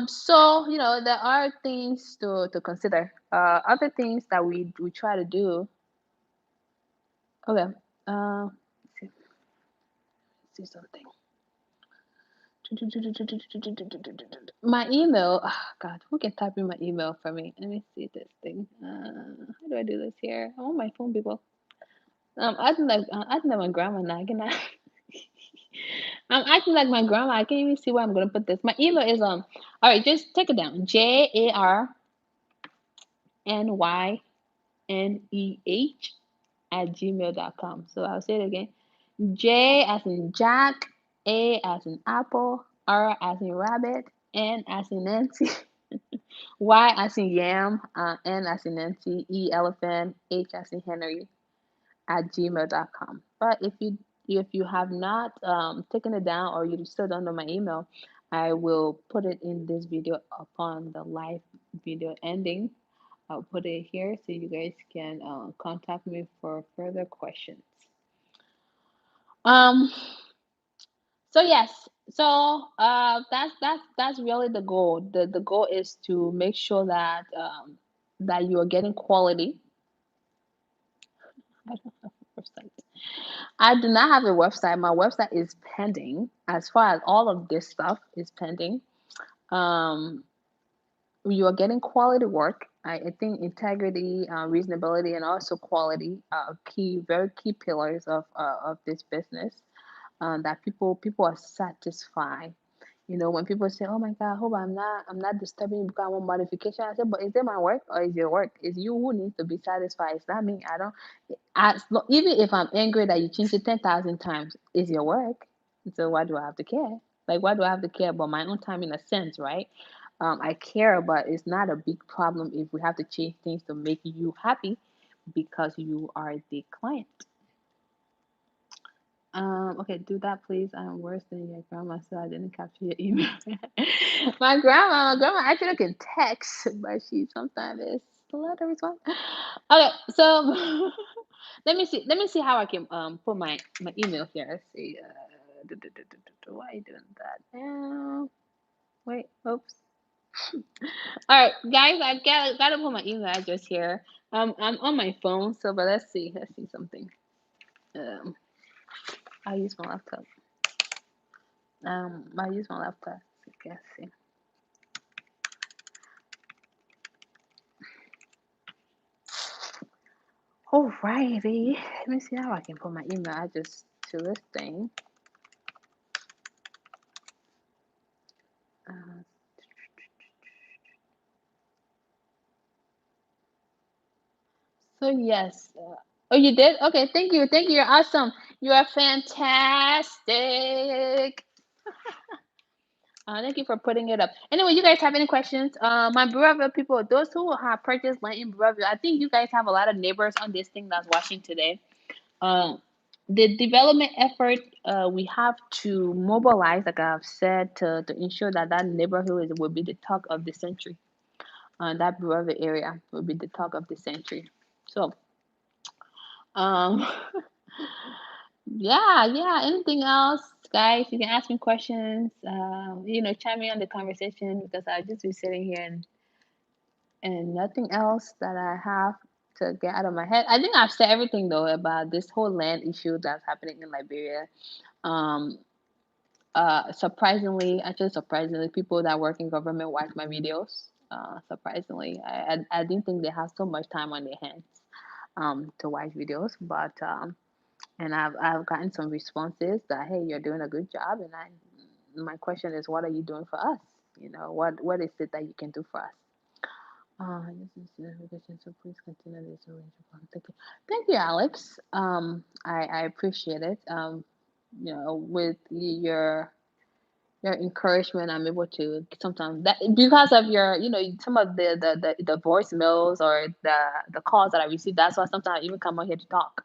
So there are things to consider. Other things that we try to do. Okay. Let's see something. My email. Oh, God, who can type in my email for me? Let me see this thing. How do I do this here? I want my phone, people. I think like my grandma now. Can I? I'm acting like my grandma. I can't even see where I'm gonna put this. My email is All right, just take it down. JARNYNEH@gmail.com. So I'll say it again. J as in Jack, A as in Apple, R as in Rabbit, N as in Nancy, Y as in Yam, N as in Nancy, E elephant, H as in Henry at gmail.com. But if you have not taken it down, or you still don't know my email, I will put it in this video upon the live video ending. I'll put it here so you guys can contact me for further questions. Um, so yes, so that's really the goal. The goal is to make sure that that you are getting quality. I don't have a website. I do not have a website. My website is pending. As far as all of this stuff is pending. Um, you are getting quality work. I think integrity, reasonability, and also quality are very key pillars of this business. That people are satisfied. When people say, "Oh my God, I hope I'm not disturbing you because I want modification," I said, "But is it my work or is your work? It's you who needs to be satisfied. It's not me. I don't. Even if I'm angry that you changed it 10,000 times, it's your work. So why do I have to care? Like, why do I have to care about my own time in a sense, right? I care, but it's not a big problem if we have to change things to make you happy because you are the client. Okay, do that please. I'm worse than your grandma, so I didn't capture your email. My grandma actually can text, but she sometimes is slow to respond. Okay, so let me see how I can put my email here. Let's see. Why are you doing that? Wait, oops. All right, guys, I gotta put my email address here. I'm on my phone, so but let's see something. Um, I use my laptop. I use my laptop. Okay, let's see. Alrighty, let me see how I can put my email address to this thing. Uh, so yes. Oh, you did? Okay, thank you, thank you. You're awesome. You are fantastic. Thank you for putting it up. Anyway, you guys have any questions? My Breville people, those who have purchased land in Breville, I think you guys have a lot of neighbors on this thing that's watching today. Um, the development effort, we have to mobilize, like I've said, to ensure that that neighborhood will be the talk of the century. That Breville area will be the talk of the century. So, um, yeah, yeah. Anything else, guys? You can ask me questions. Chime in on the conversation because I'll just be sitting here and nothing else that I have to get out of my head. I think I've said everything though about this whole land issue that's happening in Liberia. Um, surprisingly, people that work in government watch my videos. Surprisingly, I didn't think they have so much time on their hands to watch videos, but and I've gotten some responses that hey, you're doing a good job, and my question is, what are you doing for us? What is it that you can do for us? This is the invitation, so please continue this arrangement. Thank you, Alex. I appreciate it. With your encouragement, I'm able to sometimes that because of your, some of the voicemails or the calls that I receive. That's why sometimes I even come on here to talk.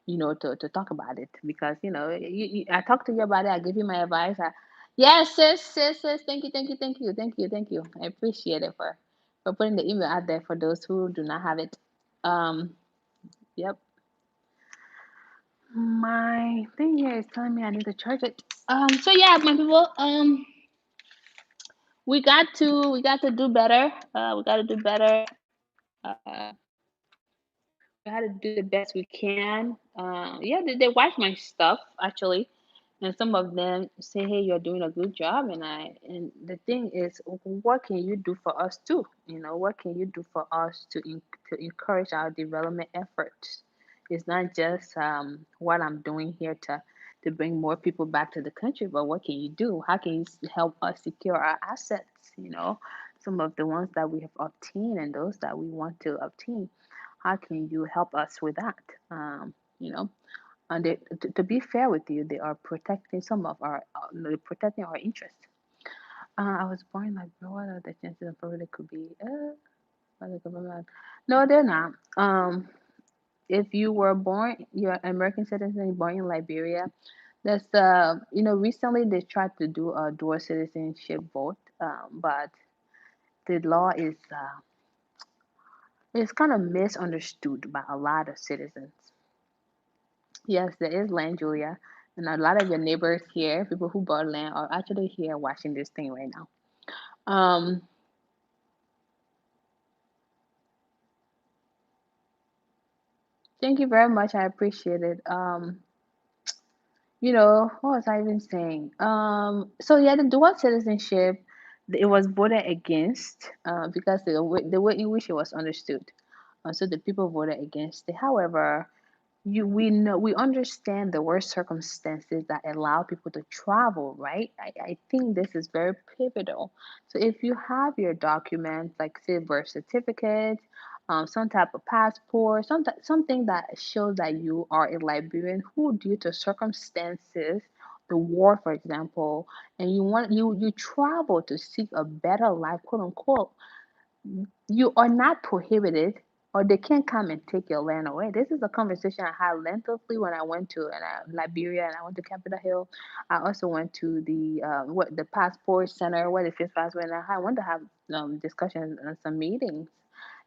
To talk about it because I talk to you about it. I give you my advice. Yes, sis. Thank you, thank you, thank you, thank you, thank you. I appreciate it for putting the email out there for those who do not have it. Um, yep. My thing here is telling me I need to charge it. So yeah, my people. We got to do better. We got to do better. Uh, we had to do the best we can. Yeah, they watch my stuff actually, and some of them say, "Hey, you're doing a good job." And the thing is, what can you do for us too? What can you do for us to encourage our development efforts? It's not just what I'm doing here to bring more people back to the country, but what can you do? How can you help us secure our assets? Some of the ones that we have obtained and those that we want to obtain, how can you help us with that? You know, and to be fair with you, they are protecting some of our, protecting our interests. I was born like, what are the chances of probably could be? By the government? No, they're not. If you were born, you're an American citizen born in Liberia. That's recently they tried to do a dual citizenship vote, but the law is kind of misunderstood by a lot of citizens. Yes, there is land, Julia. And a lot of your neighbors here, people who bought land, are actually here watching this thing right now. Um, thank you very much. I appreciate it. What was I even saying? So yeah, the dual citizenship, it was voted against because the way in which it was understood. So the people voted against it. However, we understand the worst circumstances that allow people to travel, right? I think this is very pivotal. So if you have your documents, like say birth certificate, some type of passport, something that shows that you are a Liberian who, due to circumstances, the war, for example, and you travel to seek a better life, quote unquote, you are not prohibited, or they can't come and take your land away. This is a conversation I had lengthily when I went to Liberia, and I went to Capitol Hill. I also went to the passport center where the fifth passport, and I went to have discussions and some meetings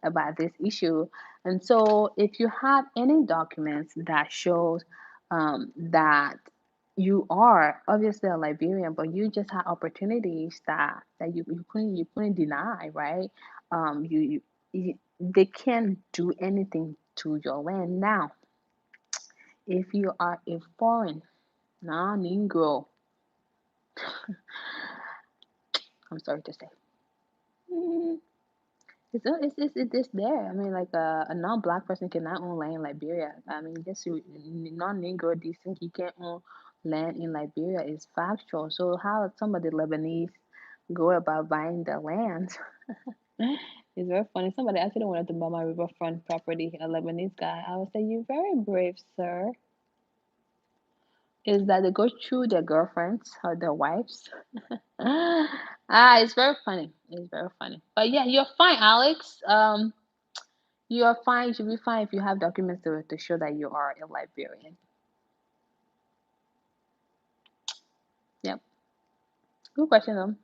about this issue. And so, if you have any documents that shows that you are obviously a Liberian, but you just had opportunities that you couldn't deny, right? They can't do anything to your land. Now, if you are a foreign non-Negro, I'm sorry to say, mm, it's there. I mean, like a non-black person cannot own land in Liberia. I mean, just non-Negro, these things you can't own land in Liberia is factual. So how some of the Lebanese go about buying the land? It's very funny. Somebody actually wanted to buy my riverfront property, a Lebanese guy. I would say, "You're very brave, sir." Is that they go through their girlfriends or their wives? It's very funny. It's very funny. But yeah, you're fine, Alex. You are fine. You should be fine if you have documents to show that you are a Liberian. Yep. Good question, though.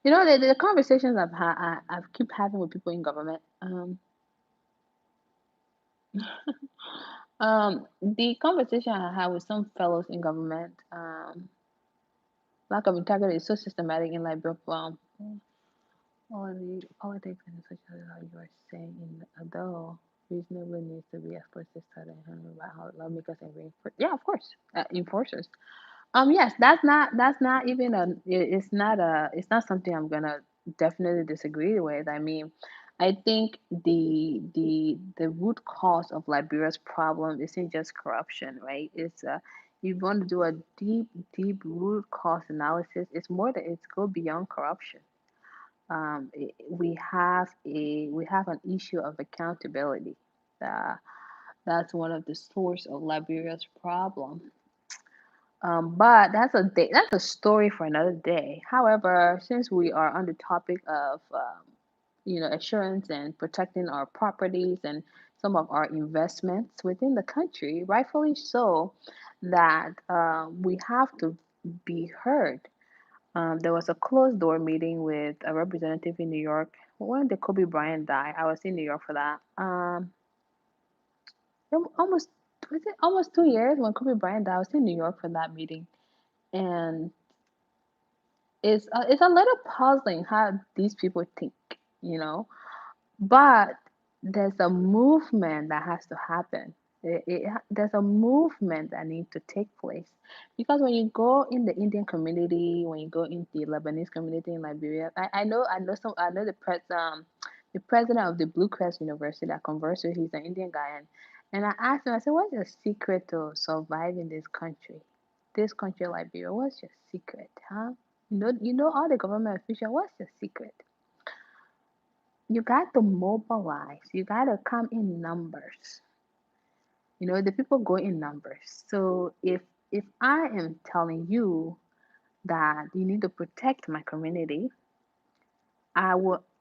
You know, the conversations I've keep having with people in government. The conversation I had with some fellows in government, lack of integrity is so systematic in Liberia. All the politics and such as how you are saying, in although reasonably needs to be explicit study and handled about how lawmakers and reinforce. Yeah, of course, enforcers. Yes, that's not even it's not something I'm gonna definitely disagree with. I mean, I think the root cause of Liberia's problem isn't just corruption, right? It's you want to do a deep root cause analysis. It's more that it's go beyond corruption. We have an issue of accountability. Uh, that's one of the source of Liberia's problem. But that's a story for another day. However, since we are on the topic of assurance and protecting our properties and some of our investments within the country, rightfully so, that we have to be heard. There was a closed door meeting with a representative in New York when the Kobe Bryant died. I was in New York for that. Almost was it almost 2 years when Kobe Bryant died. I was in New York for that meeting, and it's a little puzzling how these people think, you know. But there's a movement that has to happen. There's a movement that needs to take place because when you go in the Indian community, when you go in the Lebanese community in Liberia, I know the president of the Blue Crest University. I conversed with. He's an Indian guy, and I asked him. I said, "What's your secret to survive in this country? This country, Liberia. What's your secret, huh? You know all the government officials. What's your secret?" You got to mobilize. You got to come in numbers. The people go in numbers. So if I am telling you that you need to protect my community,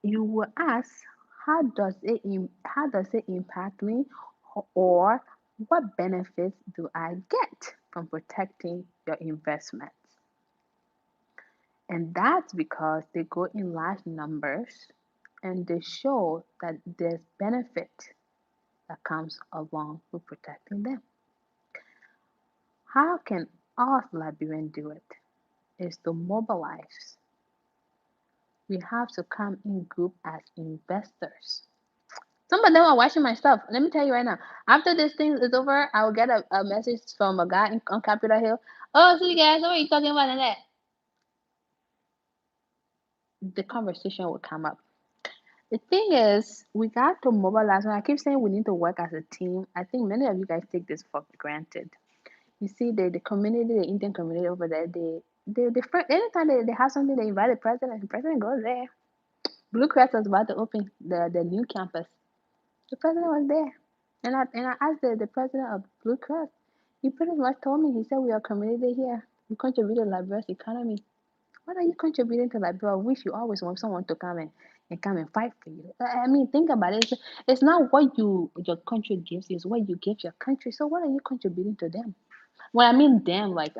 you will ask, how does it impact me, or what benefits do I get from protecting your investments? And that's because they go in large numbers and they show that there's benefit that comes along with protecting them. How can us Liberians do it? Is to mobilize. We have to come in group as investors. Some of them are watching my stuff. Let me tell you right now. After this thing is over, I will get a message from a guy on Capitol Hill. Oh, see you guys, what are you talking about in that? The conversation will come up. The thing is, we got to mobilize. When I keep saying we need to work as a team, I think many of you guys take this for granted. You see, the community, the Indian community over there, anytime they have something, they invite the president. The president goes there. Blue Cross was about to open the new campus. The president was there. And I asked the president of Blue Cross. He pretty much told me, he said, we are a community here. We contribute to Liberia's economy. What are you contributing to Liberia? I wish you always want someone to come and fight for you. I mean, think about it. It's not what your country gives you, it's what you give your country. So what are you contributing to them? When I mean them, like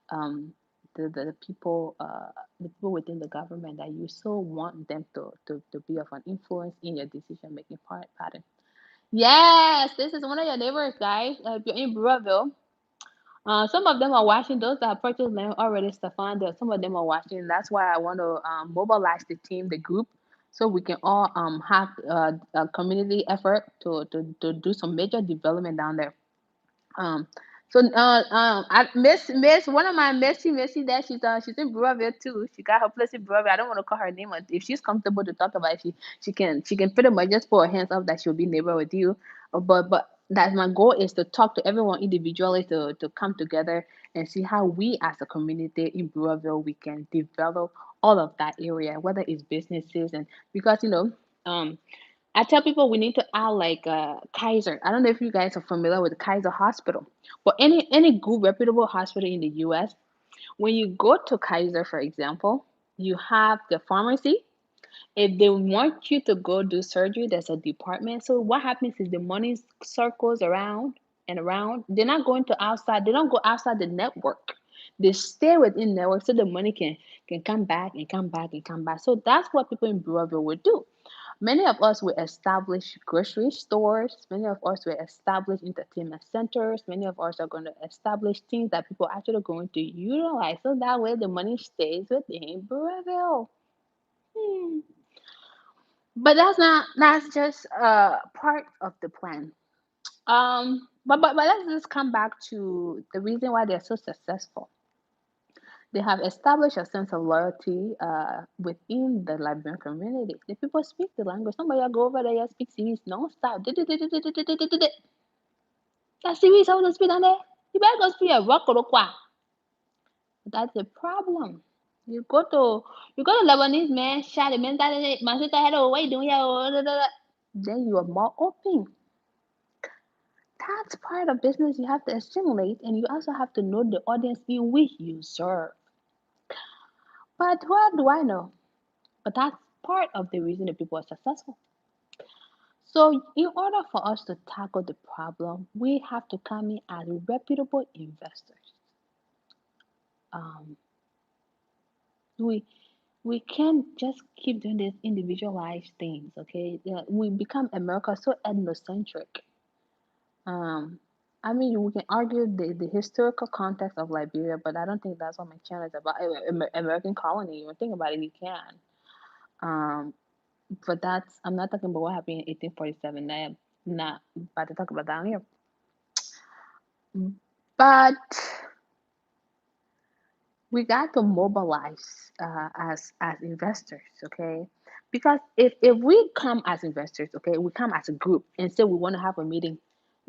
um, the people within the government that you so want them to be of an influence in your decision making pattern. Yes, this is one of your neighbors, guys. If you're in Breville, some of them are watching. Those that have purchased land already, Stefan. Some of them are watching. That's why I want to mobilize the team, the group, so we can all have a community effort to do some major development down there. Um, I miss one of my Missy there. She's in Breville too. She got her place in Breville. I don't want to call her name, but if she's comfortable to talk about it, she can pretty much just put her hands up that she'll be neighbor with you. But that my goal is to talk to everyone individually to come together and see how we as a community in Breville we can develop all of that area, whether it's businesses and because I tell people we need to act like Kaiser. I don't know if you guys are familiar with Kaiser Hospital, but any good reputable hospital in the U.S. When you go to Kaiser, for example, you have the pharmacy. If they want you to go do surgery, there's a department. So what happens is the money circles around and around. They're not going to outside. They don't go outside the network. They stay within network so the money can come back and come back and come back. So that's what people in Breville would do. Many of us will establish grocery stores. Many of us will establish entertainment centers. Many of us are going to establish things that people are actually going to utilize. So that way the money stays within Breville. Hmm. But that's just part of the plan. But let's just come back to the reason why they're so successful. They have established a sense of loyalty within the Liberian community. The people speak the language. Somebody will go over there and speak series non-stop. That series how to speak down there. You better go speak a rock or a. That's the problem. You go to you go to Lebanese man, shout the man that my sister had what you doing here? Then you are more open. That's part of business you have to assimilate, and you also have to know the audience in which you serve. But what do I know? But that's part of the reason that people are successful. So, in order for us to tackle the problem, we have to come in as reputable investors. Um, we we can't just keep doing these individualized things, okay? Yeah, we become America so ethnocentric. Um, I mean, we can argue the historical context of Liberia, but I don't think that's what my channel is about. American colony. You think about it, you can. Um, but I'm not talking about what happened in 1847. I am not about to talk about down here. But we got to mobilize as investors, okay? Because if we come as investors, okay, we come as a group and say we want to have a meeting.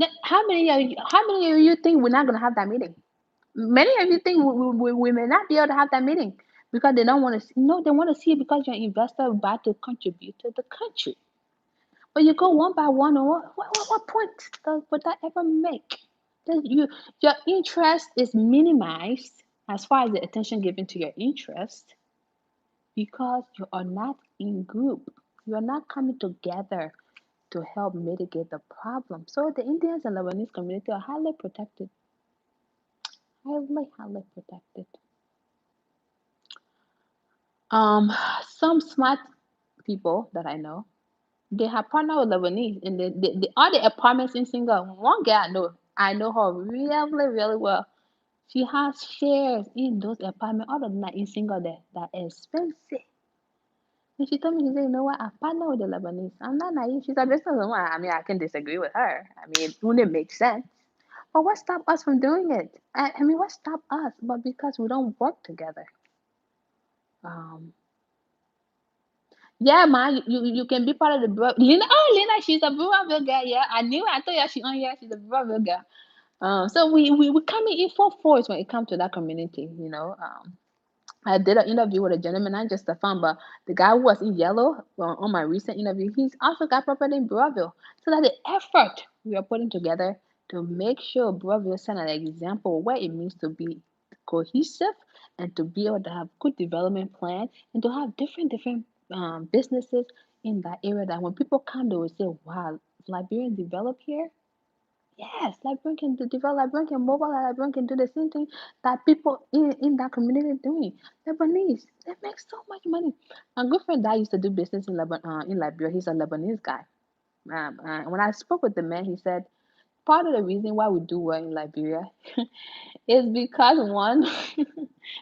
Then how many of you think we're not going to have that meeting? Many of you think we may not be able to have that meeting because they don't want to see. No, they want to see it because you're an investor about to contribute to the country. But you go one by one, or what point would that ever make? Your interest is minimized as far as the attention given to your interest because you are not in group. You are not coming together to help mitigate the problem. So the Indians and Lebanese community are highly protected, highly protected. Um, some smart people that I know, they have partnered with Lebanese, and all the apartments in Singapore. One girl I know her really, really well. She has shares in those apartments. Other than that, in Singapore, that expensive. And she told me, she said, you know what? I partner with the Lebanese. I'm not naive. She's a businesswoman. I mean, I can disagree with her. I mean, it wouldn't make sense. But what stopped us from doing it? I mean, what stopped us? But because we don't work together. Um, Yeah, man, you can be part of the Linda. Oh, Linda, she's a Brownsville girl. Yeah, I knew. I told you she on here. She's a Brownsville girl. So we coming in full force when it comes to that community. I did an interview with a gentleman, not just a fan, but the guy who was in yellow on my recent interview, he's also got property in Brownsville. So that the effort we are putting together to make sure Brownsville set an example of what it means to be cohesive and to be able to have good development plan and to have different businesses in that area that when people come, they will say, wow, Liberian develop here. Yes, Liberian can develop, Liberian can mobile, Liberian can do the same thing that people in that community are doing. Lebanese, they make so much money. A good friend that used to do business in Liberia, he's a Lebanese guy. When I spoke with the man, he said part of the reason why we do well in Liberia is because one,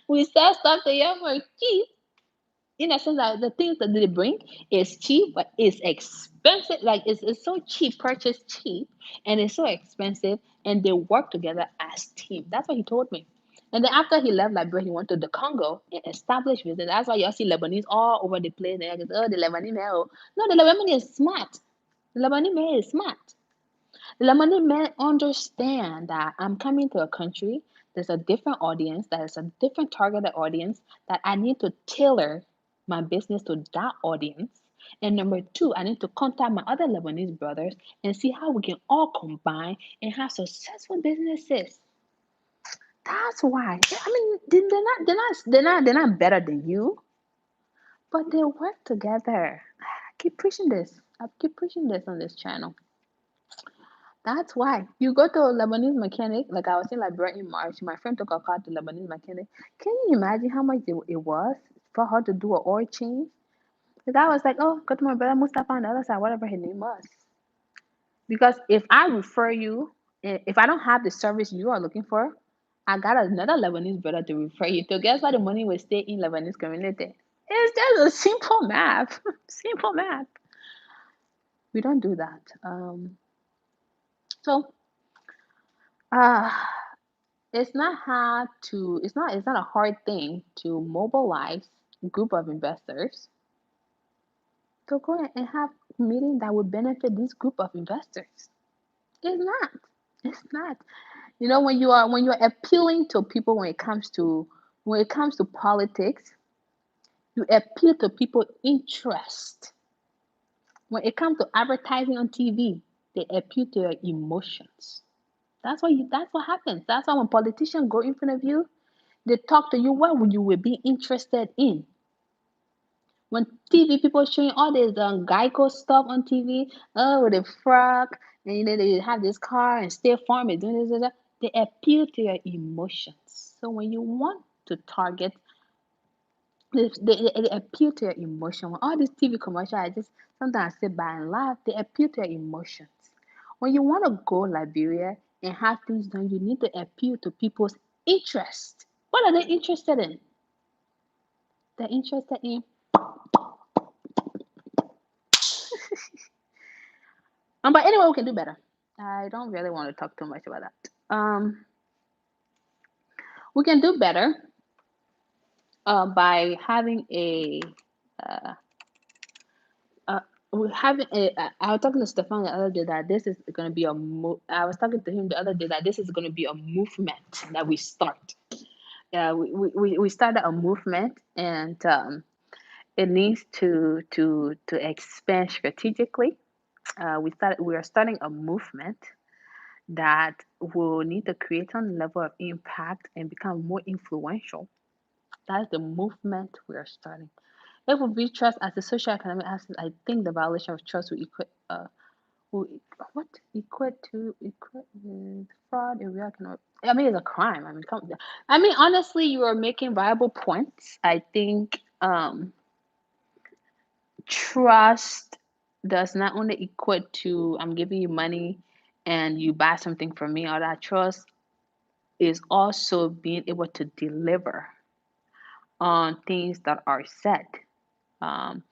we sell stuff to them for cheap, in a sense that the things that they bring is cheap, but it's expensive. Like it's so cheap, purchased cheap, and it's so expensive, and they work together as team. That's what he told me. And then after he left Liberia, he went to the Congo and established business. That's why you see Lebanese all over the place. And oh, the Lebanese man. Oh. No, the Lebanese is smart. The Lebanese man is smart. Lemonade men understand that I'm coming to a country, there's a different audience, there's a different targeted audience, that I need to tailor my business to that audience. And number two, I need to contact my other Lebanese brothers and see how we can all combine and have successful businesses. That's why. I mean, they're not better than you, but they work together. I keep preaching this. I keep preaching this on this channel. That's why you go to a Lebanese mechanic. Like I was in Liberia in March, my friend took a car to Lebanese mechanic. Can you imagine how much it was for her to do an oil change? The guy was like, "Oh, go to my brother Mustafa on the other side, whatever his name was." Because if I refer you, if I don't have the service you are looking for, I got another Lebanese brother to refer you to. Guess what? The money will stay in Lebanese community. It's just a simple math. Simple math. We don't do that. So, uh, it's not a hard thing to mobilize a group of investors to go ahead and have a meeting that would benefit this group of investors. It's not. It's not. When you're appealing to people when it comes to politics, you appeal to people's interest. When it comes to advertising on TV, they appeal to your emotions. That's what happens. That's why when politicians go in front of you, they talk to you what would you will be interested in. When TV people showing all this Geico stuff on TV, with a frog, and they have this car and State Farm is doing this, they appeal to your emotions. So when you want to target, they appeal to your emotion. When all these TV commercials, I just sometimes sit by and laugh. They appeal to your emotions. When you want to go Liberia and have things done, you need to appeal to people's interest. What are they interested in? They're interested in. But anyway, we can do better. I don't really want to talk too much about that. We can do better by having a. Uh, uh, we having a. I was talking to Stefan the other day that this is going to be a. I was talking to him the other day that this is going to be a movement that we start. We started a movement, and it needs to expand strategically. We are starting a movement that will need to create some level of impact and become more influential. That's the movement we are starting. If we view trust as a social economic asset, I think the violation of trust will what equate with fraud in real economic. I mean, it's a crime. I mean, honestly, you are making viable points. I think trust does not only equate to I'm giving you money and you buy something from me, or that trust is also being able to deliver on things that are said. Um,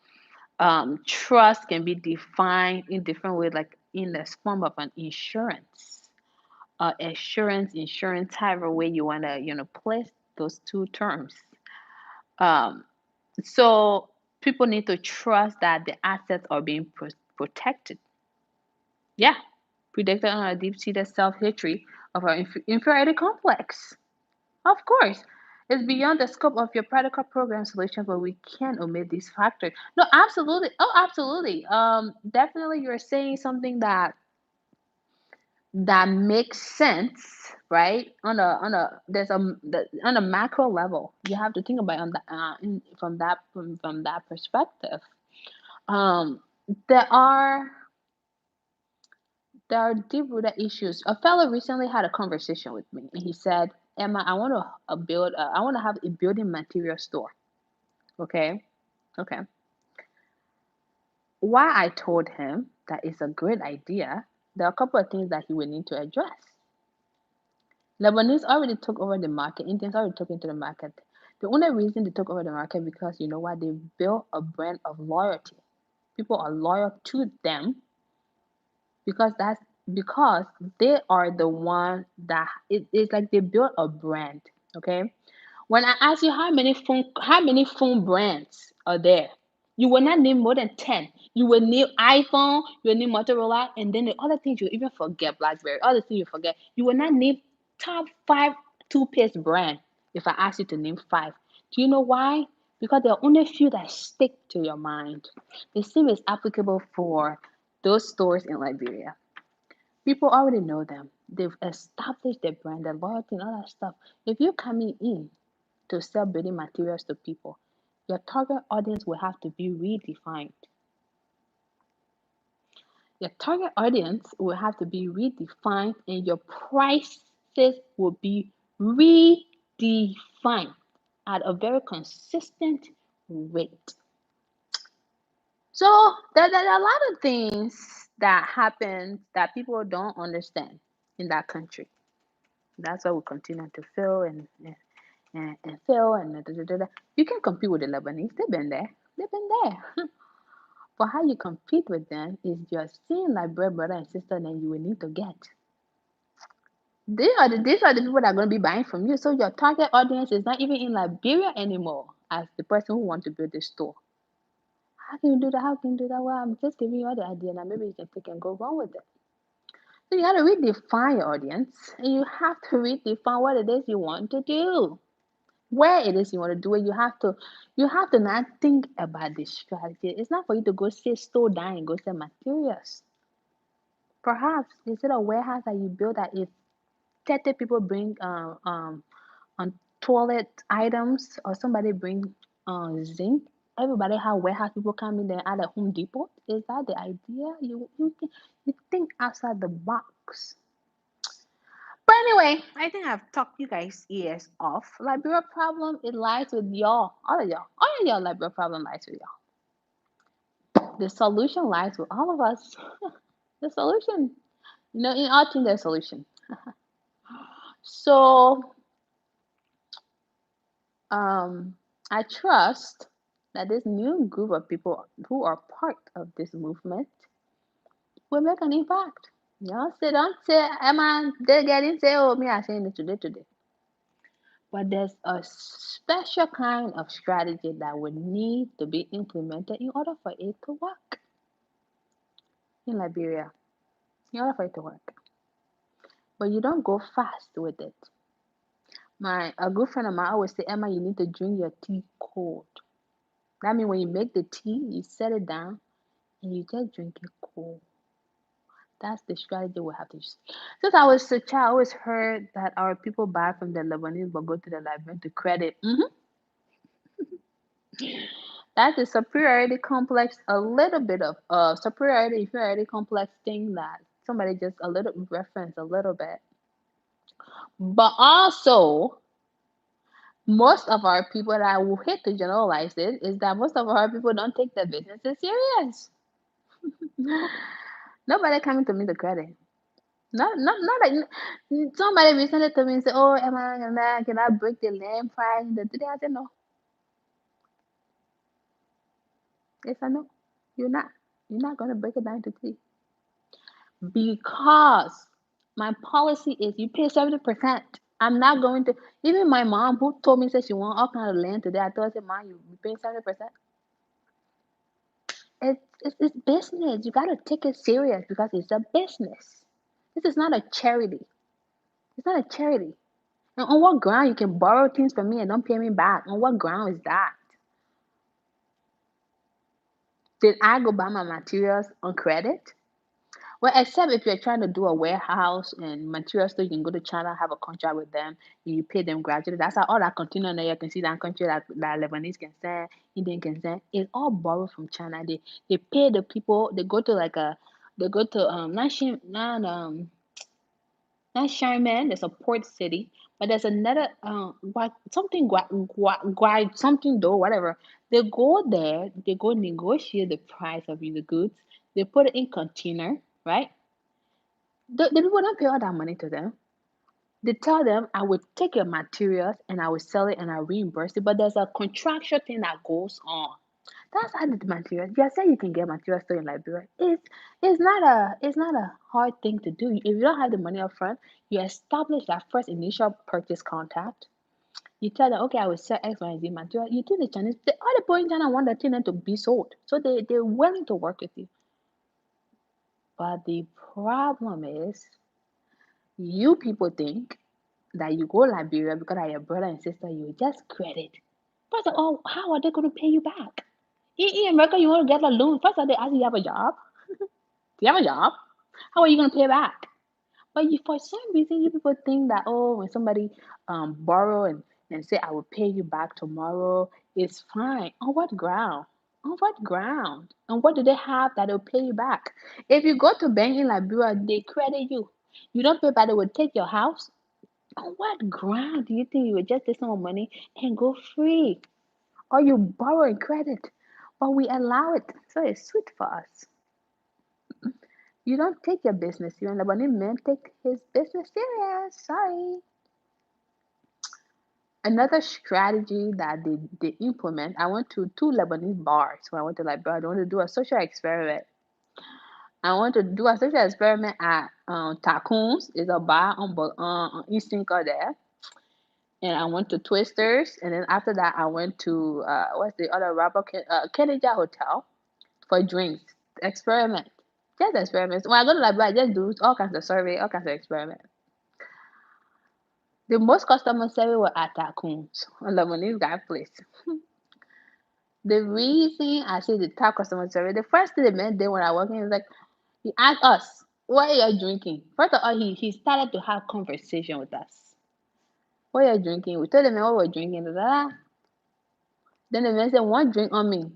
Trust can be defined in different ways, like in the form of an insurance, insurance, however way you wanna place those two terms. Um, so People need to trust that the assets are being protected. Yeah, predicted on a deep-seated self-history of our inferiority complex. Of course, it's beyond the scope of your practical program solution, but we can't omit these factors. No, absolutely. Oh, absolutely. Definitely, you're saying something that makes sense, right? On a macro level, you have to think about it on the from that perspective. Um, there are there are deep rooted issues. A fellow recently had a conversation with me, and he said, "Emma, I want to I want to have a building material store." Okay, okay. Why I told him that it's a great idea, there are a couple of things that he will need to address. Lebanese already took over the market. Indians already took into the market. The only reason they took over the market because you know what? They built a brand of loyalty. People are loyal to them because that's because they are the one that it's like they built a brand. Okay. When I ask you how many phone brands are there, you will not name more than 10. You will name iPhone, you will name Motorola, and then the other things you even forget, BlackBerry, other things you forget. You will not name top five toothpaste brand if I ask you to name five. Do you know why? Because there are only a few that stick to your mind. The same is applicable for those stores in Liberia. People already know them. They've established their brand, their loyalty, and all that stuff. If you're coming in to sell building materials to people, your target audience will have to be redefined. Your target audience will have to be redefined and your prices will be redefined at a very consistent rate. So there are a lot of things that happen that people don't understand in that country. That's why we continue to fail and fail and da, da, da, da. You can compete with the Lebanese. They've been there. They've been there. But how you compete with them is just seeing like brother and sister that you will need to get. These are the people that are going to be buying from you. So your target audience is not even in Liberia anymore as the person who wants to build the store. How can you do that? How can you do that? Well, I'm just giving you all the idea now. Maybe you can take and go run with it. So you got to redefine your audience and you have to redefine what it is you want to do. Where it is you want to do it, you have to not think about the strategy. It's not for you to go sit store down and go sell materials. Perhaps instead of warehouse that you build that if 30 people bring on toilet items or somebody bring zinc, everybody have warehouse people come in there at a Home Depot. Is that the idea? You think outside the box. But anyway, I think I've talked you guys' ears off. Liberia problem, it lies with y'all. All of y'all. All of y'all Liberia problem lies with y'all. The solution lies with all of us. The solution. In all things there's a solution. So um I trust that this new group of people who are part of this movement will make an impact. Don't say, Emma, they getting say, oh, me, I saying it today. But there's a special kind of strategy that would need to be implemented in order for it to work in Liberia, in order for it to work. But you don't go fast with it. A good friend of mine always say, Emma, you need to drink your tea cold. That means when you make the tea, you set it down and you just drink it cold. That's the strategy we have to use. Since I was a child, I always heard that our people buy from the Lebanese but go to the Liberian to credit. That's a superiority complex, a little bit of superiority, inferiority complex thing that somebody just a little reference a little bit. But also, most of our people, that I will hate to generalize it, is that most of our people don't take their businesses serious. Nobody coming to me the credit. Not like somebody recently told me and said, "Oh, Emma, can I break the land price?" Today I said, "No, yes, I know. You're not. You're not gonna break it down to three because my policy is you pay 70%. I'm not going to. Even my mom, who told me said she want all kind of land today, I told her, "Mom, you paying 70%." It's business. You gotta take it serious because it's a business. This is not a charity. It's not a charity. And on what ground you can borrow things from me and don't pay me back? On what ground is that? Did I go buy my materials on credit? Well, except if you're trying to do a warehouse and materials, so you can go to China, have a contract with them, and you pay them gradually. That's how all that container there you can see that country that Lebanese can send, Indian can send. It's all borrowed from China. They pay the people. They go to they go to not Sharman. There's a port city, but there's another something though whatever. They go there. They go negotiate the price of the goods. They put it in container, right? The people don't pay all that money to them. They tell them, I will take your materials and I will sell it and I reimburse it. But there's a contractual thing that goes on. That's how the materials. You say you can get materials still in Liberia. It's not a hard thing to do. If you don't have the money up front, you establish that first initial purchase contact. You tell them, okay, I will sell X, Y, and Z material. You do the Chinese. The other people in China want the thing to be sold, so they're willing to work with you. But the problem is, you people think that you go Liberia because of your brother and sister, you just credit. First of all, how are they going to pay you back? In America, you want to get a loan. First of all, they ask you, have a job? Do you have a job? How are you going to pay back? But for some reason, you people think that, oh, when somebody borrow and say, I will pay you back tomorrow, it's fine. On what ground? On what ground? And what do they have that will pay you back? If you go to bank in Liberia, they credit you. You don't pay back, they will take your house. On what ground do you think you would just take some money and go free? Or you borrow in credit? But we allow it. So it's sweet for us. You don't take your business serious. Lebanese man take his business serious. Sorry. Another strategy that they implement, I went to two Lebanese bars when I went to Liberia. I want to do a social experiment. I want to do a social experiment at Tacoons. It's a bar on East Cinco there. And I went to Twisters, and then after that, I went to what's the other Kennedy Hotel for drinks. Experiment, just experiments. When I go to Liberia, I just do all kinds of survey, all kinds of experiments. The most customer service were at Tacoons, a Lebanese guy place. The reason I say the top customer service, the first thing the man did when I walked in is like, he asked us, what are you drinking? First of all, he started to have conversation with us. What are you drinking? We told him what we're drinking. Da, da, da. Then the man said, one drink on me.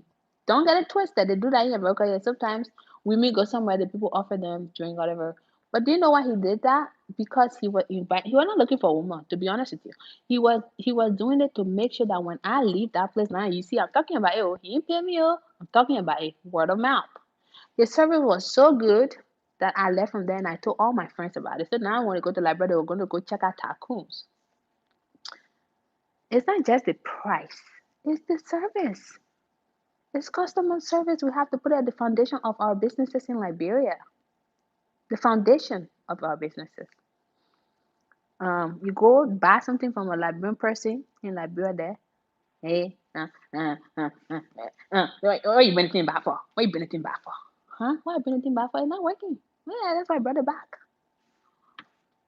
Don't get it twisted. They do that in America. Yeah, sometimes we may go somewhere, the people offer them drink, whatever. But do you know why he did that? Because he was invite. He was not looking for a woman, to be honest with you. He was doing it to make sure that when I leave that place now, you see, I'm talking about it. Oh, he didn't pay me. Oh, I'm talking about it. Word of mouth. His service was so good that I left from there and I told all my friends about it. So now when we go to library, they were going to go check out Tacoons. It's not just the price; it's the service. It's customer service. We have to put at the foundation of our businesses in Liberia. The foundation of our businesses. You go buy something from a Liberian person in Liberia there. Hey, what you Benetton back for? What you Benetton back for? Huh? Why Benetton back for? It's not working. Yeah, that's why I brought it back.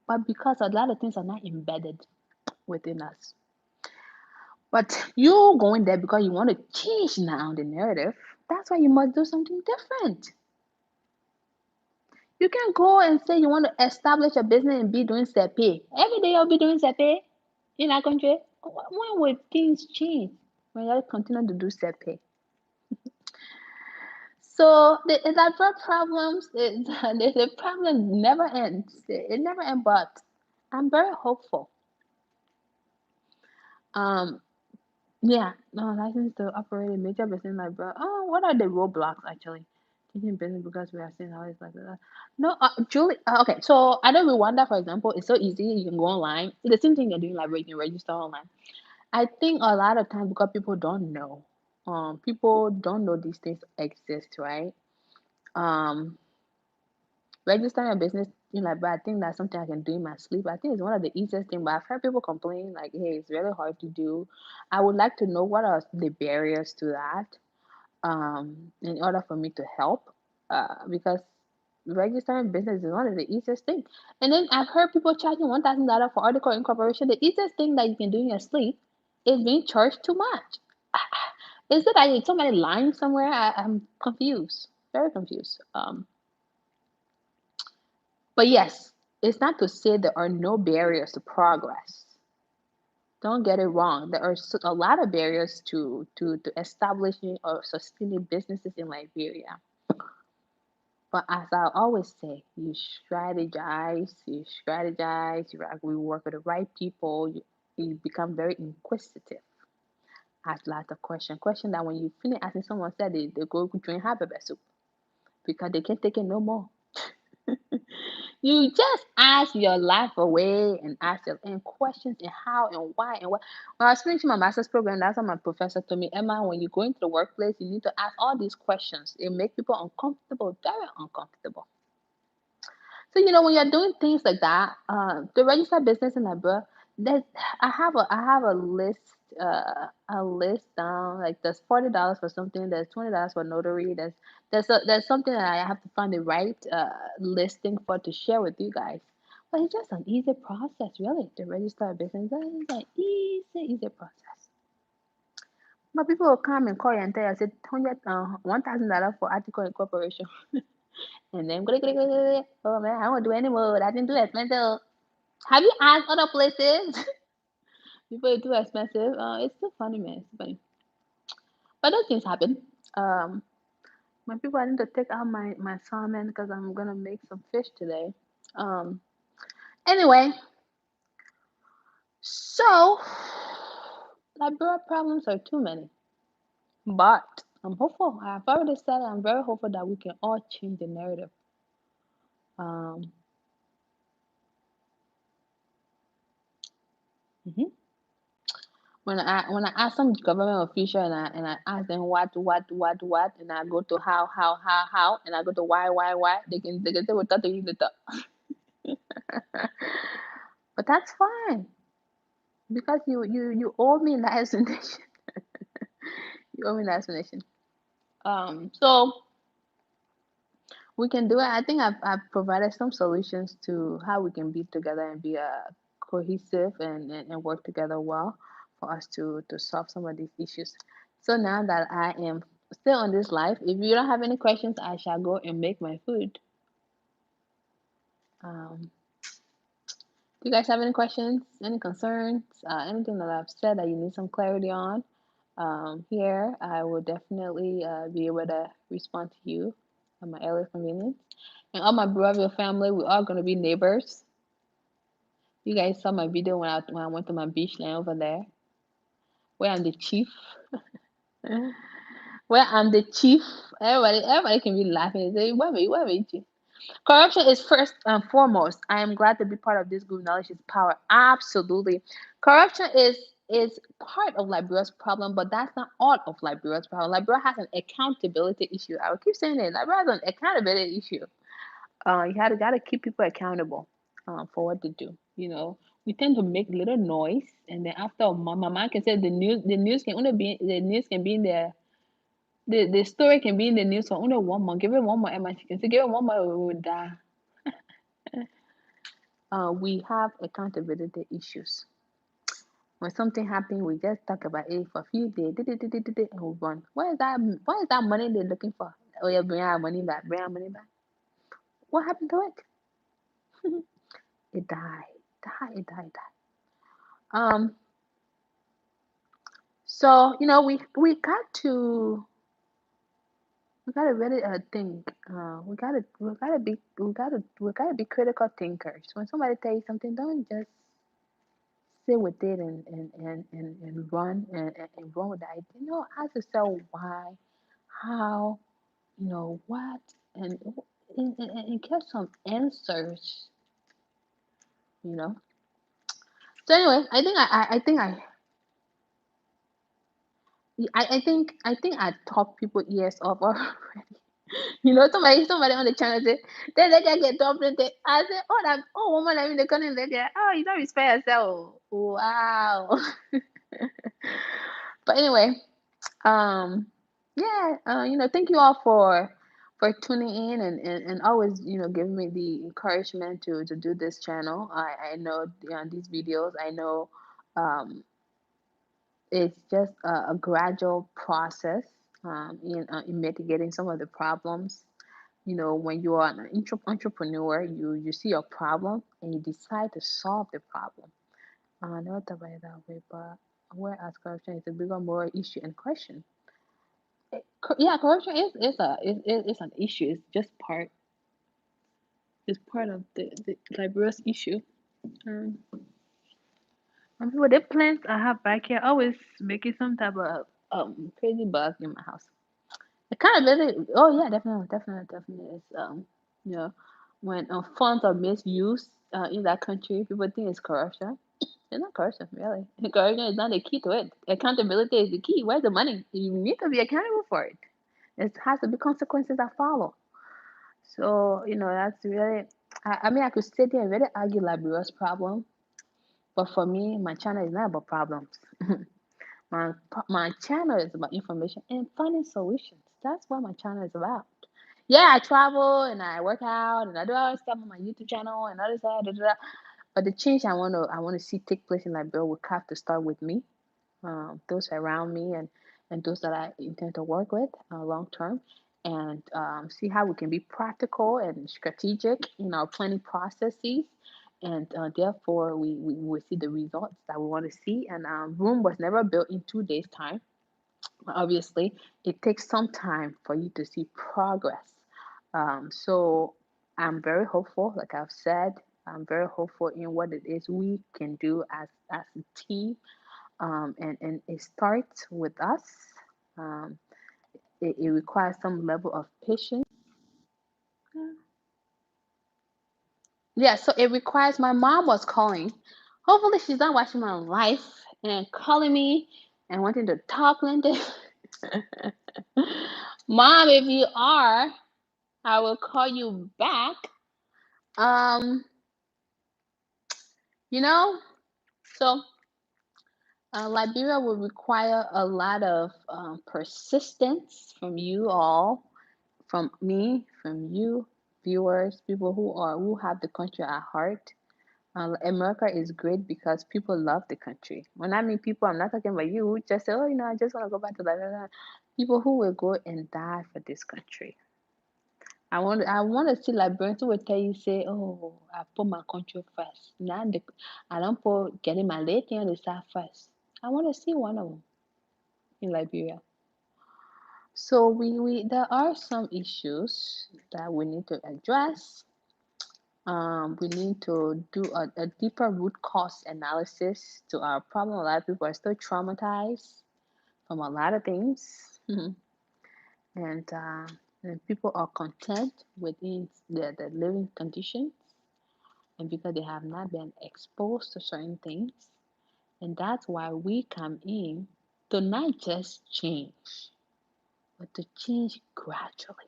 But because a lot of things are not embedded within us. But you going there because you want to change now the narrative. That's why you must do something different. You can go and say you want to establish a business and be doing CP. Every day you'll be doing CP in our country. When will things change when you continue to do CP? So the elaborate problems, the problem never ends. It never ends, but I'm very hopeful. Um, yeah, no, license to operate a major business like bro. Oh, what are the roadblocks actually? Taking business because we are seeing how it's like that. No, Julie. Okay, so I know Rwanda, for example, it's so easy. You can go online. It's the same thing you're doing, like you can register online. I think a lot of times because people don't know these things exist, right? Um, Registering a business in like, but I think that's something I can do in my sleep. I think it's one of the easiest things. But I've heard people complain like, "Hey, it's really hard to do." I would like to know what are the barriers to that. in order for me to help, because registering business is one of the easiest things. And then I've heard people charging $1,000 for article incorporation. The easiest thing that you can do in your sleep is being charged too much. Is it like somebody lying somewhere? I'm confused, very confused. But yes, it's not to say there are no barriers to progress. Don't get it wrong. There are a lot of barriers to establishing or sustaining businesses in Liberia. But as I always say, we work with the right people, you become very inquisitive, ask lots of questions. Question that when you finish asking someone said they go drink half a soup because they can't take it no more. You just ask your life away and ask your and questions and how and why and what. When I was finishing my master's program, that's what my professor told me, Emma, when you go into the workplace, you need to ask all these questions. It makes people uncomfortable, very uncomfortable. So when you're doing things like that, to register business in Liberia, there's I have a list down, like there's $40 for something, there's $20 for notary, there's something that I have to find the right listing for to share with you guys. But it's just an easy process, really, to register a business. It's an easy process. But people will come and call you and tell you, I said, $1,000 for article incorporation. And then, oh man, I won't do any more. I didn't do expensive. Have you asked other places? People it's too expensive. It's still funny, man. It's funny. But those things happen. Um, my people, I need to take out my salmon because I'm gonna make some fish today. Um, anyway, so Liberia problems are too many, but I'm hopeful. I've already said I'm very hopeful that we can all change the narrative. Um, mhm. When I ask some government official and I ask them what, and I go to how, and I go to why, they can say what you the talk. But that's fine because you owe me an explanation. You owe me an explanation. So we can do it. I think I've provided some solutions to how we can be together and be cohesive and work together well for us to solve some of these issues. So now that I am still on this life, if you don't have any questions, I shall go and make my food. Do you guys have any questions, any concerns, anything that I've said that you need some clarity on? Here, I will definitely be able to respond to you at my earliest convenience. And all my brother family, we're all going to be neighbors. You guys saw my video when I went to my beach land over there, where I'm the chief. Where I'm the chief. Everybody can be laughing and say, where me, chief? Corruption is first and foremost. I am glad to be part of this group. Knowledge is power. Absolutely. Corruption is part of Liberia's problem, but that's not all of Liberia's problem. Liberia has an accountability issue. I will keep saying it. Liberia has an accountability issue. You gotta keep people accountable for what they do. We tend to make little noise, and then after my mom can say the news can only be the news can be in the story can be in the news for only 1 month. Give it 1 month, and she can say give it 1 month, we will die. We have accountability issues. When something happens, we just talk about it for a few days, and move on. What is that money they're looking for? Oh yeah, bring our money back. Bring our money back. What happened to it? It died. It died. Um, so we gotta really think. We gotta be critical thinkers. When somebody tells you something, don't just sit with it and run with the idea. Ask yourself why, how, what, and and get some answers. You know. So anyway, I think I talk people ears off already. Somebody on the channel say, then they just get dumped into. I say, woman, I'm in the corner there. Oh, you don't respect yourself. Wow. But anyway, um, Yeah, thank you all for tuning in and always, giving me the encouragement to do this channel. I know these videos. I know um, it's just a gradual process in mitigating some of the problems. When you are an entrepreneur, you see your problem and you decide to solve the problem. I never thought about it that way, but whereas corruption is a bigger moral issue and question. Yeah, corruption is an issue. It's part of the Liberia's issue. Um, and people they plants I have back here always making some type of crazy bug in my house. It kind of really, oh yeah, definitely is you know when funds are misused in that country, people think it's corruption. It's not corruption, really. Corruption is not the key to it. Accountability is the key. Where's the money? You need to be accountable for it. It has to be consequences that follow. So, that's really, I mean, I could sit there and really argue Liberia's problem, but for me, my channel is not about problems. My channel is about information and finding solutions. That's what my channel is about. Yeah, I travel and I work out and I do all this stuff on my YouTube channel and all this, da, da, da. But the change I want to see take place in Liberia will have to start with me, those around me, and those that I intend to work with long term, and see how we can be practical and strategic in our planning processes. And therefore, we will see the results that we want to see. And Rome was never built in 2 days' time. Obviously, it takes some time for you to see progress. So I'm very hopeful, like I've said, I'm very hopeful in what it is we can do as a team, and it starts with us. Um, it requires some level of patience. Yeah, so it requires. My mom was calling. Hopefully, she's not watching my life and calling me and wanting to talk, Linda. Mom, if you are, I will call you back. Um, you know, so Liberia will require a lot of persistence from you all, from me, from you, viewers, people who have the country at heart. America is great because people love the country. When I mean people, I'm not talking about you who just say, "Oh, I just want to go back to Liberia." People who will go and die for this country. I want to see Liberians who will tell you, say, "Oh, I put my country first. I don't put getting my lady on the side first." I want to see one of them in Liberia. So we there are some issues that we need to address. We need to do a deeper root cause analysis to our problem. A lot of people are still traumatized from a lot of things, and, uh, and people are content within the living conditions, and because they have not been exposed to certain things, and that's why we come in to not just change, but to change gradually.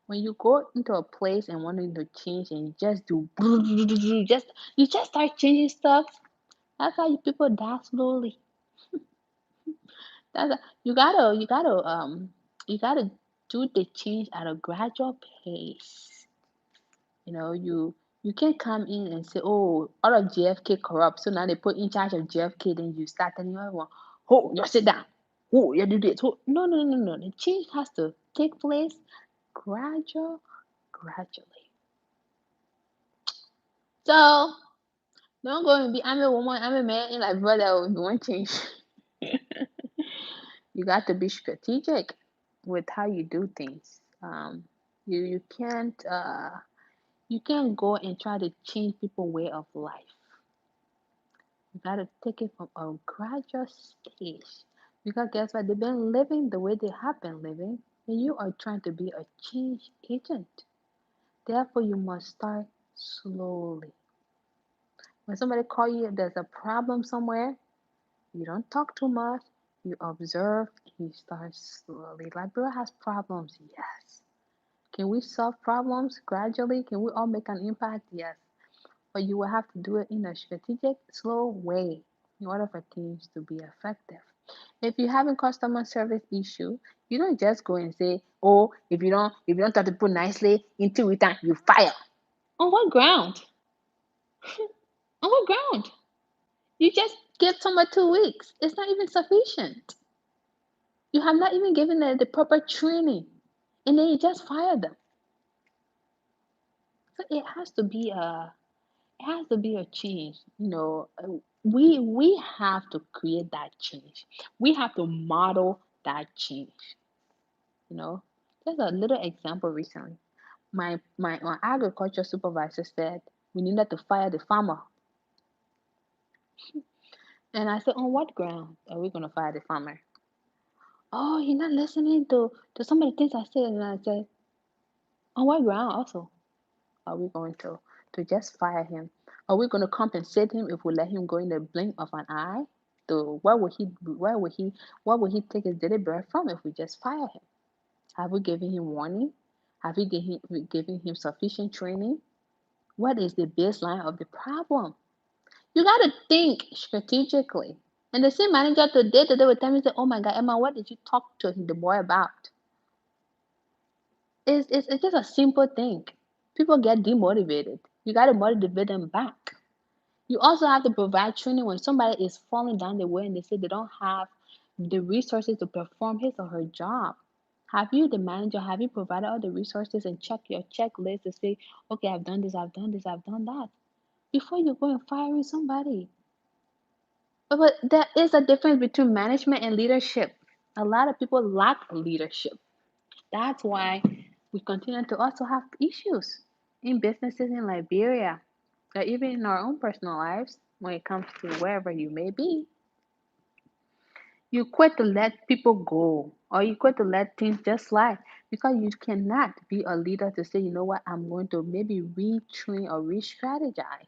When you go into a place and wanting to change and you just do you just start changing stuff, that's how people die slowly. You gotta do the change at a gradual pace. You can't come in and say, "Oh, all of JFK corrupt, so now they put in charge of JFK." Then you start telling everyone, "Oh, you sit down. Oh, you do this." Oh, no, no, no, no. The change has to take place gradually. So don't go and be I'm a woman, I'm a man, and like brother will be one change. You got to be strategic with how you do things. You can't go and try to change people's way of life. You got to take it from a gradual stage. Because guess what? They've been living the way they have been living, and you are trying to be a change agent. Therefore, you must start slowly. When somebody call you, there's a problem somewhere, you don't talk too much. You observe. You start slowly. Liberia has problems, yes. Can we solve problems gradually? Can we all make an impact? Yes. But you will have to do it in a strategic, slow way in order for things to be effective. If you have a customer service issue, you don't just go and say, "Oh, if you don't talk to people nicely, in 2 weeks time you fire." On what ground? On what ground? You just give someone 2 weeks. It's not even sufficient. You have not even given them the proper training, and then you just fire them. So it has to be a change. We have to create that change. We have to model that change. You know, just a little example recently. My agriculture supervisor said we needed to fire the farmer, and I said, on what ground are we going to fire the farmer? Oh, you're not listening to some of the things I said, and I said, on what ground also are we going to just fire him? Are we going to compensate him if we let him go in the blink of an eye? So where would he take his daily bread from if we just fire him? Have we given him warning? Have we given him sufficient training? What is the baseline of the problem? You got to think strategically. And the same manager today would tell me, say, "Oh my God, Emma, what did you talk to the boy about?" It's just a simple thing. People get demotivated. You got to motivate them back. You also have to provide training when somebody is falling down the way and they say they don't have the resources to perform his or her job. Have you, the manager, have you provided all the resources and check your checklist to say, okay, I've done this, I've done this, I've done that, before you go and firing somebody? But there is a difference between management and leadership. A lot of people lack leadership. That's why we continue to also have issues in businesses in Liberia, or even in our own personal lives when it comes to wherever you may be. You quit to let people go, or you quit to let things just slide because you cannot be a leader to say, you know what, I'm going to maybe retrain or re strategize.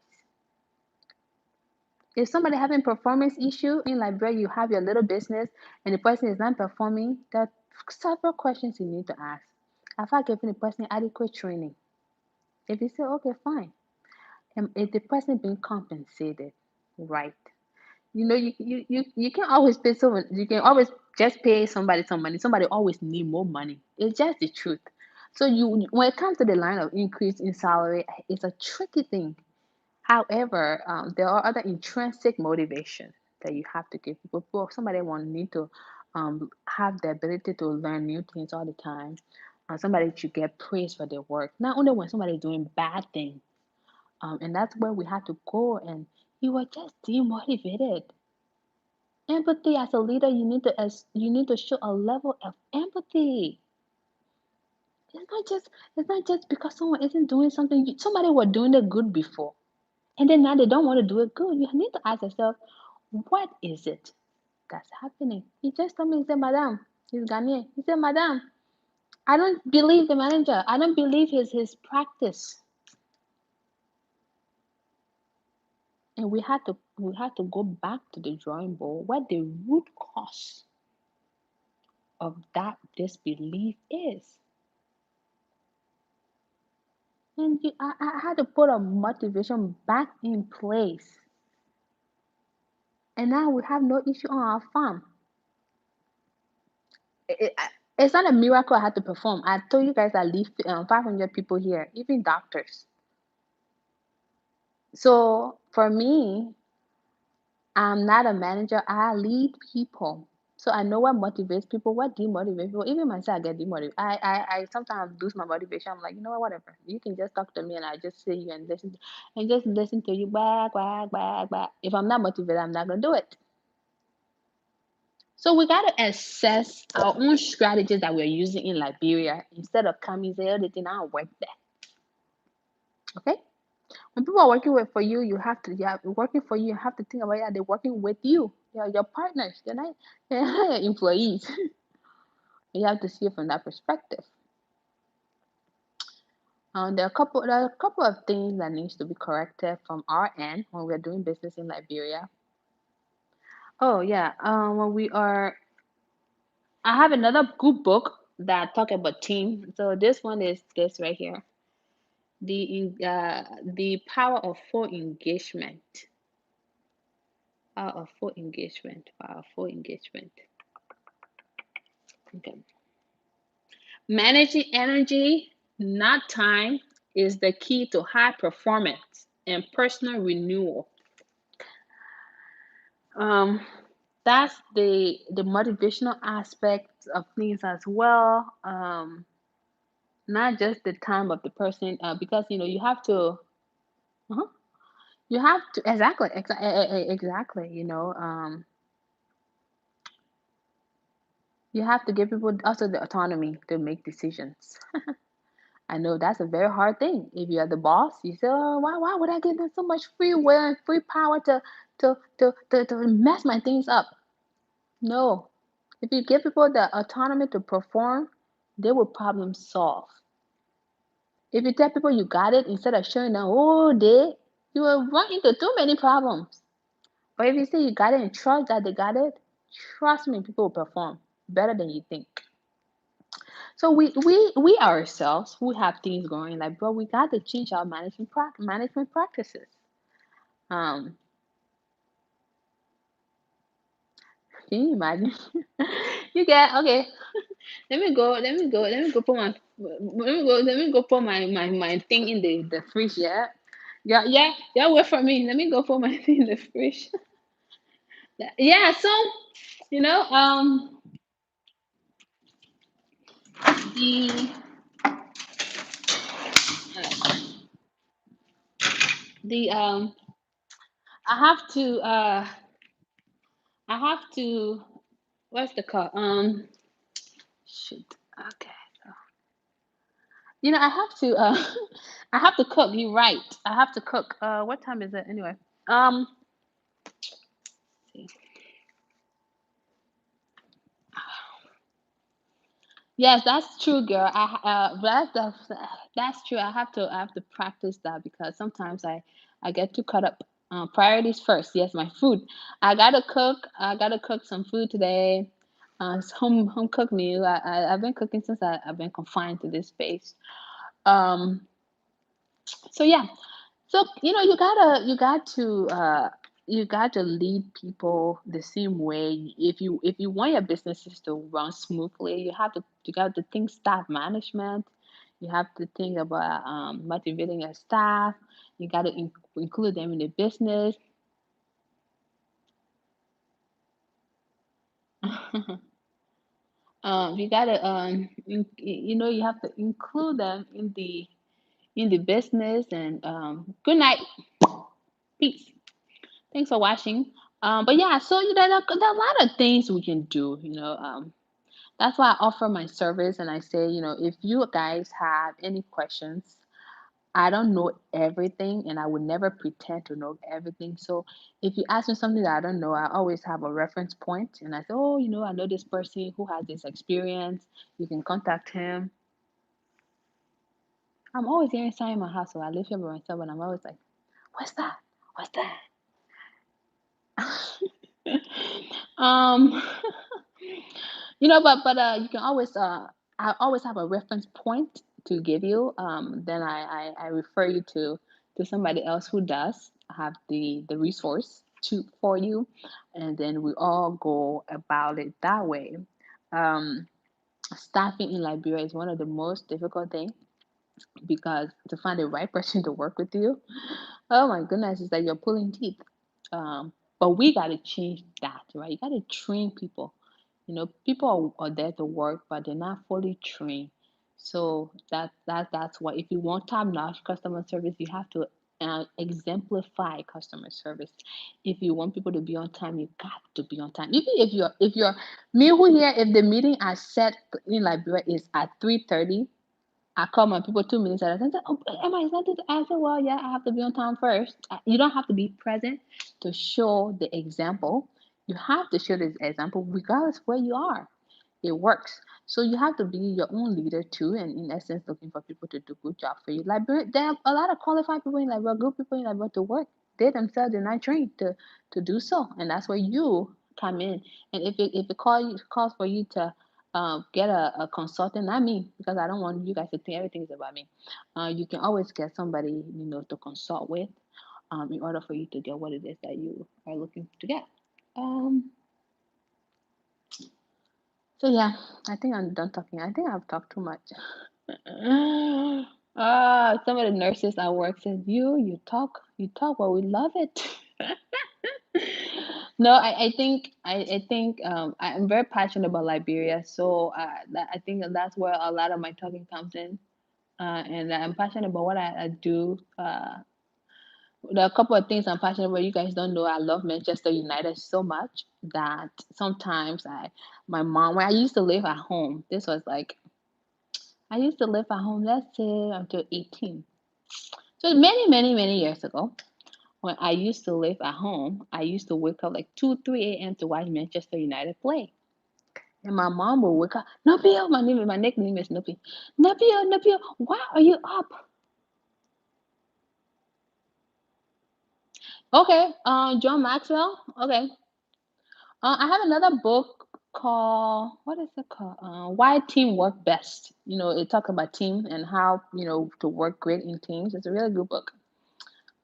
If somebody having performance issue in Liberia, you have your little business and the person is not performing, there are several questions you need to ask. Have I given the person adequate training? If you say, okay, fine. Is the person being compensated? Right. You can't always pay someone, you can always just pay somebody some money. Somebody always need more money. It's just the truth. So when it comes to the line of increase in salary, it's a tricky thing. However, there are other intrinsic motivation that you have to give people. Somebody will need to have the ability to learn new things all the time. Somebody should get praise for their work, not only when somebody is doing bad things. And that's where we have to go. And you were just demotivated. Empathy as a leader, you need to show a level of empathy. It's not just because someone isn't doing something. Somebody was doing it good before. And then now they don't want to do it good. You need to ask yourself, what is it that's happening? He just told me, he said, Madam, he's Ghanaian. He said, Madam, I don't believe the manager. I don't believe his practice. And we had to go back to the drawing board, what the root cause of that disbelief is. And I had to put a motivation back in place. And now we have no issue on our farm. It's not a miracle I had to perform. I told you guys I leave 500 people here, even doctors. So for me, I'm not a manager. I lead people. So I know what motivates people, what demotivates people. Even myself, I get demotivated. I sometimes lose my motivation. I'm like, you know what, whatever. You can just talk to me and I just sit you and just listen to you back, back, back, back. If I'm not motivated, I'm not gonna do it. So we gotta assess our own strategies that we're using in Liberia instead of coming and say, oh, they did not work there. Okay? When people are working for you, working for you, you have to think about it. They're working with you. They're your partners. They're not your employees. You have to see it from that perspective. There are a couple of things that needs to be corrected from our end when we're doing business in Liberia. Oh yeah. I have another good book that talk about team. So this one is this right here. The power of full engagement. Power of full engagement. Power of full engagement. Okay. Managing energy, not time, is the key to high performance and personal renewal. Um, that's the motivational aspect of things as well. Not just the time of the person, because you have to. uh You have to exactly. You have to give people also the autonomy to make decisions. I know that's a very hard thing. If you're the boss, you say, "Oh, why would I give them so much free will and free power to mess my things up?" No. If you give people the autonomy to perform, they will problem solve. If you tell people you got it instead of showing them all day, you will run into too many problems. But if you say you got it and trust that they got it, trust me, people will perform better than you think. So we ourselves, we have things going like, bro, we got to change our management practices. Um, can you imagine? You get okay. Let me go put my thing in the fridge. Yeah, yeah. Wait for me. Let me go put my thing in the fridge. Yeah. So you know, the the I have to I have to what's the call? Shoot. Okay. I have to I have to cook. You're right. I have to cook. What time is it anyway? Um yes, that's true, girl. That's true. I have to practice that because sometimes I get too caught up. Priorities first. Yes, my food. I gotta cook. I gotta cook some food today. It's home cooked meal. I've been cooking since I've been confined to this space. Um, so yeah, so you got to lead people the same way. If you want your businesses to run smoothly, you got to think staff management. You have to think about motivating your staff. You got to include them in the business. You got to you have to include them in the business. And good night, peace. Thanks for watching. But yeah, so there are a lot of things we can do. That's why I offer my service, and I say, if you guys have any questions, I don't know everything, and I would never pretend to know everything. So if you ask me something that I don't know, I always have a reference point, and I say, oh, I know this person who has this experience. You can contact him. I'm always hearing sound in my house, so I live here by myself, and I'm always like, what's that? What's that? um but you can always I always have a reference point to give you. Then I refer you to somebody else who does have the resource to for you, and then we all go about it that way. um Staffing in Liberia is one of the most difficult things because to find the right person to work with you, oh my goodness, it's like you're pulling teeth. But we got to change that, right? You got to train people. People are there to work, but they're not fully trained. So that's why if you want top-notch customer service, you have to exemplify customer service. If you want people to be on time, you got to be on time. Even if you're me who here, if the meeting I set in Liberia is at 3:30, I call my people 2 minutes at a time. Oh, Emma, is that this? I said, well, yeah, I have to be on time first. You don't have to be present to show the example. You have to show the example regardless where you are. It works. So you have to be your own leader too, and in essence, looking for people to do good job for you. Like there are a lot of qualified people in Liberia, good people in Liberia to work. They themselves are not trained to do so, and that's where you come in. And if it calls for you to get a consultant, not me, because I don't want you guys to think everything is about me. You can always get somebody to consult with, in order for you to get what it is that you are looking to get. Um, So yeah, I think I'm done talking. I think I've talked too much. Some of the nurses at work said, you talk, but we love it. No, I think I'm very passionate about Liberia, so I think that's where a lot of my talking comes in, and I'm passionate about what I do. There are a couple of things I'm passionate about. You guys don't know I love Manchester United so much that sometimes my mom, when I used to live at home, this was like I used to live at home, let's say until 18. So many years ago, when I used to live at home, I used to wake up like 2, 3 a.m. to watch Manchester United play. And my mom would wake up, Nobile, my nickname is Nobile. Nobile, why are you up? Okay, John Maxwell. Okay. I have another book called what is it called? Why Team Work Best. It talks about team and how to work great in teams. It's a really good book.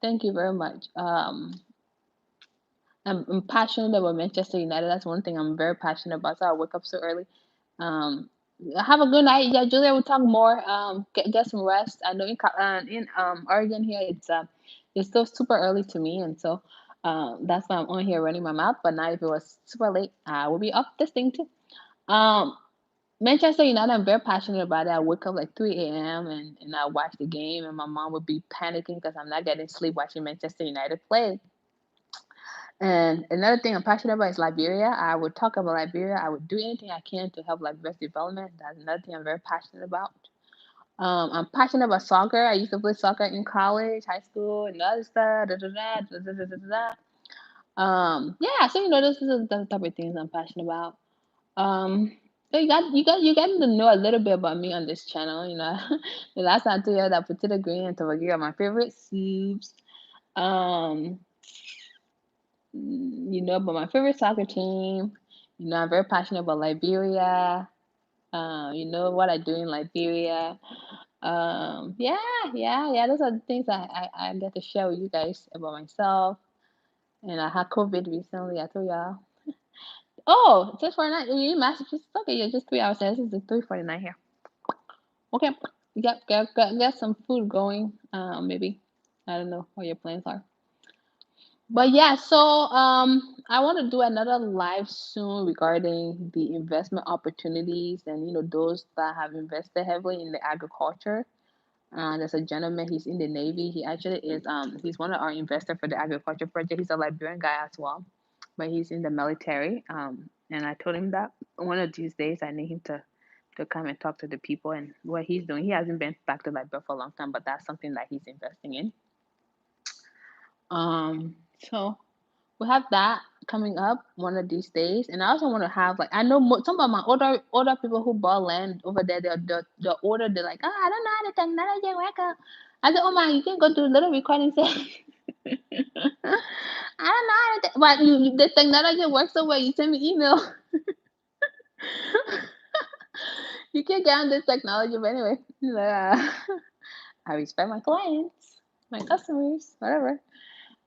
Thank you very much. I'm passionate about Manchester United. That's one thing I'm very passionate about. So I wake up so early. Um, have a good night. Yeah, Julia, we'll talk more. Get some rest. I know in Oregon here, it's still super early to me, and so that's why I'm on here running my mouth. But now, if it was super late, I will be up this thing too. Um, Manchester United, I'm very passionate about it. I wake up like 3 a.m. and I watch the game, and my mom would be panicking because I'm not getting sleep watching Manchester United play. And another thing I'm passionate about is Liberia. I would talk about Liberia. I would do anything I can to help Liberia's development. That's another thing I'm very passionate about. I'm passionate about soccer. I used to play soccer in college, high school, and other stuff. Da, da, da, da, da, da, da, da. Yeah, so this is the type of things I'm passionate about. Um, so you got to know a little bit about me on this channel. The last time I told you that potato green and tobagiro are my favorite soups. Um, about my favorite soccer team. I'm very passionate about Liberia. What I do in Liberia. Yeah, yeah. Those are the things I get to share with you guys about myself. And I had COVID recently. I told y'all. Oh, just for night. You in Massachusetts? Okay, yeah, just 3 hours. This is the 3:49 here. Okay, get some food going. Maybe I don't know what your plans are. But yeah, so I want to do another live soon regarding the investment opportunities and those that have invested heavily in the agriculture. There's a gentleman, he's in the Navy. He actually is he's one of our investors for the agriculture project. He's a Liberian guy as well, but he's in the military. And I told him that one of these days I need him to come and talk to the people and what he's doing. He hasn't been back to Liberia for a long time, but that's something that he's investing in. So we have that coming up one of these days, and I also want to have like I know some of my older people who bought land over there. They're older. They're like, oh, I don't know how the technology work. I said, oh my, you can go to a little recording session. I don't know how but the technology works so well. You send me email. You can get on this technology, but anyway, I respect my clients, my customers, whatever.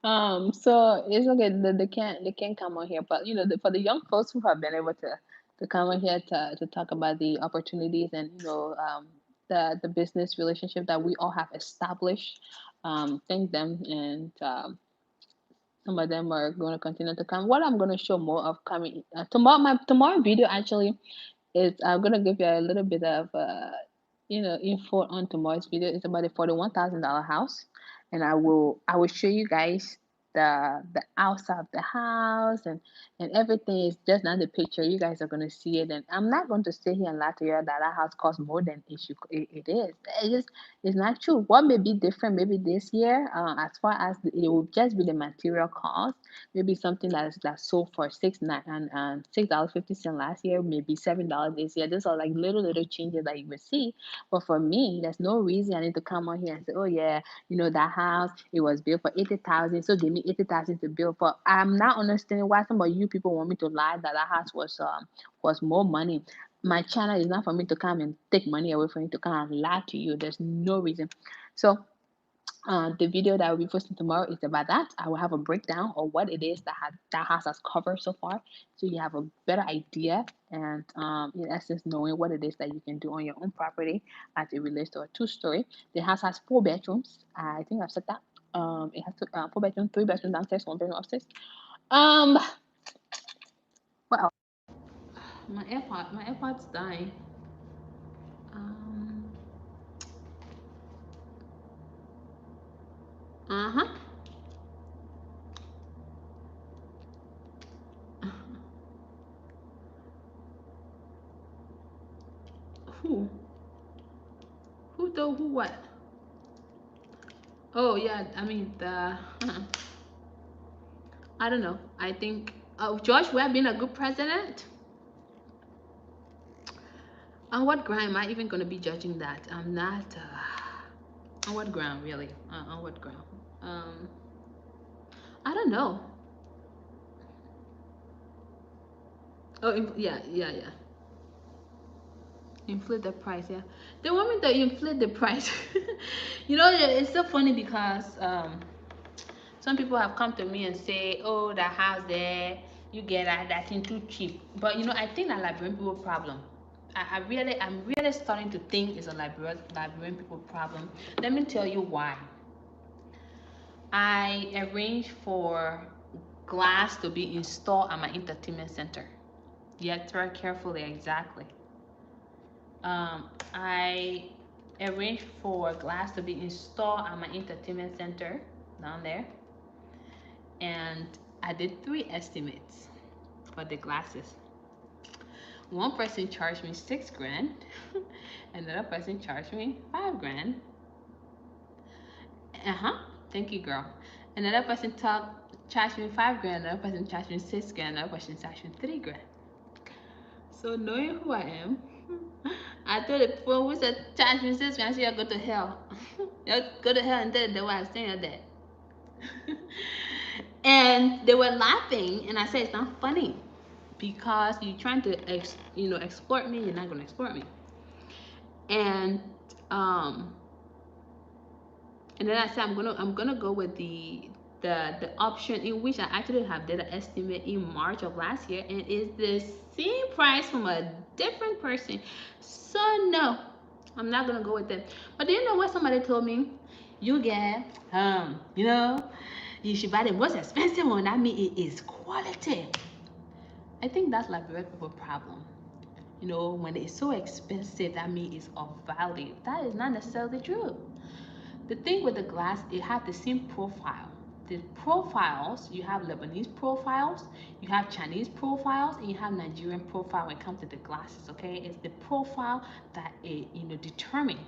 So it's okay. They can't come on here, but for the young folks who have been able to come on here to talk about the opportunities and the business relationship that we all have established. Thank them, and some of them are going to continue to come. What I'm going to show more of coming tomorrow. My tomorrow video actually is I'm gonna give you a little bit of info on tomorrow's video. It's about a $41,000 house, and I will show you guys the outside of the house and everything is just not the picture. You guys are gonna see it, and I'm not going to sit here and lie to you that that house costs more than it is. It's not true. What may be different maybe this year, as far as it will just be the material cost. Maybe something that's sold for $6.50 last year, maybe $7 this year. Those are like little changes that you would see. But for me, there's no reason I need to come on here and say, oh yeah, that house it was built for 80,000, so give me 80,000 to build for. I'm not understanding why some of you people want me to lie that that house was more money. My channel is not for me to come and take money away from you to come and lie to you. There's no reason. So The video that I will be posting tomorrow is about that. I will have a breakdown of what it is that house has covered so far, so you have a better idea and in essence knowing what it is that you can do on your own property as it relates to a two-story. The house has 4 bedrooms. I think I've said that. It has 4 bedrooms, 3 bedrooms downstairs, 1 bedroom upstairs. Um, what else? My AirPod's dying. Um, uh-huh. Who? Who told who what? Oh yeah, I mean the I don't know. I think George Weah being a good president. On what ground am I even going to be judging that? I'm not. On what ground, really? On what ground? Um, I don't know. Oh, yeah. Inflate the price, yeah. They want me to inflate the price. It's so funny because some people have come to me and say, "Oh, that house there, you get that thing too cheap." But I think that Liberian people problem. I'm really starting to think it's a Liberian people problem. Let me tell you why. I arranged for glass to be installed at my entertainment center. Yet very carefully, exactly. I arranged for glass to be installed at my entertainment center down there, and I did 3 estimates for the glasses. One person charged me 6 grand, another person charged me 5 grand. Thank you, girl. Another person charged me 5 grand, another person charged me 6 grand, another person charged me 3 grand. So knowing who I am, I told the people who said charge me 6 grand, I said, "You go to hell. You go to hell and tell the wife staying there." And they were laughing, and I said, "It's not funny because you're trying to exploit me. You're not gonna exploit me." And um, and then I said, I'm gonna go with the option in which I actually have did an estimate in March of last year, and it's the same price from a different person. So no, I'm not gonna go with it. But do you know what somebody told me? You get you should buy the most expensive one. That means it is quality. I think that's like the people problem. When it's so expensive, that means it's of value. That is not necessarily true. The thing with the glass, it had the same profile. The profiles, you have Lebanese profiles, you have Chinese profiles, and you have Nigerian profile when it comes to the glasses, okay? It's the profile that it, determine.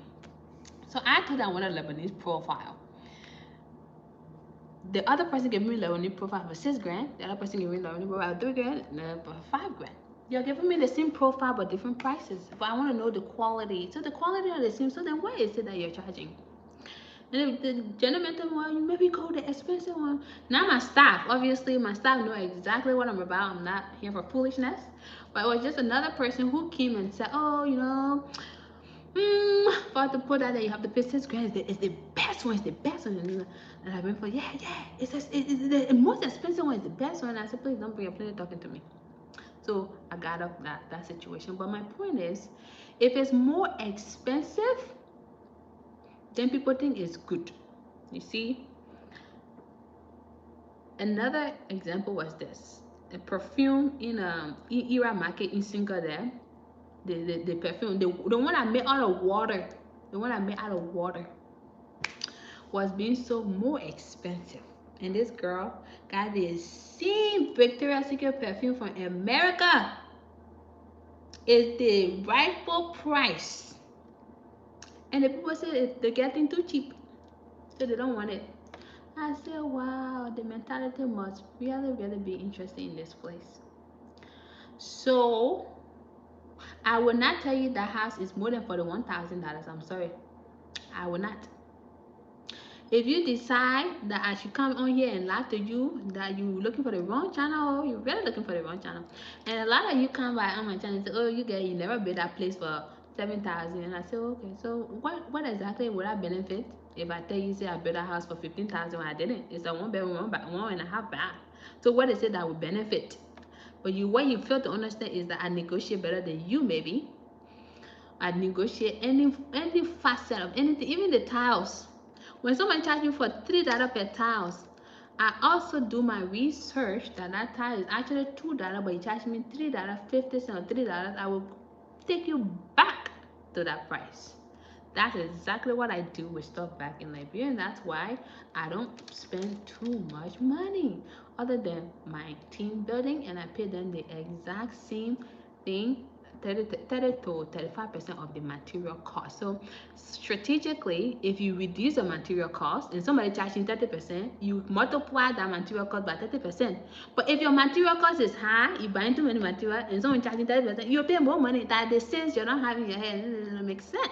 So I told them I wanted a Lebanese profile. The other person gave me Lebanese profile for 6 grand, the other person gave me Lebanese profile for 3 grand, and then for 5 grand. You're giving me the same profile but different prices. But I want to know the quality. So the quality are the same, so then why is it that you're charging? And if the gentleman told me, well, you maybe go the expensive one. Now my staff, obviously my staff know exactly what I'm about. I'm not here for foolishness. But it was just another person who came and said, "Oh, for the product that you have the pay 6 grand is the best one, it's the best one." And I went for, yeah, it's the most expensive one is the best one. And I said, "Please don't bring your plane talking to me." So I got up that situation. But my point is, if it's more expensive, then people think it's good. You see? Another example was this. A perfume in Era Market in Singa there. The perfume, the one I made out of water. The one I made out of water was being sold more expensive. And this girl got the same Victoria's Secret perfume from America. It's the rightful price. And the people say they're getting too cheap. So they don't want it. I said, wow, the mentality must really, really be interesting in this place. So I will not tell you that house is more than $41,000. I'm sorry. I will not. If you decide that I should come on here and lie to you that you're looking for the wrong channel, you're really looking for the wrong channel. And a lot of you come by on my channel and say, "Oh, you never bid that place for 7,000." And I say, okay, so what exactly would I benefit? If I tell you, say I built a house for 15,000 when I didn't, it's a 1 bedroom, 1.5 bath. So what is it that will benefit? But what you fail to understand is that I negotiate better than you, maybe. I negotiate any facet of anything, even the tiles. When someone charges me for $3 per tiles, I also do my research that tile is actually $2, but you charge me $3.50 or $3. I will take you back to that price. That's exactly what I do with stuff back in Liberia, and that's why I don't spend too much money other than my team building, and I pay them the exact same thing, 30 to 35% of the material cost. So strategically, if you reduce the material cost and somebody charging 30%, you multiply that material cost by 30%. But if your material cost is high, you buy too many material and someone charging 30%, you pay more money. That the sense you're not having in your head, it doesn't make sense.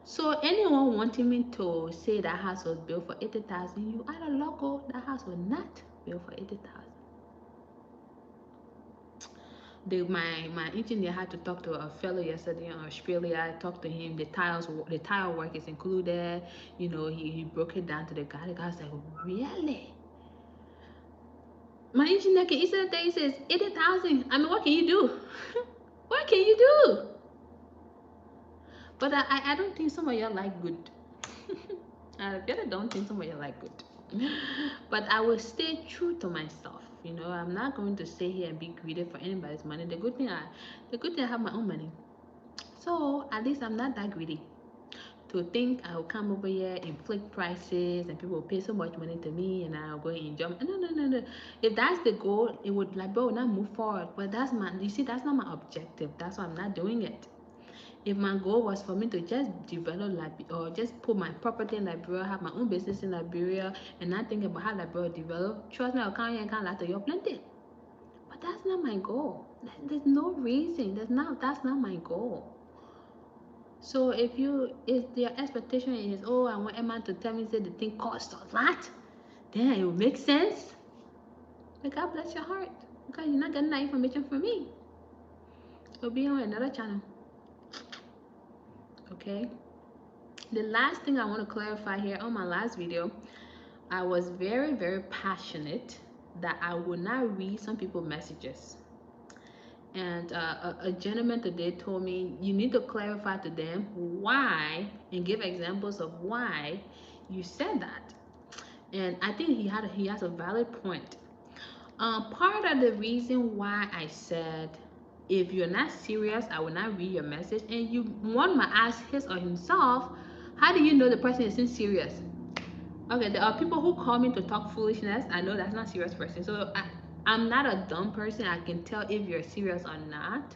So anyone wanting me to say that house was built for 80,000, you are a local. That house was not built for 80,000. My engineer had to talk to a fellow yesterday in Australia. I talked to him. The tile work is included. You know, he broke it down to the guy. The guy was like, really? My engineer can easily tell you says 80,000. I mean, what can you do? What can you do? But I don't think some of y'all like good. I really don't think some of y'all like good. But I will stay true to myself. You know, I'm not going to stay here and be greedy for anybody's money. The good thing I have my own money. So at least I'm not that greedy to think I'll come over here, inflict prices, and people will pay so much money to me, and I'll go and jump. No. If that's the goal, it would like, bro, not move forward. But that's that's not my objective. That's why I'm not doing it. If my goal was for me to just develop or just put my property in Liberia, have my own business in Liberia, and not think about how Liberia develop, trust me, I'll come here and come to your plenty. But that's not my goal. There's no reason. That's not my goal. So if their expectation is, oh, I want Emma to tell me that the thing costs a lot, then it will make sense. But God bless your heart, because you're not getting that information from me. It'll be on another channel. Okay. The last thing I want to clarify here on my last video, I was very, very passionate that I would not read some people's messages. And a gentleman today told me, you need to clarify to them why and give examples of why you said that. And I think he has a valid point. Part of the reason why I said, if you're not serious, I will not read your message, and one might ask his or himself, how do you know the person isn't serious? Okay, there are people who call me to talk foolishness. I know that's not a serious person. So I'm not a dumb person. I can tell if you're serious or not.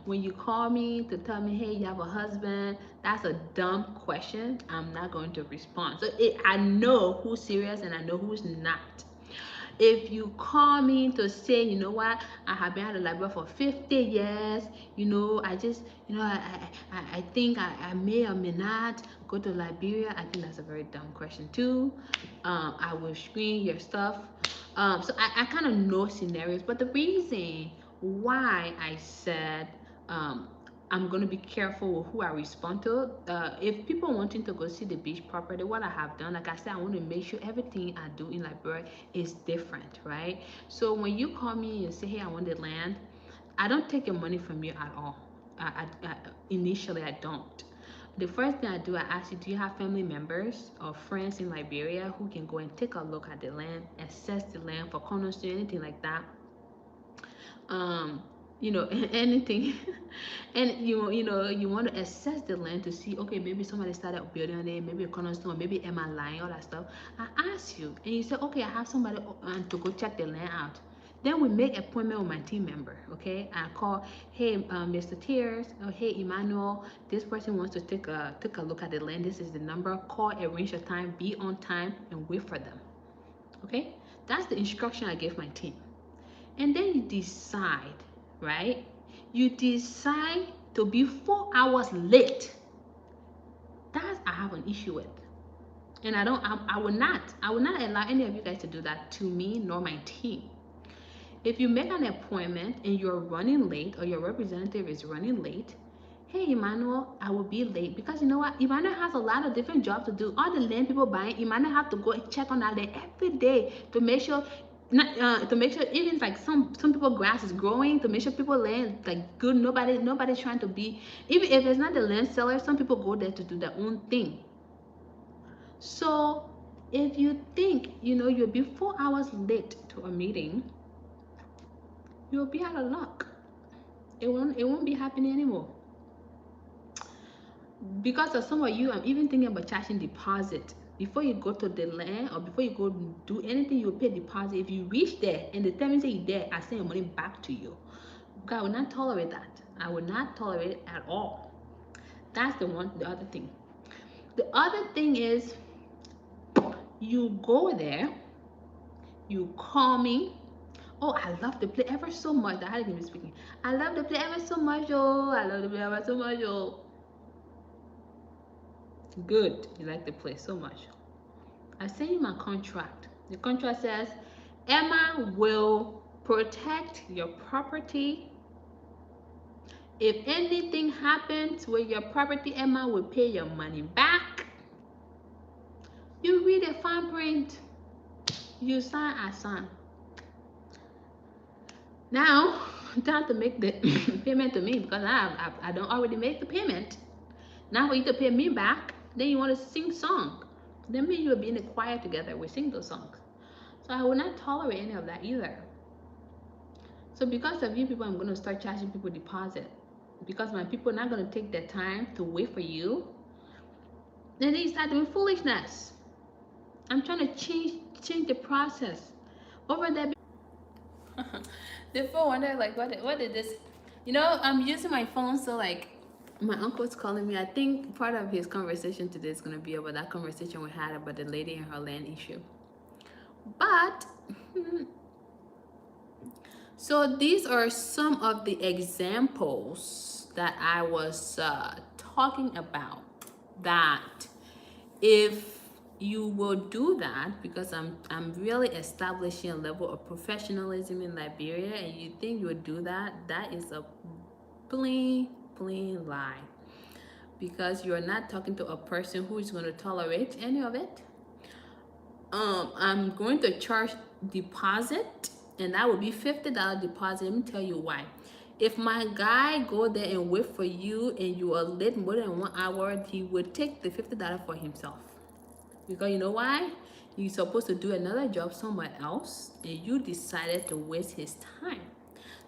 When you call me to tell me, hey, you have a husband, that's a dumb question. I'm not going to respond. So I know who's serious and I know who's not. If you call me to say, you know what, I have been at the library for 50 years, you know, I just, you know, I think I may or may not go to Liberia, I think that's a very dumb question too. I will screen your stuff. So I kind of know scenarios, but the reason why I said I'm going to be careful with who I respond to. If people wanting to go see the beach property, what I have done, like I said, I want to make sure everything I do in Liberia is different, right? So when you call me and say, hey, I want the land, I don't take your money from you at all. Initially, I don't. The first thing I do, I ask you, do you have family members or friends in Liberia who can go and take a look at the land, assess the land for cornerstone, anything like that? You know, anything. And you want to assess the land to see, okay, maybe somebody started building on it, maybe a cornerstone, maybe am I lying, all that stuff. I ask you and you say, okay, I have somebody to go check the land out. Then we make appointment with my team member. Okay, I call, hey, Mr. Tears, or hey, Emmanuel, this person wants to take a look at the land. This is the number. Call, arrange a time, be on time, and wait for them. Okay, that's the instruction I give my team. And then you decide, right? You decide to be 4 hours late. That I have an issue with. And I will not allow any of you guys to do that to me nor my team. If you make an appointment and you're running late or your representative is running late, Hey Emmanuel, I will be late because you know what? Emmanuel has a lot of different jobs to do. All the land people buying, Emmanuel have to go and check on that land every day to make sure, not to make sure even like some people grass is growing, to make sure people land like good. Nobody's trying to be, even if it's not the land seller. Some people go there to do their own thing. So if you think you'll be 4 hours late to a meeting, you'll be out of luck. It won't be happening anymore. Because of some of you, I'm even thinking about charging deposit before you go to the land, or before you go do anything. You pay deposit. If you reach there and the time you say you're there, I send your money back to you. God, I will not tolerate that. I will not tolerate it at all. That's the other thing. The other thing is, you go there, you call me. Oh, I love the play ever so much. I hadn't even speaking. I love the play ever so much, oh. I love the play ever so much, oh. Good. You like the play so much. I sent you my contract. The contract says Emma will protect your property. If anything happens with your property, Emma will pay your money back. You read the fine print. You sign, I sign. Now, time to make the payment to me, because I don't already make the payment. Now for you to pay me back, then you want to sing song. Then me and you will be in the choir together. We sing those songs. So I will not tolerate any of that either. So because of you people, I'm going to start charging people deposit. Because my people are not going to take their time to wait for you. Then they start doing foolishness. I'm trying to change the process. Over there. The phone wonder like what did this, I'm using my phone, so like my uncle's calling me. I think part of his conversation today is going to be about that conversation we had about the lady and her land issue. But so these are some of the examples that I was talking about, that if you will do that, because I'm really establishing a level of professionalism in Liberia, and you think you would do that, that is a plain lie, because you're not talking to a person who is going to tolerate any of it. I'm going to charge deposit, and that would be $50 deposit. Let me tell you why. If my guy go there and wait for you and you are late more than 1 hour, he would take the $50 for himself. Because you know why? You're supposed to do another job somewhere else, and you decided to waste his time.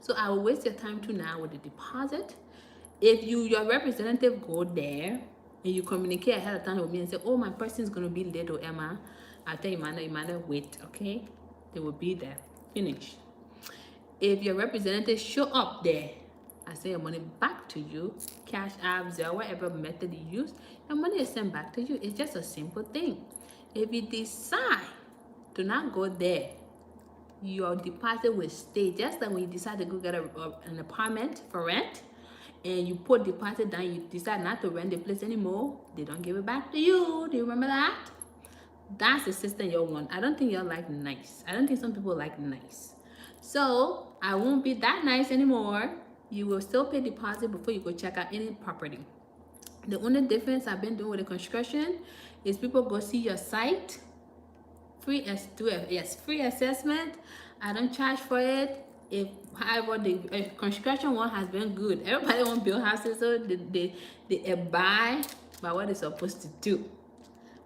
So I will waste your time too now with the deposit. If your representative go there and you communicate ahead of time with me and say, oh, my person is going to be late, or Emma, I'll tell Emmanuel, wait, okay? They will be there. Finish. If your representative show up there, I send your money back to you, Cash App, Zelle, whatever method you use, your money is sent back to you. It's just a simple thing. If you decide to not go there, your deposit will stay. Just like when you decide to go get an apartment for rent, and you put deposit down, you decide not to rent the place anymore, they don't give it back to you. Do you remember that? That's the system you want. I don't think you're like nice. I don't think some people like nice. So I won't be that nice anymore. You will still pay deposit before you go check out any property. The only difference I've been doing with the construction is people go see your site, free assessment. I don't charge for it. However, the construction one has been good. Everybody want to build houses, so they abide by what they're supposed to do.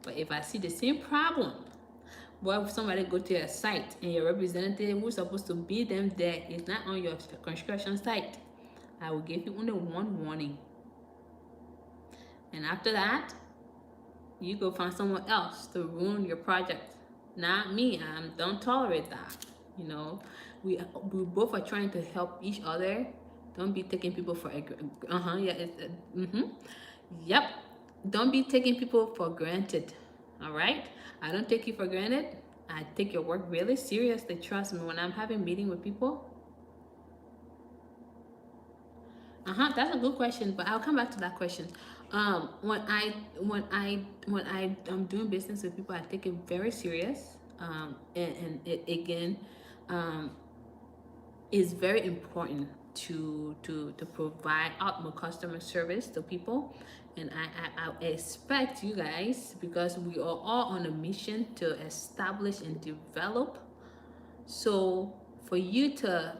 But if I see the same problem, well, if somebody go to your site and your representative who's supposed to be them there is not on your construction site, I will give you only one warning. And after that, you go find someone else to ruin your project. Not me. I don't tolerate that. We both are trying to help each other. Don't be taking people for yep. Don't be taking people for granted. All right. I don't take you for granted. I take your work really seriously. Trust me. When I'm having meeting with people. That's a good question, but I'll come back to that question. When I'm doing business with people, I take it very serious. And it again, is very important. to provide utmost customer service to people. And I expect you guys, because we are all on a mission to establish and develop. So for you to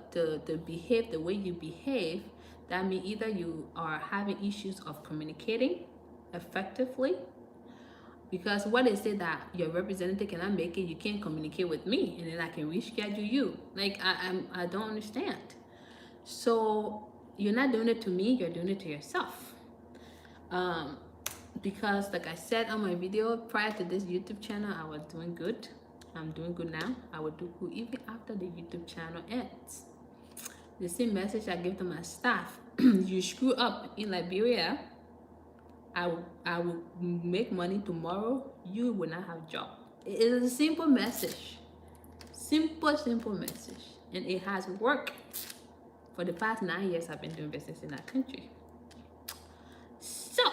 behave the way you behave, that means either you are having issues of communicating effectively, because what is it that your representative cannot make it, you can't communicate with me, and then I can reschedule you. Like I don't understand. So you're not doing it to me, you're doing it to yourself. Um, because like I said on my video, prior to this YouTube channel, I was doing good. I'm doing good now. I will do good even after the YouTube channel ends. The same message I give to my staff. You screw up in Liberia, I will make money tomorrow, you will not have a job. It is a simple message. Simple message. And it has worked. For the past 9 years, I've been doing business in that country. So.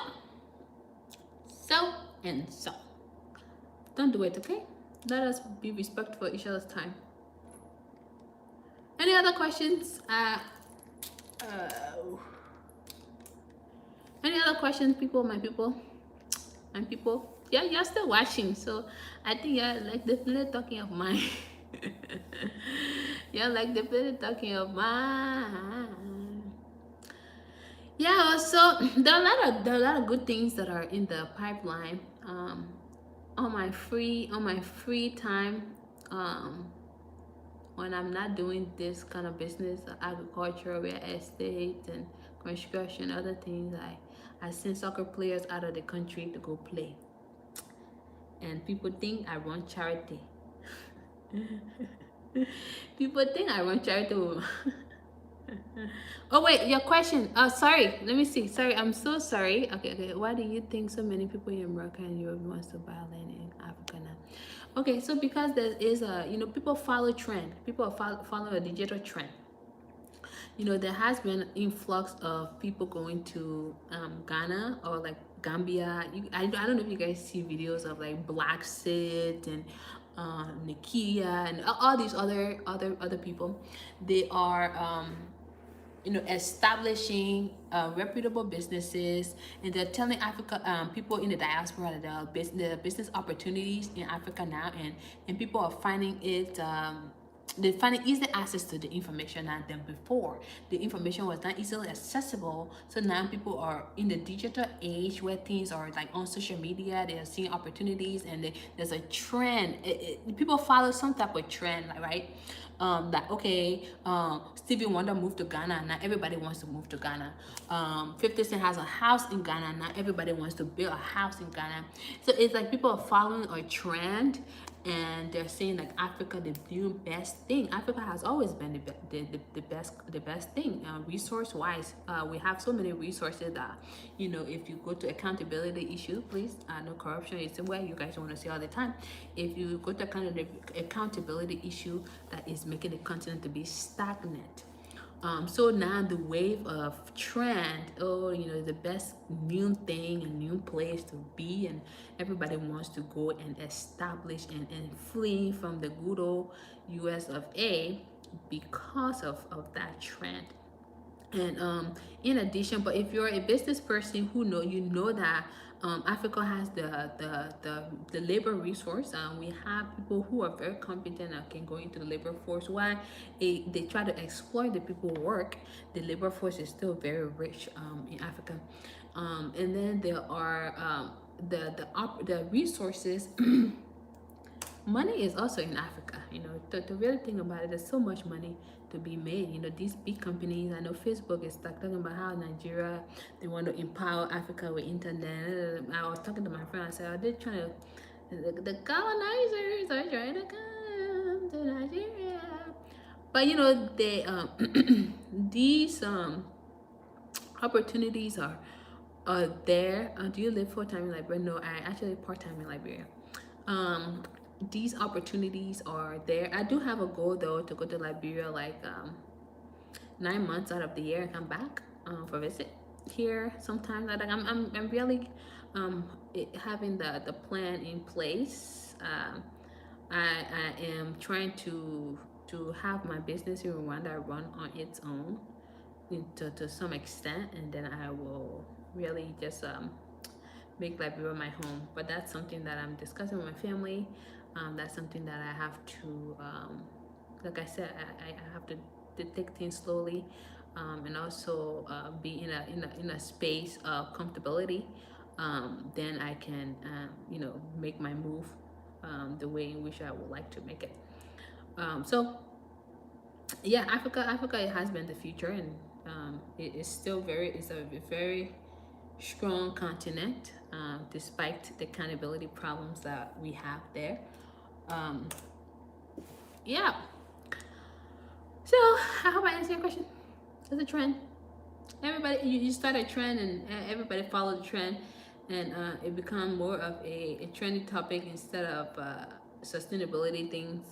Don't do it, okay? Let us be respectful of each other's time. Any other questions? Any other questions, people, my people? My people? Yeah, you're still watching, so I think you're like definitely talking of mine. You're like definitely talking of mine. Yeah, so there are a lot of good things that are in the pipeline. On my free time, when I'm not doing this kind of business, agriculture, real estate, and construction, other things, I send soccer players out of the country to go play. And people think I run charity. People think I run charity. Oh wait, your question. Sorry, let me see. Sorry, I'm so sorry. Okay. Why do you think so many people in America and Europe wants to buy land in Africa now? Okay, so because there is a, people follow trend. People follow a digital trend. There has been an influx of people going to Ghana or like Gambia. I don't know if you guys see videos of like Black Sid and Nikia and all these other people. They are establishing reputable businesses, and they're telling Africa people in the diaspora that the business opportunities in Africa now, and people are finding it. They find easy access to the information than before. The information was not easily accessible, so now people are in the digital age where things are like on social media. They are seeing opportunities, and there's a trend. People follow some type of trend, right? That okay, Stevie Wonder moved to Ghana, now everybody wants to move to Ghana. 50 Cent has a house in Ghana, now everybody wants to build a house in Ghana. So it's like people are following a trend, and they're saying like Africa the new best thing. Africa has always been the best thing, resource wise. We have so many resources that if you go to accountability issue, please, no corruption is where you guys want to see all the time. If you go to accountability issue, that is making the continent to be stagnant. So now the wave of trend, the best new thing, a new place to be, and everybody wants to go and establish and flee from the good old US of A because of that trend. And in addition, but if you're a business person who know that Africa has the labor resource, we have people who are very competent and can go into the labor force. While they try to exploit the people who work, the labor force is still very rich in Africa. And then there are the resources. Money is also in Africa. To really think about it, there's so much money to be made. These big companies, I know Facebook is talking about how Nigeria, they want to empower Africa with internet. I was talking to my friend, I said, they're trying to, the colonizers are trying to come to Nigeria. But they these opportunities are there. Do you live full-time in Liberia? No, I actually part-time in Liberia. These opportunities are there. I do have a goal though to go to Liberia like 9 months out of the year and come back for a visit here sometime. Like I'm really having the plan in place. I am trying to have my business in Rwanda run on its own. to some extent, and then I will really just make Liberia my home. But that's something that I'm discussing with my family. That's something that I have to, like I said, I have to take things slowly, and also be in a space of comfortability. Then I can, make my move the way in which I would like to make it. So yeah, Africa it has been the future, and it is still it's a very strong continent, despite the accountability problems that we have there. Um, yeah. So I hope I answered your question. It's a trend. Everybody, you start a trend, and everybody follow the trend, and it become more of a trendy topic instead of sustainability things.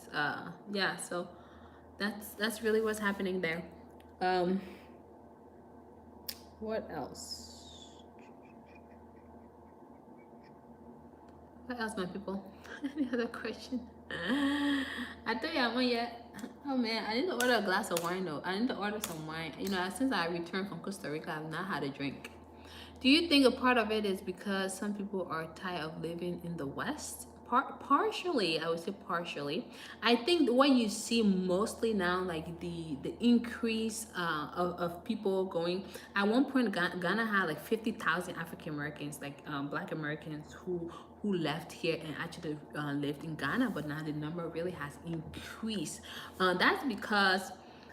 Yeah. So that's really what's happening there. Um, what else? What else, my people? Any other question? I tell you, I'm on yet. Oh man, I need to order a glass of wine though. I need to order some wine. Since I returned from Costa Rica, I've not had a drink. Do you think a part of it is because some people are tired of living in the West? Partially, I would say partially. I think what you see mostly now, like the increase of people going. At one point, Ghana had like 50,000 African Americans, like Black Americans who left here and actually lived in Ghana, but now the number really has increased. That's because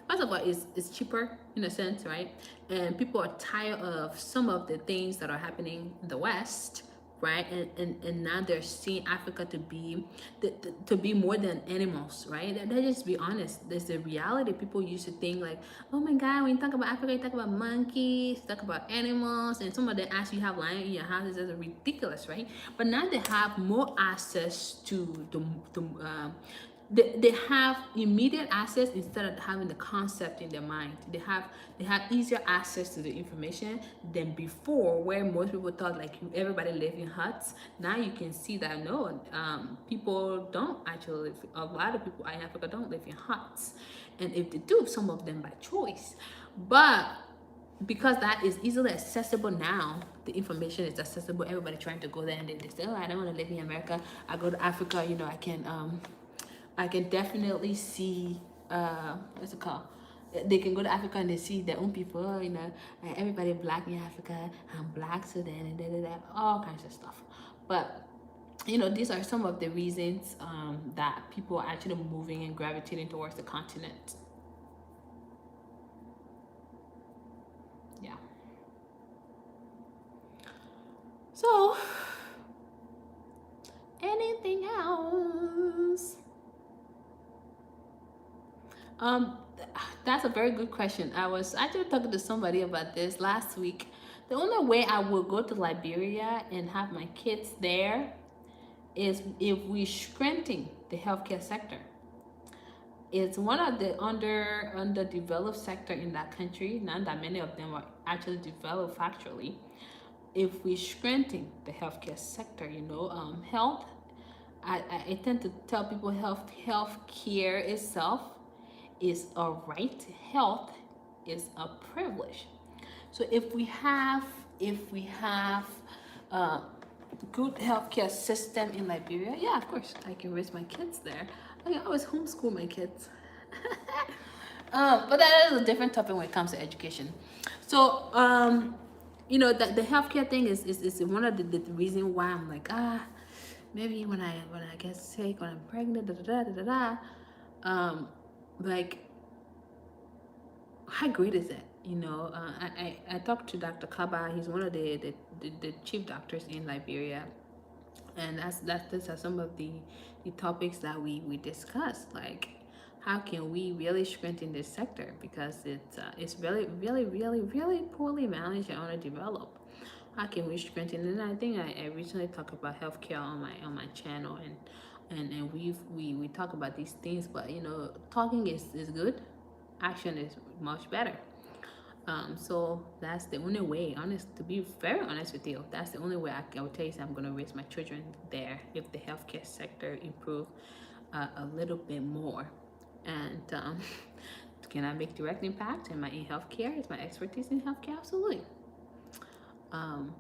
first of all, it's cheaper in a sense, right? And people are tired of some of the things that are happening in the West, right? And now they're seeing Africa to be more than animals, right? Let's just be honest. There's the reality. People used to think like, oh my God, when you talk about Africa, you talk about monkeys, you talk about animals, and some of them actually have lion in your house. It's ridiculous, right? But now they have more access to they have immediate access instead of having the concept in their mind. They have easier access to the information than before, where most people thought like everybody lived in huts. Now you can see that no, people don't actually live. A lot of people in Africa don't live in huts, and if they do, some of them by choice. But because that is easily accessible now, the information is accessible. Everybody trying to go there, and they say, oh, I don't want to live in America. I go to Africa. I can definitely see what's it called? They can go to Africa and they see their own people, everybody black in Africa, I'm black, so then and da, all kinds of stuff. But these are some of the reasons that people are actually moving and gravitating towards the continent. Yeah. So, anything else? That's a very good question. I was actually talking to somebody about this last week. The only way I would go to Liberia and have my kids there is if we strengthen the healthcare sector. It's one of the underdeveloped sector in that country. Not that many of them are actually developed factually. If we strengthen the healthcare sector, health. I tend to tell people healthcare itself is a right. Health is a privilege. So if we have a good healthcare system in Liberia, yeah, of course I can raise my kids there. I can always homeschool my kids. But that is a different topic when it comes to education. So the healthcare thing is one of the reasons why I'm like, maybe when I get sick, when I'm pregnant, like, how great is it? I talked to Dr. Kaba. He's one of the chief doctors in Liberia, and these are some of the topics that we discussed. Like, how can we really strengthen this sector, because it's really really really really poorly managed and underdeveloped. How can we strengthen it? And I think I recently talked about healthcare on my channel, and we talk about these things. But talking is good, action is much better. So that's the only way, to be very honest with you, that's the only way I will tell you I'm going to raise my children there, if the healthcare sector improve a little bit more. And can I make direct impact? Am I in healthcare? Is my expertise in healthcare? Absolutely. Um,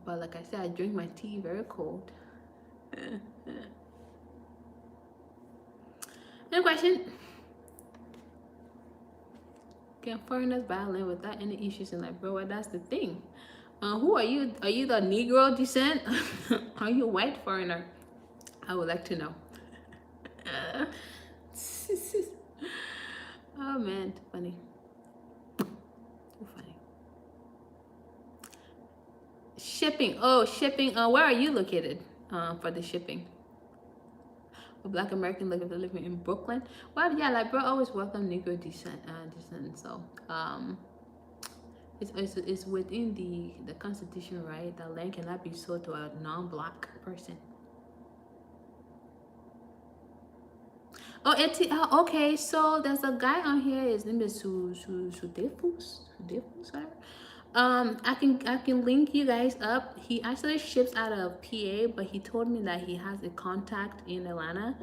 but like I said, I drink my tea very cold. Any question? Can foreigners buy land without any issues in Liberia? Well, that's the thing. Who are you? Are you the Negro descent? Are you a white foreigner? I would like to know. Oh man, too funny. Too funny. Shipping. Oh, shipping. Where are you located? For the shipping. A Black American living in Brooklyn. Well, yeah, Liberia always welcome Negro descent. So, it's within the Constitution, right? That land cannot be sold to a non-Black person. Oh, okay. So there's a guy on here. His name is Sudefus, whatever. I can link you guys up. He actually ships out of PA, but he told me that he has a contact in Atlanta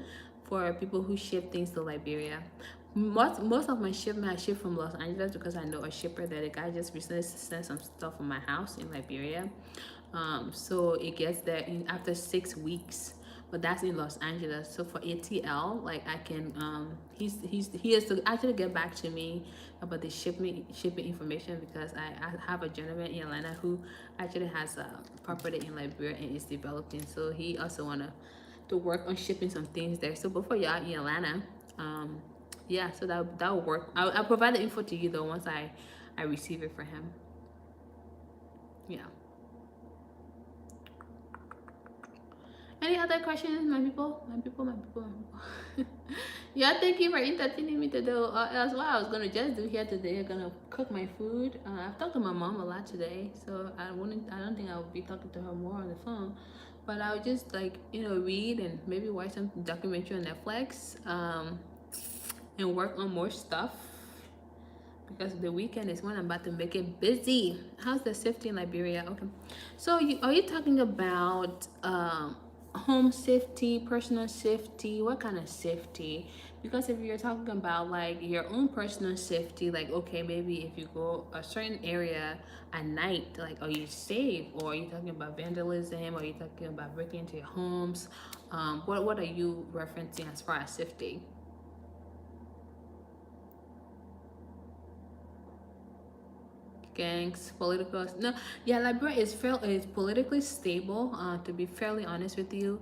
for people who ship things to Liberia. Most of my shipment I ship from Los Angeles because I know a shipper that a guy just recently sent some stuff from my house in Liberia. So it gets there after 6 weeks, but that's in Los Angeles. So for ATL, like I can, he has to actually get back to me about the shipping information because I have a gentleman in Atlanta who actually has a property in Liberia and is developing. So he also wanna to work on shipping some things there. So before y'all in Atlanta, yeah, so that will work. I'll provide the info to you though once I receive it for him. Yeah. Any other questions, my people? Yeah, thank you for entertaining me today. As well, I was gonna just do here today. I'm gonna cook my food. I've talked to my mom a lot today, so I don't think I will be talking to her more on the phone. But I'll just read and maybe watch some documentary on Netflix. And work on more stuff because the weekend is when I'm about to make it busy. How's the safety in Liberia? Okay, so are you talking about home safety, personal safety? What kind of safety? Because if you're talking about like your own personal safety, like okay, maybe if you go a certain area at night, like are you safe? Or are you talking about vandalism? Or are you talking about breaking into your homes? What are you referencing as far as safety? Gangs, political. No, yeah, Liberia is politically stable. To be fairly honest with you,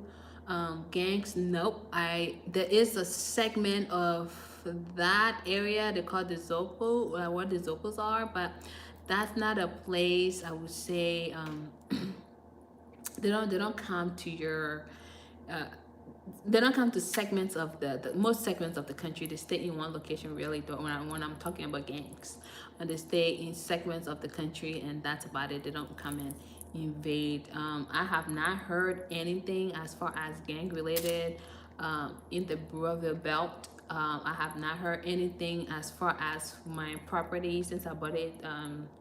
gangs. Nope. There is a segment of that area they call the Zopo, what the Zopos are, but that's not a place I would say. They don't come to your. Uh, they don't come to segments of the most segments of the country. They stay in one location really when I'm talking about gangs. And they stay in segments of the country and that's about it. They don't come and invade. I have not heard anything as far as gang related in the Brother Belt. I have not heard anything as far as my property since I bought it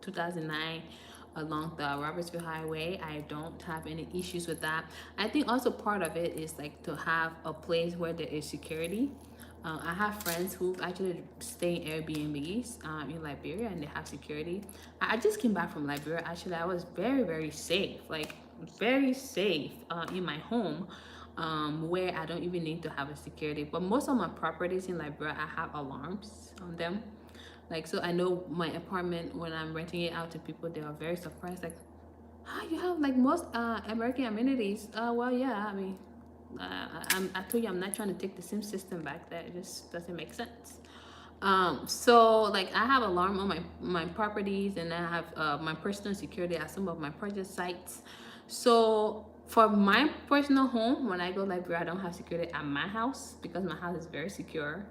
2009 along the Robertsville Highway. I don't have any issues with that. I think also part of it is like to have a place where there is security. I have friends who actually stay in Airbnbs in Liberia and they have security. I just came back from Liberia. Actually, I was very, very safe, like very safe in my home where I don't even need to have a security. But most of my properties in Liberia, I have alarms on them. Like, so I know my apartment, when I'm renting it out to people, they are very surprised. Like, you have like most American amenities. Well, yeah, I mean, I told you I'm not trying to take the same system back. That just doesn't make sense. So like I have alarm on my properties and I have my personal security at some of my project sites. So for my personal home, when I go library, I don't have security at my house because my house is very secure.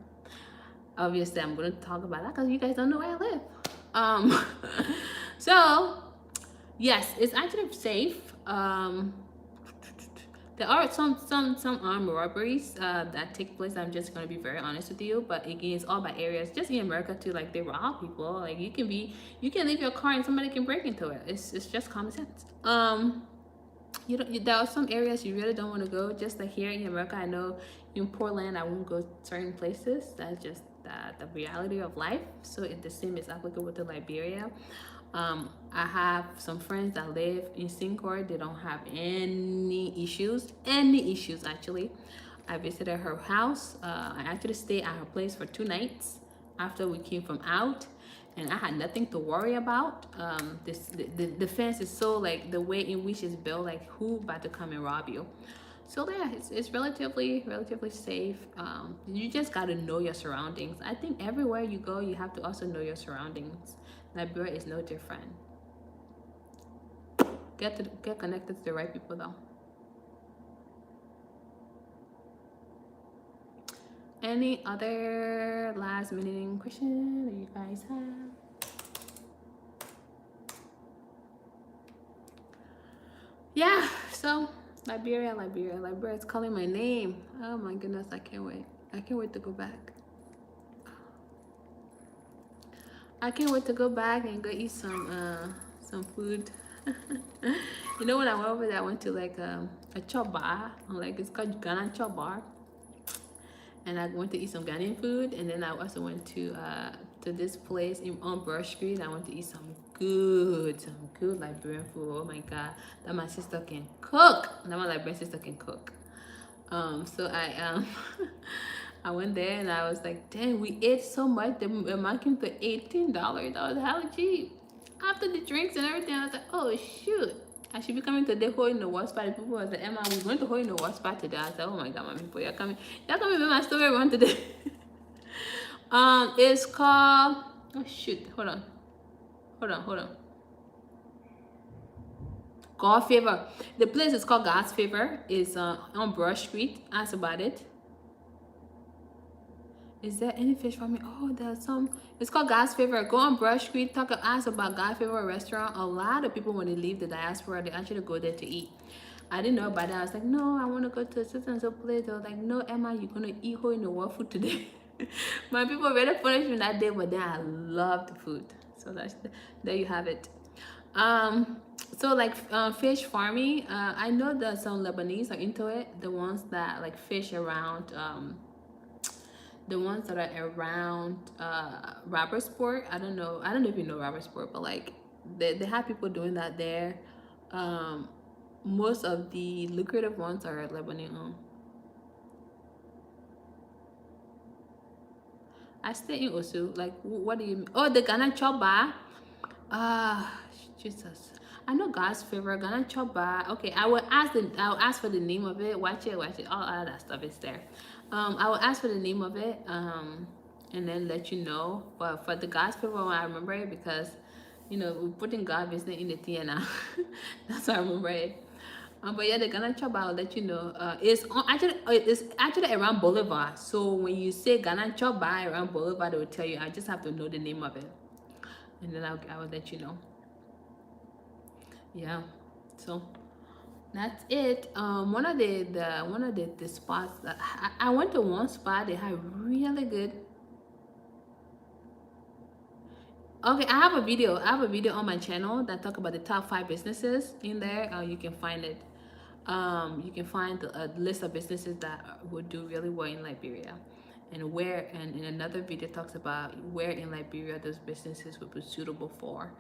Obviously I'm going to talk about that because you guys don't know where I live. So yes, it's actually safe. There are some armed robberies that take place. I'm just going to be very honest with you, but again, it's all by areas. Just in America too, like they rob people. Like you can leave your car and somebody can break into it. It's just common sense. There are some areas you really don't want to go. Just like here in America, I know in Portland I won't go certain places. That's just the reality of life. So the same is applicable to Liberia. I have some friends that live in Sincor. They don't have any issues actually. I visited her house. I actually stayed at her place for 2 nights after we came from out, and I had nothing to worry about. The fence is so like the way in which it's built, like who about to come and rob you? So yeah, it's relatively safe. You just got to know your surroundings. I think everywhere you go, you have to also know your surroundings. Liberia is no different. Get connected to the right people though. Any other last minute question that you guys have? Yeah, so Liberia is calling my name. Oh my goodness, I can't wait. I can't wait to go back. I can't wait to go back and go eat some food. You know, when I went over there, I went to like a chop bar, like it's called Ghana chop bar, and I went to eat some Ghanaian food, and then I also went to this place on Burr Street. I went to eat some good Liberian food. Oh my god, that my sister can cook. That my Liberian sister can cook. So I I went there and I was like, dang, we ate so much. The amount came to $18. That was hella cheap. After the drinks and everything, I was like, oh shoot, I should be coming to the hole in the water spot. People was like, Emma, we're going to hole in the water spot today. I said, oh my god, my people, you're coming with my story around today. It's called, oh shoot, hold on. God Favor. The place is called God's Favor. It's on Brush Street. Ask about it. Is there any fish for me? Oh, there's some. It's called God's Favor. Go on Brush Street. Ask about God's Favor restaurant. A lot of people, when they leave the diaspora, they actually go there to eat. I didn't know about that. I was like, no, I want to go to a certain place. They were like, no, Emma, you're gonna eat whole in the world food today. My people really punished me that day, but then I love the food. So there you have it. So like fish farming, I know that some Lebanese are into it. The ones that like fish around the ones that are around Robertsport. I don't know if you know Robertsport, but like they have people doing that there. Most of the lucrative ones are Lebanese owned. I stay in Osu. Like, what do you mean? Oh, the Ghana Choba. Jesus. I know God's Favor, Ghana Choba. Okay, I'll ask for the name of it. Watch it. All of that stuff is there. I will ask for the name of it, and then let you know. But for the God's Favor one, I remember it because, you know, we're putting God business in the TNA. That's why I remember it. But yeah, the Ghana Choba, I'll let you know. It's actually around Boulevard. So when you say Ghana Choba around Boulevard, they will tell you. I just have to know the name of it, and then I will let you know. Yeah, so that's it. One of the spots that I went to one spot. They had really good. Okay, I have a video on my channel that talk about the top 5 businesses in there. You can find it. You can find a list of businesses that would do really well in Liberia, and in another video talks about where in Liberia those businesses would be suitable for.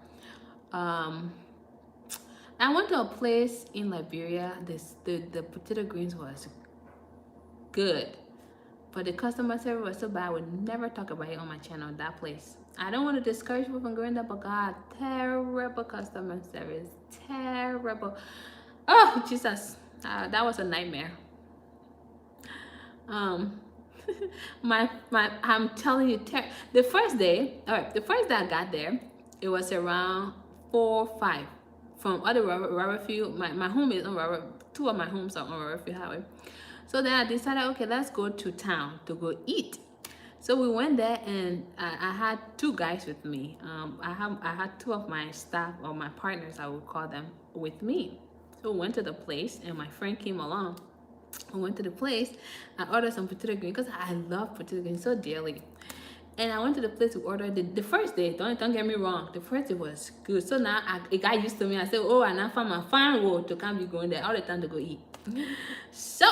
I went to a place in Liberia. The potato greens was good, but the customer service was so bad. I would never talk about it on my channel. That place. I don't want to discourage people from going there, but God, terrible customer service, terrible. Oh Jesus, that was a nightmare. I'm telling you, the first day I got there, it was around 4-5 from other Robert Field. My home is on Robert. 2 of my homes are on Robert Field Highway. So then I decided, okay, let's go to town to go eat. So we went there, and I had 2 guys with me. I had 2 of my staff, or my partners, I would call them, with me. So we went to the place, and my friend came along. I went to the place. I ordered some potato green because I love potato green so dearly. And I went to the place to order the first day. Don't get me wrong. The first day was good. So now it got used to me. I said, oh, I now found my fine road to come be going there all the time to go eat. So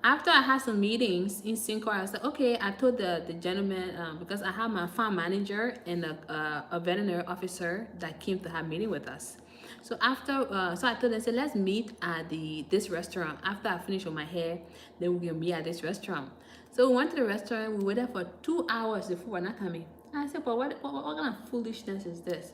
After I had some meetings in Syncor, I was like, okay, I told the gentleman, because I have my farm manager and a veterinary officer that came to have meeting with us. So so I told them, say, let's meet at this restaurant. After I finish with my hair, then we're gonna meet at this restaurant. So we went to the restaurant. We were there for 2 hours. The food were not coming. I said, but what kind of foolishness is this?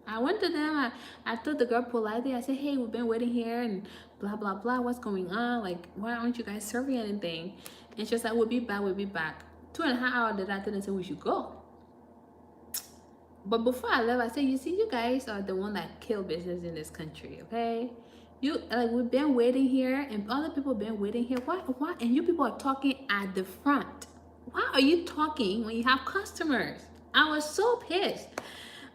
I went to them. I told the girl politely, I said, hey, we've been waiting here and blah, blah, blah. What's going on? Like, why aren't you guys serving anything? And she was like, we'll be back, we'll be back. 2.5 hours later, I told them, say, we should go. But before I left, I said, you see, you guys are the one that kill business in this country, okay? We've been waiting here and other people been waiting here. Why? And you people are talking at the front. Why are you talking when you have customers? I was so pissed.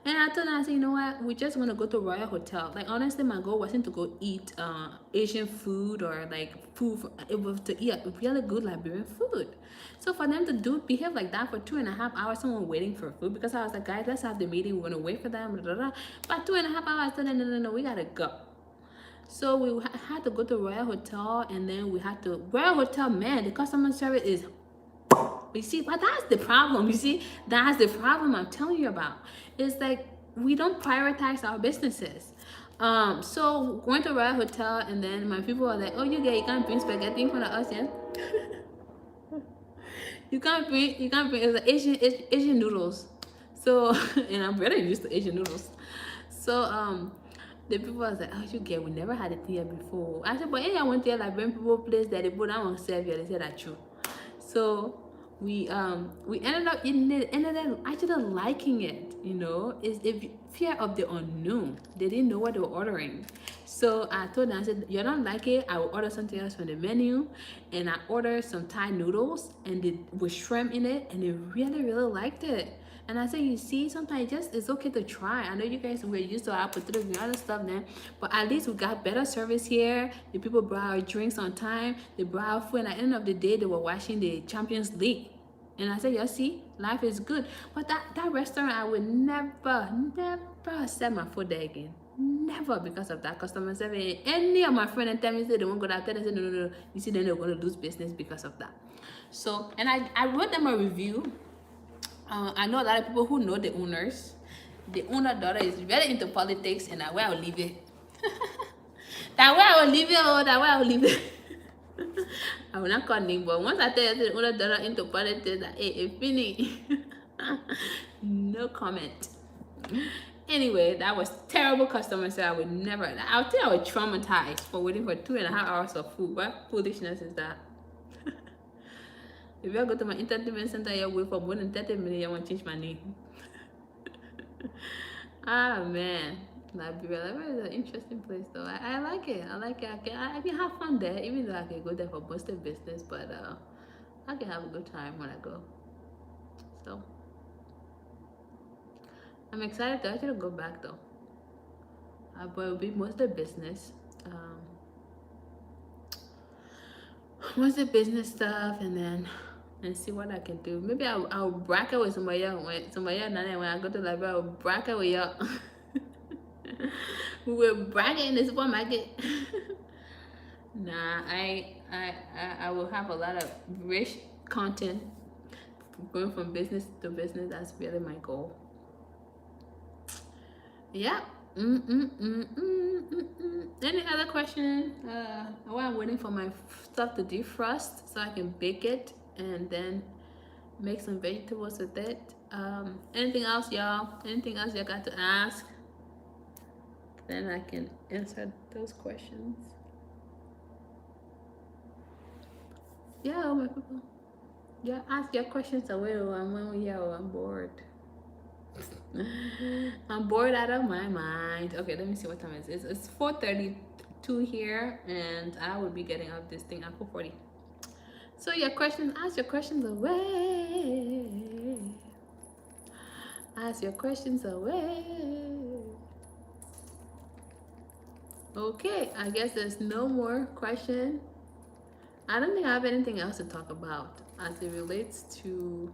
And I told her, I said, you know what? We just want to go to Royal Hotel. Like, honestly, my goal wasn't to go eat Asian food or like food. It was to eat really good Liberian food. So for them to behave like that for 2.5 hours, someone waiting for food, because I was like, guys, let's have the meeting. We're going to wait for them. Blah, blah, blah. But 2.5 hours, I said, no, we got to go. So we had to go to Royal Hotel, and then we had to Royal Hotel. Man, the customer service is, you see, but that's the problem. You see, that's the problem I'm telling you about. It's like we don't prioritize our businesses. So going to Royal Hotel, and then my people are like, oh, you can't bring spaghetti in front of us, yeah? you can't bring it's like Asian noodles. So and I'm very used to Asian noodles. So the people was like, oh, we never had it here before. I said, but hey, I went there like when people place that they put down on serve you. They said that true. So we ended up eating it, ended up actually liking it. Is if fear of the unknown. They didn't know what they were ordering. So I told them, I said, you don't like it, I will order something else from the menu. And I ordered some Thai noodles and with shrimp in it, and they really, really liked it. And I said, you see, sometimes it's okay to try. I know you guys were used to our potato and other stuff then, but at least we got better service here. The people brought our drinks on time. They brought our food, and at the end of the day, they were watching the Champions League. And I said, you see, life is good. But that restaurant, I would never set my foot there again. Never, because of that customer service. Any of my friends tell me they won't go out there, they said, no. You see, then they're going to lose business because of that. So, and I wrote them a review. I know a lot of people who know the owners. The owner daughter is very into politics, and that way I'll leave it. That way I will leave it. I will not call name, but once I tell you the owner daughter into politics, that hey, it's finished. No comment. Anyway, that was terrible customer service. I would never. I think I was traumatized for waiting for 2.5 hours of food. What foolishness is that? If you go to my entertainment center, you wait for more than 30 minutes, you want to change my name. Ah, man. Liberia is an interesting place, though. I like it. I can have fun there, even though I can go there for mostly business, but I can have a good time when I go. So, I'm excited to actually go back, though. But it'll be mostly business. Mostly business stuff, and see what I can do. Maybe I'll bracket with somebody else. When I go to the library, I'll bracket with y'all. We will bracket in the supermarket. Nah, I will have a lot of rich content going from business to business. That's really my goal. Yeah. Any other question? While I'm waiting for my stuff to defrost so I can bake it and then make some vegetables with it. Anything else, y'all? Anything else you got to ask? Then I can answer those questions. Yeah, my people. Yeah, ask your questions away. I'm here. I'm bored. I'm bored out of my mind. Okay, let me see what time it is. It's 4:32 here, and I will be getting out this thing at 4:40. So your questions, ask your questions away. Ask your questions away. Okay, I guess there's no more question. I don't think I have anything else to talk about as it relates to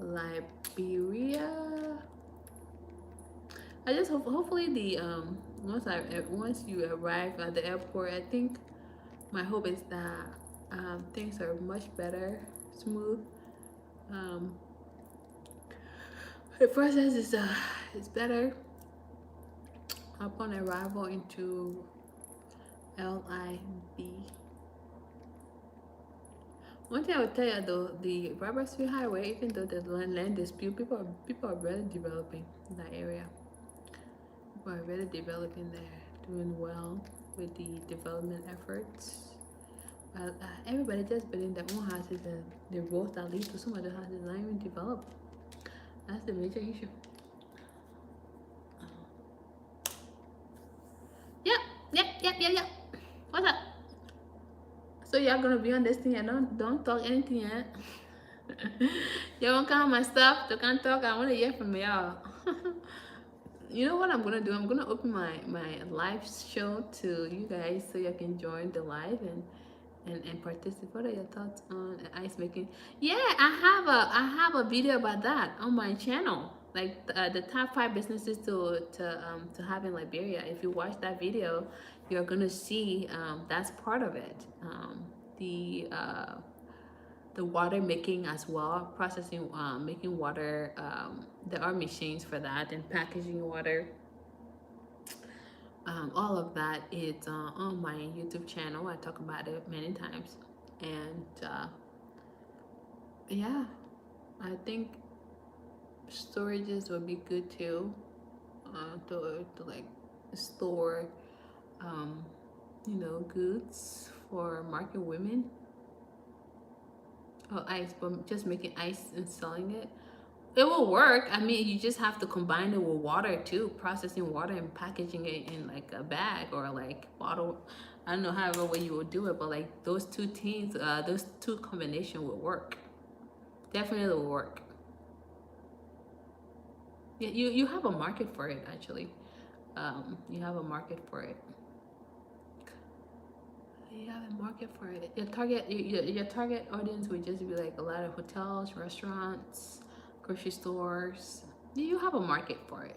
Liberia. I just hopefully the once you arrive at the airport, I think my hope is that Things are much better, smooth. Um, the process is better upon arrival into LIB. One thing I would tell you though, the Barbara Street Highway, even though there's land dispute, people are really developing in that area. People are really developing there, doing well with the development efforts. Everybody just building their own houses, and the roads that lead to some of the houses not even developed. That's the major issue. Yep, yep. What's up? So y'all gonna be on this thing and don't talk anything yet. Y'all want to count my stuff? You can't talk. I want to hear from y'all. You know what I'm gonna do? I'm gonna open my live show to you guys so you can join the live and participate. What are your thoughts on ice making? Yeah, I have a video about that on my channel. Like the top 5 businesses to have in Liberia. If you watch that video, you're gonna see that's part of it. The the water making as well, processing, making water. There are machines for that and packaging water. All of that is on my YouTube channel. I talk about it many times, and yeah, I think storages would be good too, to like store, um, goods for market women. Oh, ice, but just making ice and selling it. It will work. I mean, you just have to combine it with water too, processing water and packaging it in like a bag or like bottle. I don't know however way you will do it, but like those two teams, those two combination will work. Definitely will work. Yeah, you have a market for it actually. You have a market for it. You have a market for it. Your target audience would just be like a lot of hotels, restaurants, grocery stores. You have a market for it.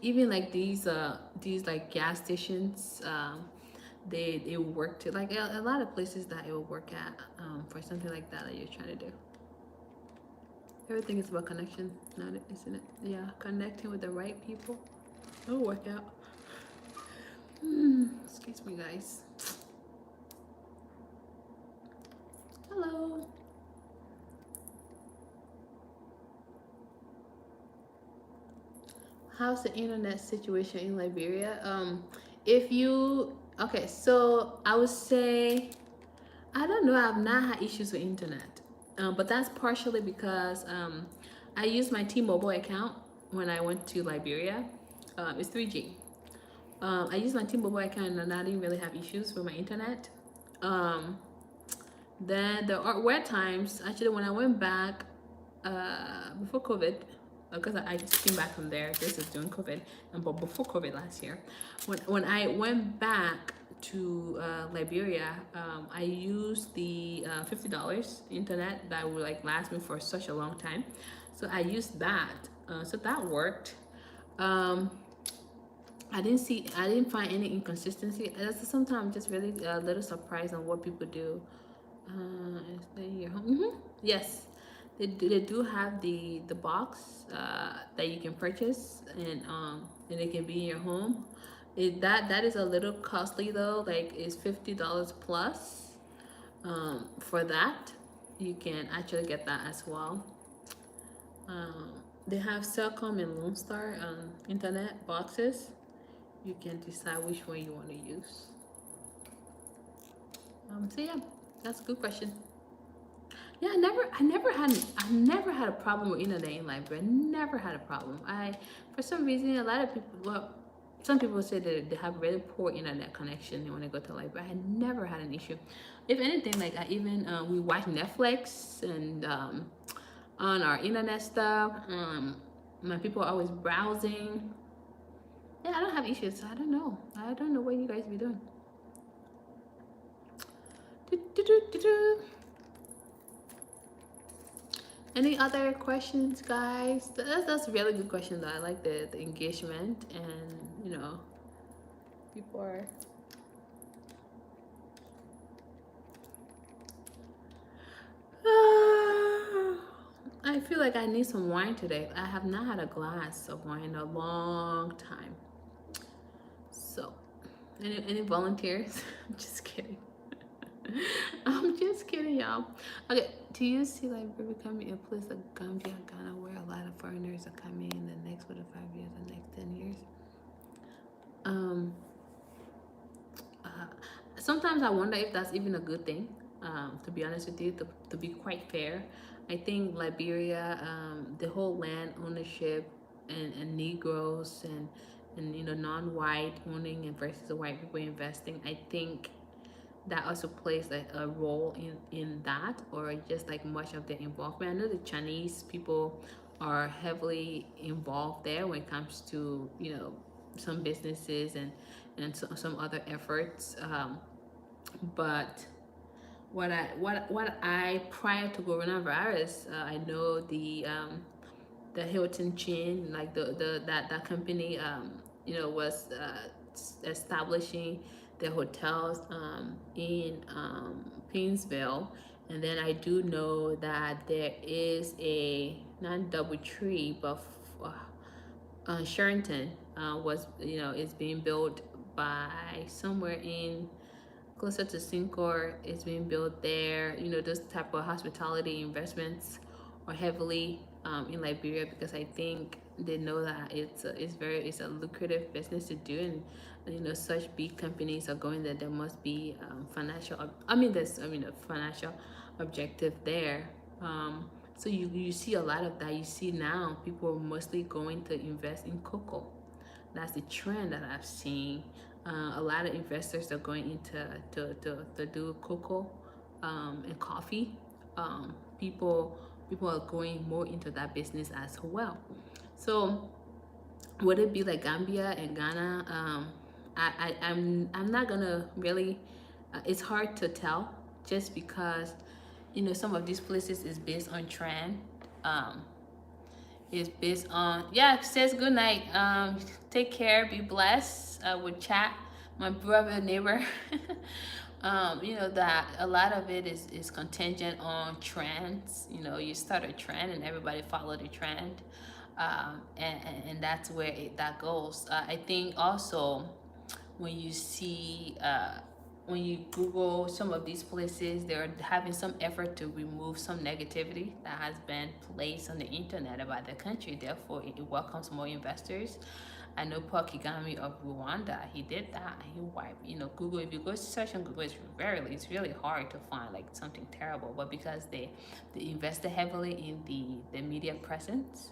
Even like these like gas stations, they work to like a lot of places that it will work at, for something like that you're trying to do. Everything is about connection, not it, isn't it? Yeah, connecting with the right people. It'll work out. Excuse me, guys. Hello. How's the internet situation in Liberia? If you okay, so I would say I don't know. I've not had issues with internet, but that's partially because I used my T-Mobile account when I went to Liberia. It's 3G. I used my T-Mobile account and I didn't really have issues with my internet. Um, then there were times actually when I went back before COVID, because I just came back from there. This is during COVID, but before COVID last year, when I went back to Liberia, I used the $50 internet that would like last me for such a long time. So I used that. So that worked. Um, I didn't find any inconsistency. Sometimes I'm just really a little surprised on what people do. Stay here. Yes, they do have the box that you can purchase, and it can be in your home. That is a little costly though. Like it's $50 plus. For that, you can actually get that as well. Um, they have Cellcom and Lone Star internet boxes. You can decide which one you want to use. So yeah, that's a good question. Yeah, I never had a problem with internet in Liberia. Never had a problem. For some reason, a lot of people, well, some people say that they have really poor internet connection when they go to Liberia. I had never had an issue. If anything, like I even we watch Netflix and on our internet stuff. My people are always browsing. Yeah, I don't have issues. I don't know. I don't know what you guys be doing. Any other questions, guys? That's a really good question though. I like the engagement, and people are feel like I need some wine today. I have not had a glass of wine in a long time. So, any volunteers? I'm just kidding. I'm just kidding, y'all. Okay, do you see Liberia becoming a place like Gambia, Ghana, where a lot of foreigners are coming in the next 4 to 5 years, the next 10 years? Um, uh, Sometimes I wonder if that's even a good thing. To be honest with you, to be quite fair, I think Liberia, the whole land ownership and Negroes and non-white owning and versus the white people investing, I think that also plays like a role in that, or just like much of the involvement. I know the Chinese people are heavily involved there when it comes to some businesses and some other efforts. But what I prior to coronavirus, I know the Hilton chain, like that company, was establishing the hotels in Painesville, and then I do know that there is a not DoubleTree, but Sherrington was is being built by somewhere in closer to Syncor. Is being built there. Those type of hospitality investments are heavily in Liberia, because I think they know that it's a lucrative business to do, and such big companies are going there. There must be a financial objective there. So you see a lot of that. You see now people are mostly going to invest in cocoa. That's the trend that I've seen. A lot of investors are going into to do cocoa and coffee. People are going more into that business as well. So would it be like Gambia and Ghana? I'm not gonna really. It's hard to tell, just because some of these places is based on trend. Um, is based on, yeah, it says good night. Take care, be blessed. With chat, my brother neighbor. That a lot of it is contingent on trends. You start a trend and everybody follow the trend. And that's where that goes. I think also when you see when you Google some of these places, they're having some effort to remove some negativity that has been placed on the internet about the country. Therefore, it welcomes more investors. I know Paul Kagame of Rwanda, he did that. He wiped, Google. If you go search on Google, it's really hard to find like something terrible. But because they invested heavily in the media presence,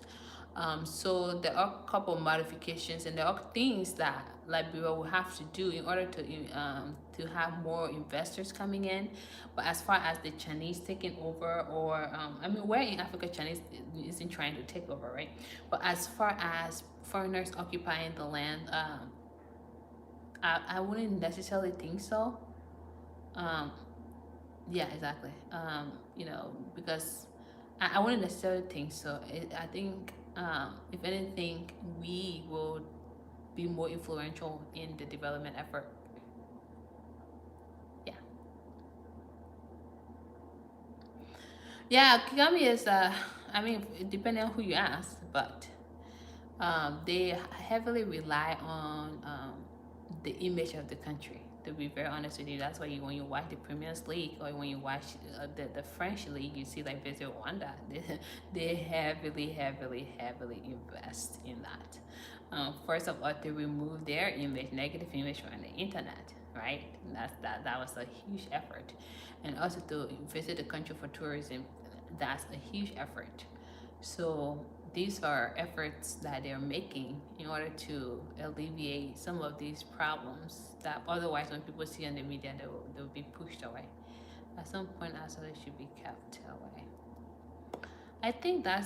so there are a couple of modifications, and there are things that Liberia will have to do in order to have more investors coming in. But as far as the Chinese taking over, or where in Africa Chinese isn't trying to take over, right? But as far as foreigners occupying the land, I wouldn't necessarily think so. Um, yeah, exactly. Because I wouldn't necessarily think so. I think, if anything, we will be more influential in the development effort. Yeah. Yeah, Kigami is, depending on who you ask, but they heavily rely on the image of the country. To be very honest with you, that's why when you watch the Premier League, or when you watch the French league, you see like Visit Rwanda. They heavily, heavily, heavily invest in that. First of all, to remove their image, negative image from the internet, right? That was a huge effort, and also to visit the country for tourism. That's a huge effort. So these are efforts that they're making in order to alleviate some of these problems that otherwise, when people see on the media, they'll be pushed away. At some point, also, they should be kept away. I think that's the